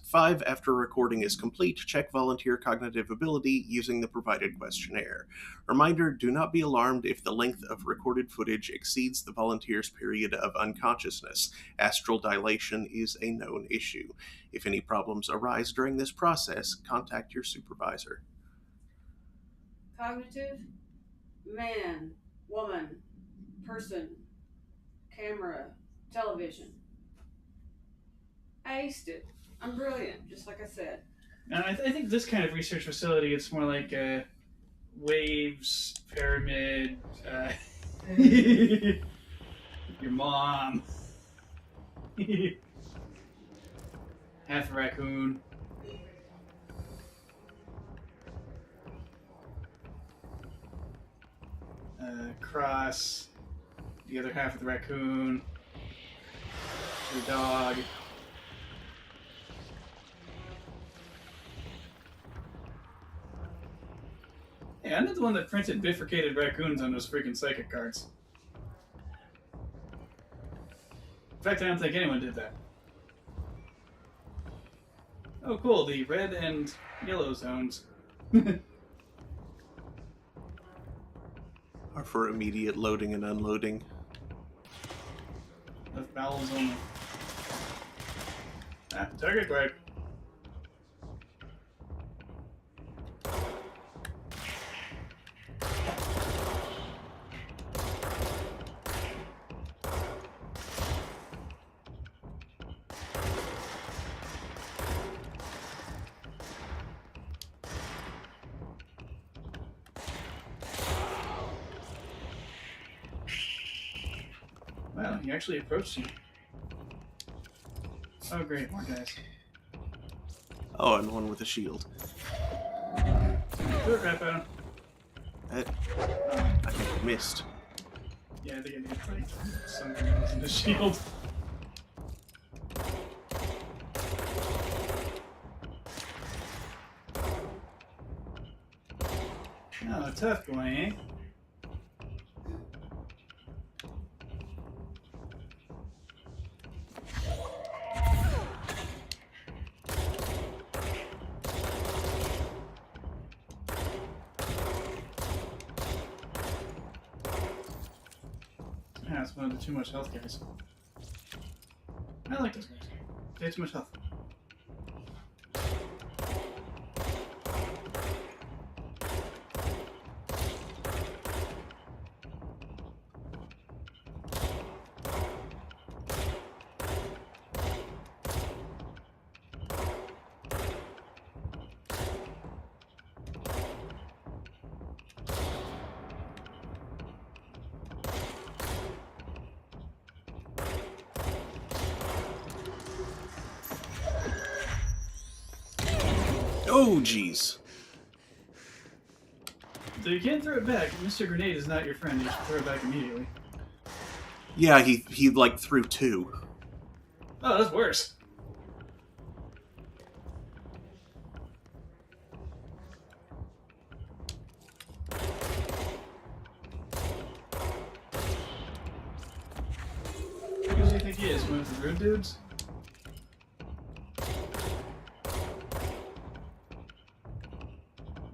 5. After recording is complete, check volunteer cognitive ability using the provided questionnaire. Reminder, do not be alarmed if the length of recorded footage exceeds the volunteer's period of unconsciousness. Astral dilation is a known issue. If any problems arise during this process, contact your supervisor. Cognitive, man, woman, person, camera, television. I aced it. I'm brilliant, just like I said. And I think this kind of research facility, it's more like waves, pyramid, your mom, half a raccoon. Cross, the other half of the raccoon, your dog. Hey, I'm not the one that printed bifurcated raccoons on those freaking psychic cards. In fact, I don't think anyone did that. Oh, cool, the red and yellow zones. Are for immediate loading and unloading. Left vowels only. Ah, target right. he actually approached you. Oh, great, more guys. Oh, and one with a shield. Throw it right at him. I think I missed. Yeah, I think I need to fight something that wasn't a shield. Oh, tough boy, eh? Yeah, it's one of the too much health guys. I like those guys. They have too much health. Oh, jeez. So you can't throw it back. Mr. Grenade is not your friend. You should throw it back immediately. Yeah, he like threw two. Oh, that's worse. Who do you think he is? One of the rude dudes?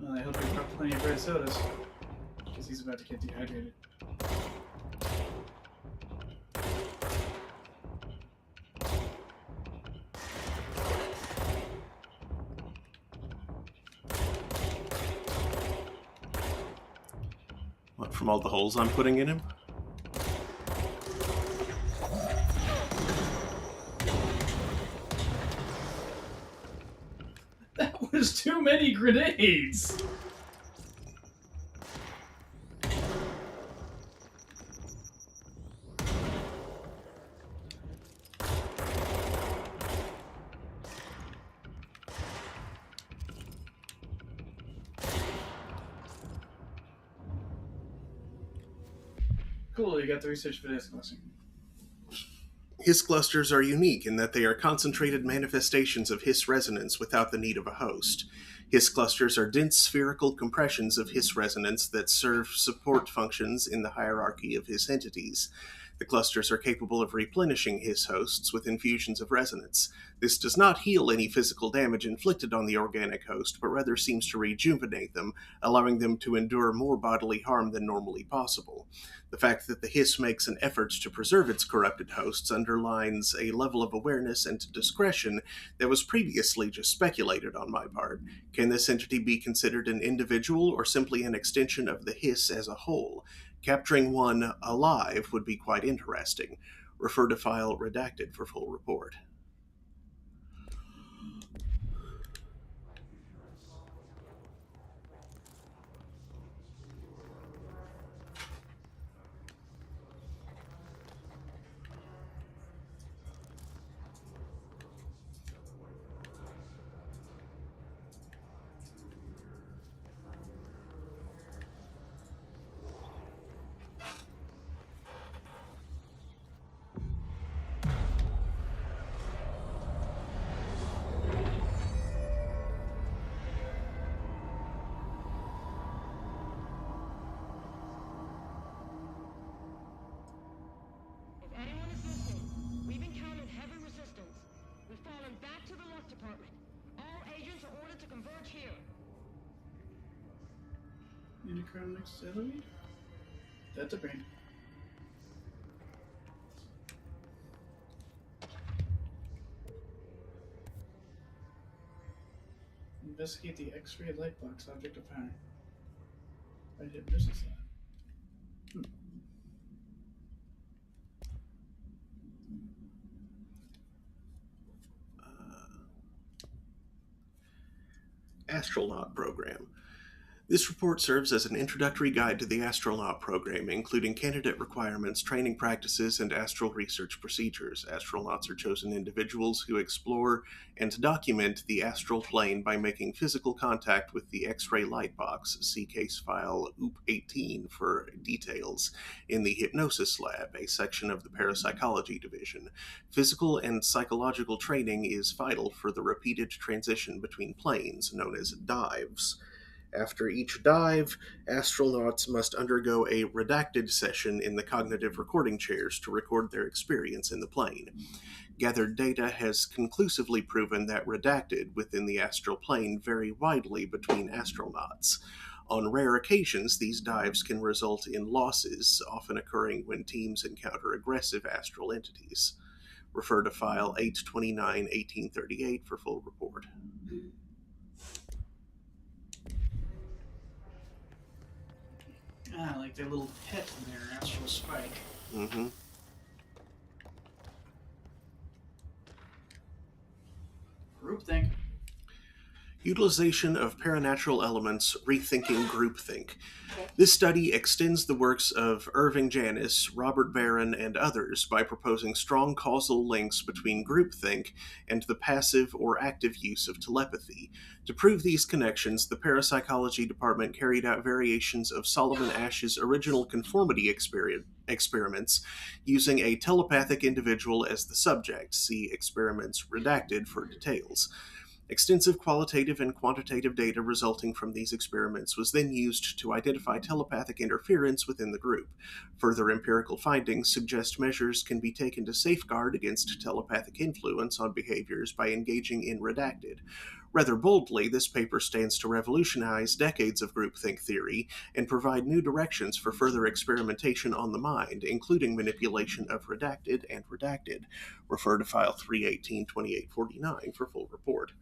Well, I hope you brought plenty of red sodas. Because he's about to get dehydrated. What, from all the holes I'm putting in him? That was too many grenades! Cool, you got the research for this cluster. Hiss clusters are unique in that they are concentrated manifestations of Hiss resonance without the need of a host. Hiss clusters are dense spherical compressions of Hiss resonance that serve support functions in the hierarchy of Hiss entities. The clusters are capable of replenishing Hiss hosts with infusions of resonance. This does not heal any physical damage inflicted on the organic host, but rather seems to rejuvenate them, allowing them to endure more bodily harm than normally possible. The fact that the Hiss makes an effort to preserve its corrupted hosts underlines a level of awareness and discretion that was previously just speculated on my part. Can this entity be considered an individual or simply an extension of the Hiss as a whole? Capturing one alive would be quite interesting. Refer to file redacted for full report. If anyone is listening, we've encountered heavy resistance. We've fallen back to the luck department. All agents are ordered to converge here. Unicron next to Eloise? That's a brain. Investigate the X-ray light box object of power. I did business that. Astronaut program. This report serves as an introductory guide to the astronaut program, including candidate requirements, training practices, and astral research procedures. Astronauts are chosen individuals who explore and document the astral plane by making physical contact with the X-ray light box. See case file OOP-18 for details. In the Hypnosis Lab, a section of the Parapsychology Division, physical and psychological training is vital for the repeated transition between planes, known as dives. After each dive, astronauts must undergo a redacted session in the cognitive recording chairs to record their experience in the plane. Gathered data has conclusively proven that redacted within the astral plane vary widely between astronauts. On rare occasions, these dives can result in losses, often occurring when teams encounter aggressive astral entities. Refer to file 829-1838 for full report. Ah, like their little pet in their astral spike. Mm-hmm. Groupthink. Utilization of paranatural elements, rethinking groupthink. This study extends the works of Irving Janis, Robert Barron, and others by proposing strong causal links between groupthink and the passive or active use of telepathy. To prove these connections, the Parapsychology Department carried out variations of Solomon Ash's original conformity experiments using a telepathic individual as the subject. See experiments redacted for details. Extensive qualitative and quantitative data resulting from these experiments was then used to identify telepathic interference within the group. Further empirical findings suggest measures can be taken to safeguard against telepathic influence on behaviors by engaging in redacted. Rather boldly, this paper stands to revolutionize decades of groupthink theory and provide new directions for further experimentation on the mind, including manipulation of redacted and redacted. Refer to file 318-2849 for full report.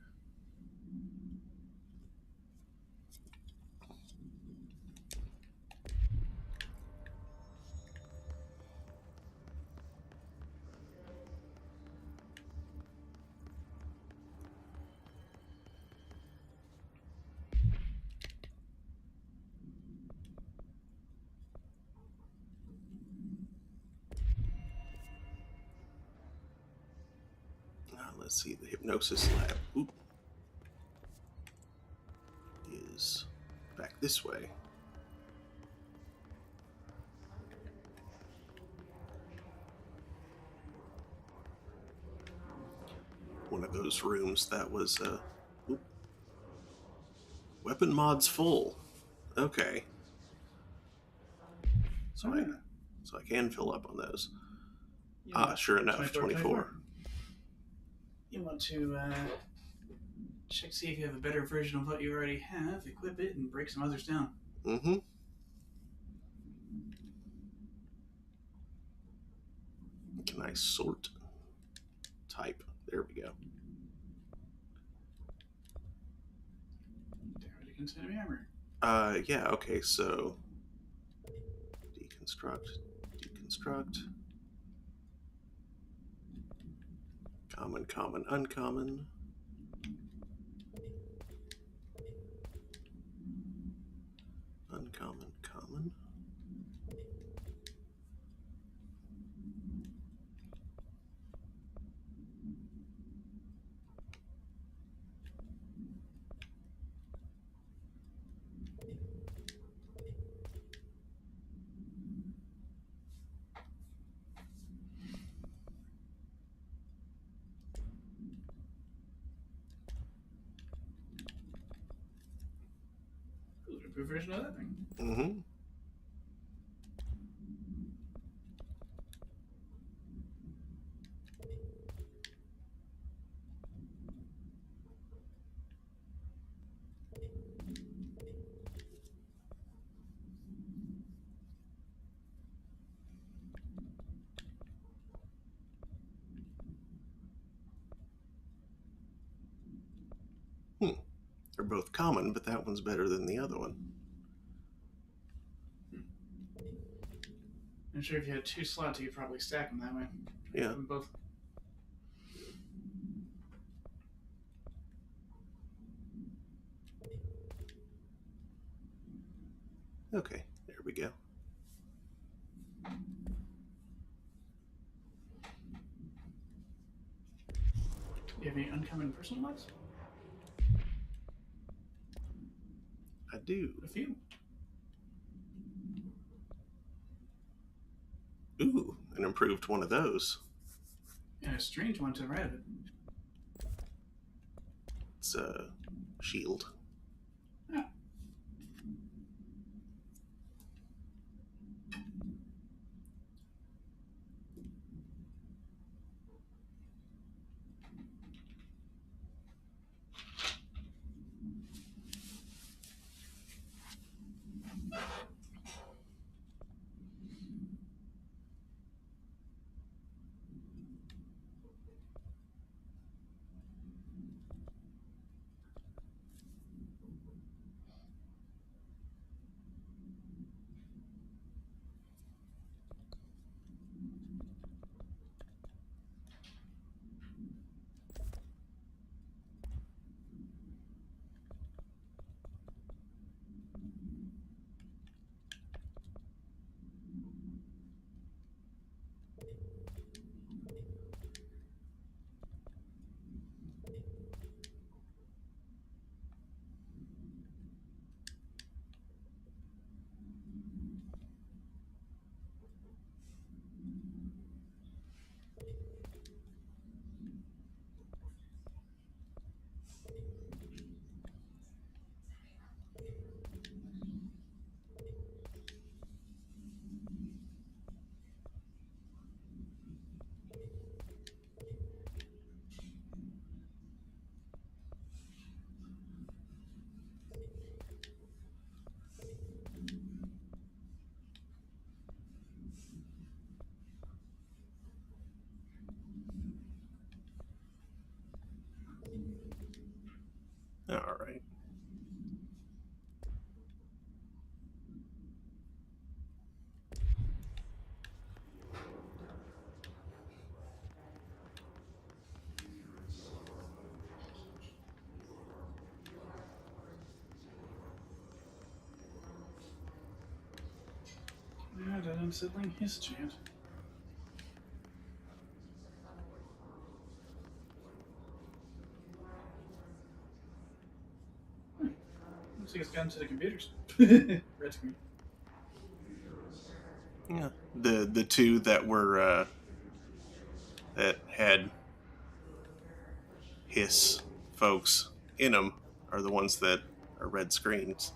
Let's see, the Hypnosis Lab is back this way. One of those rooms that was weapon mods full. Okay. So I can fill up on those. Sure enough, 24. You want to check, see if you have a better version of what you already have, equip it, and break some others down. Mm-hmm. Can I sort? Type. There we go. Damage against enemy armor. Yeah, okay, so deconstruct. Common, uncommon. Uncommon, common. Improved version of that thing. Mm-hmm. They're both common, but that one's better than the other one. I'm sure if you had two slots, you could probably stack them that way. Yeah. Them both. Okay, there we go. Do you have any uncommon personal lives? I do. A few. Ooh, an improved one of those. And a strange one to the right of it. It's a shield. Oh. All right. Yeah, that unsettling hiss chant. Looks like it's gotten to the computers. Red screen. Yeah. The two that were that had hiss folks in them are the ones that are red screens.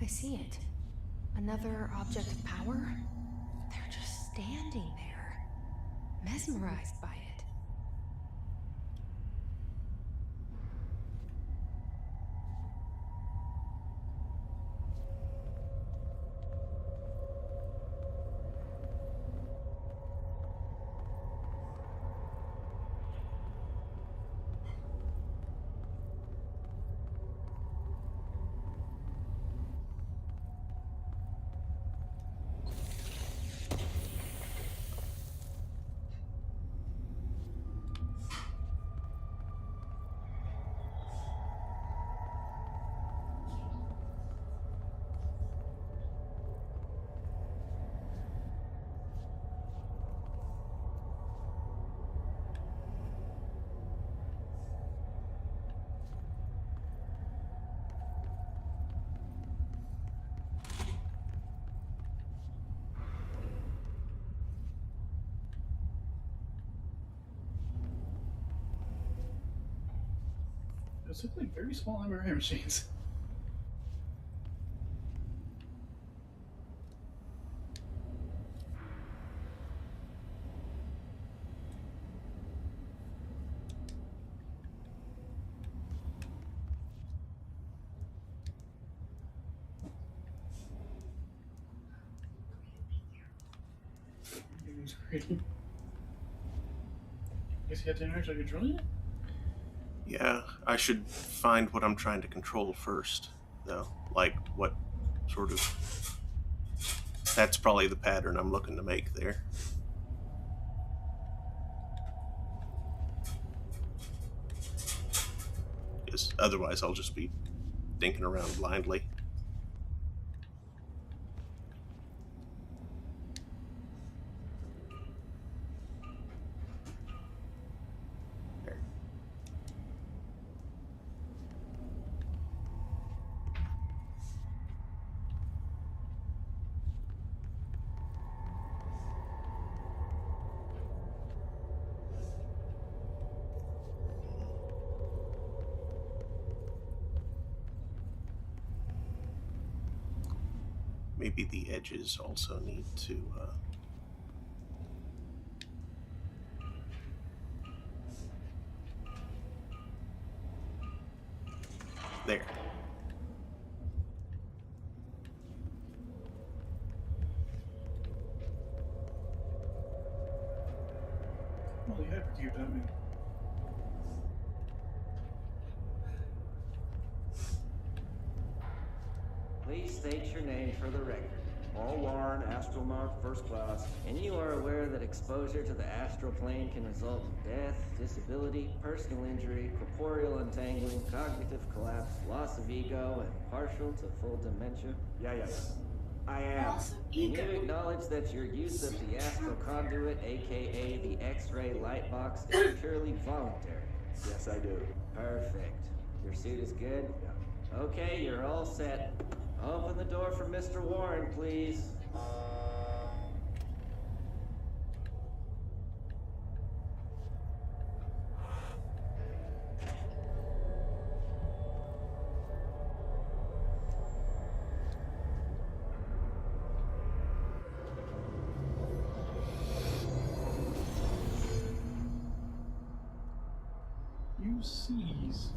I see it. Another object of power? They're just standing there, mesmerized by it. Those look like very small MRI machines. Guess you have to actually control it? Yeah, I should find what I'm trying to control first, though. Like, what sort of That's probably the pattern I'm looking to make there. Because otherwise I'll just be dinking around blindly. There. Maybe the edges also need to there. Holy hypercube, don't we? Please state your name for the record. Paul Warren, astronaut first class, and you are aware that exposure to the astral plane can result in death, disability, personal injury, corporeal untangling, cognitive collapse, loss of ego, and partial to full dementia? Yeah. I am. Loss of And ego. you acknowledge that your use of the astral conduit, aka the X-ray light box, is purely voluntary? Yes, I do. Perfect. Your suit is good? Yeah. Okay, you're all set. Open the door for Mr. Warren, please. You seize.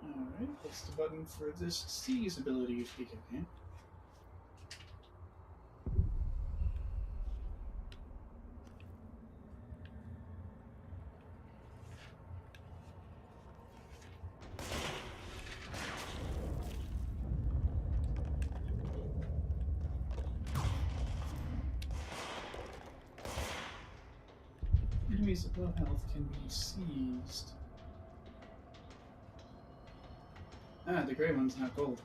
Alright, what's the button for this seize ability you speak of, man? Enemies at low health can be seized. Ah, the gray one's not gold.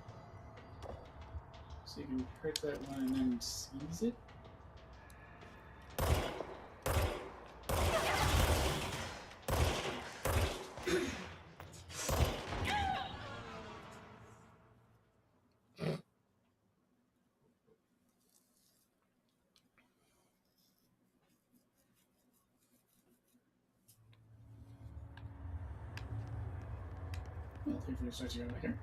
So you can hurt that one and then seize it? Well, thankfully it starts to go back here.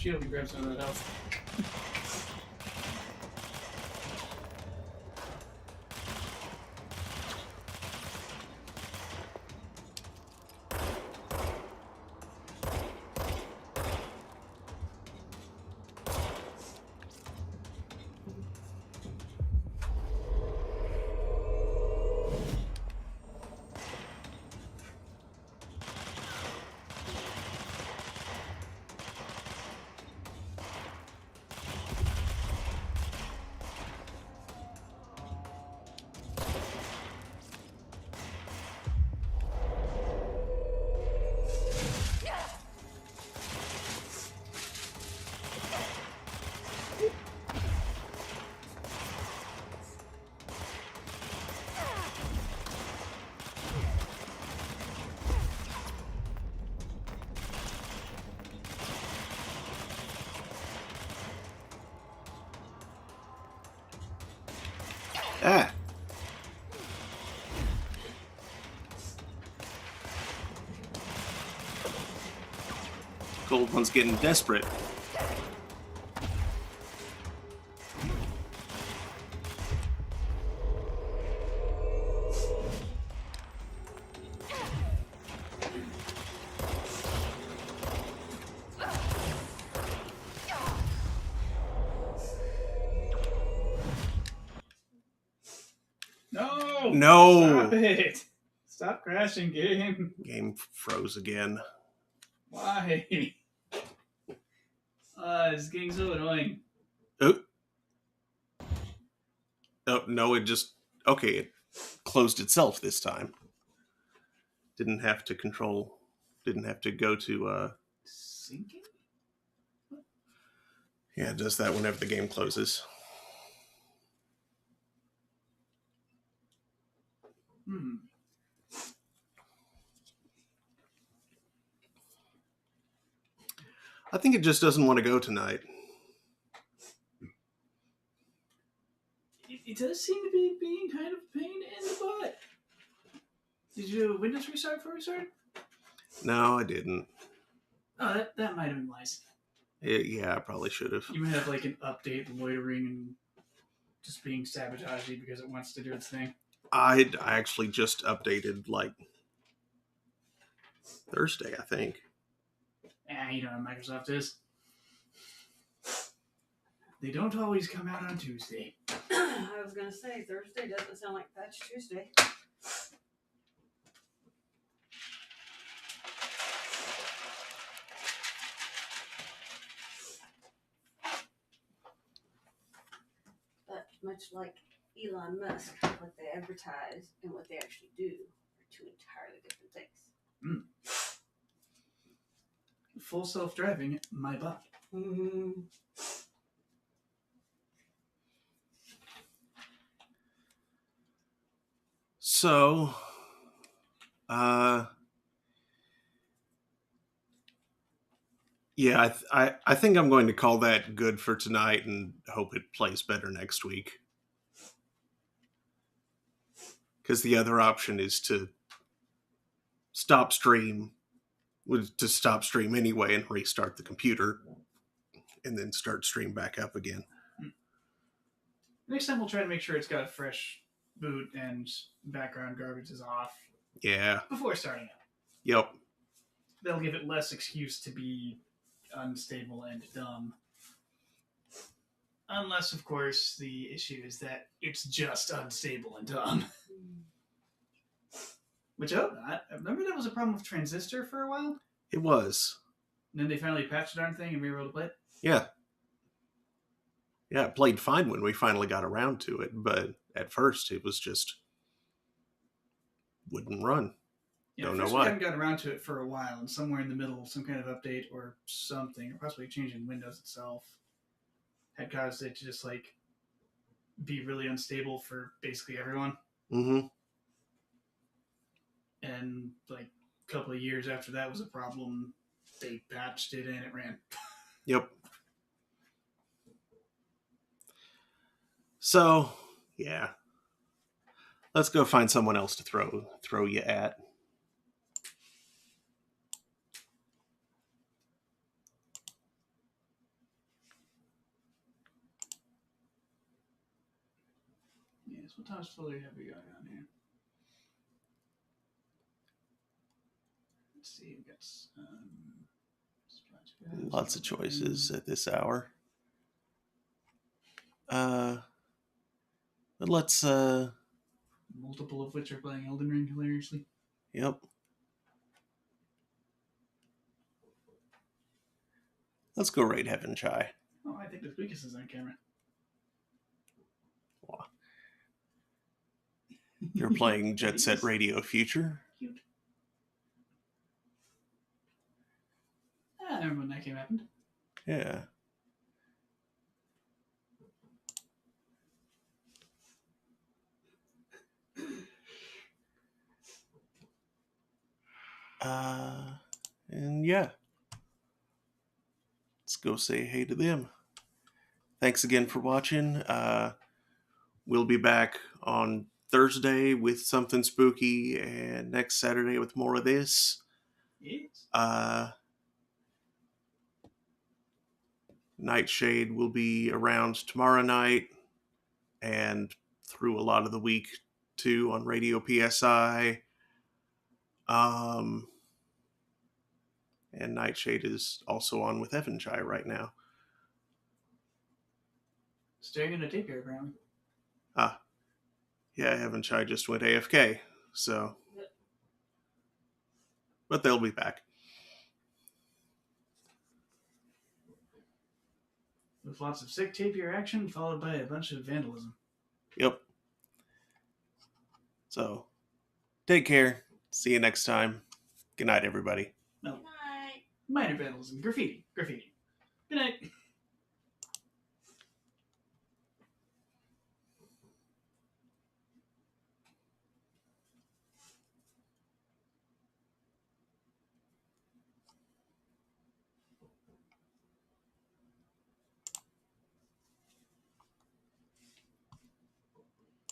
shield and grab some of that health. Ah. Gold one's getting desperate. No! No! Stop it! Stop crashing, game. Game froze again. Why? This game's so annoying. Oh. Oh, no, it just... Okay, it closed itself this time. Didn't have to control... Didn't have to go to... Sinking? Yeah, it does that whenever the game closes. I think it just doesn't want to go tonight. It does seem to be being kind of a pain in the butt. Did you Windows restart before we started? No, I didn't. Oh, that might have been wise. Yeah, I probably should have. You might have like an update loitering and just being sabotagey because it wants to do its thing. I actually just updated like Thursday, I think. You know how Microsoft is. They don't always come out on Tuesday. I was gonna say Thursday doesn't sound like Patch Tuesday. But much like Elon Musk, what they advertise and what they actually do are two entirely different things. Full self-driving, my butt. Mm-hmm. So, yeah, I think I'm going to call that good for tonight and hope it plays better next week. Because the other option is to stop stream anyway and restart the computer and then start stream back up again. Next time we'll try to make sure it's got a fresh boot and background garbage is off. Yeah. Before starting up. Yep. That'll give it less excuse to be unstable and dumb. Unless, of course, the issue is that it's just unstable and dumb. Which I hope not. Remember that was a problem with Transistor for a while? It was. And then they finally patched the darn thing and we were able to play it? Yeah. Yeah, it played fine when we finally got around to it, but at first it was just wouldn't run. Yeah, Don't know first why. we hadn't gotten around to it for a while, and somewhere in the middle, some kind of update or something, or possibly changing Windows itself, had caused it to just, like, be really unstable for basically everyone. Mm-hmm. And, like, a couple of years after that was a problem, they patched it and it ran. Yep. So, yeah. Let's go find someone else to throw you at. Yes, what Thomas Fuller have we got on here? Let's see, we got Lots of choices at this hour. But let's multiple of which are playing Elden Ring hilariously. Yep. Let's go raid Heaven Chai. Oh, I think the Lucas is on camera. Wow. You're playing Jet Set Radio Future. Cute. I remember when that game happened. Yeah. And yeah. Let's go say hey to them. Thanks again for watching. We'll be back on Thursday with something spooky and next Saturday with more of this. Yes. Nightshade will be around tomorrow night and through a lot of the week too on Radio PSI. And Nightshade is also on with Evan Chai right now. Staring at a tape here, apparently. Yeah, Evan Chai just went AFK, so. But they'll be back. With lots of sick tapier action, followed by a bunch of vandalism. Yep. So, take care. See you next time. Good night, everybody. No. Good night. Minor vandalism. Graffiti. Good night.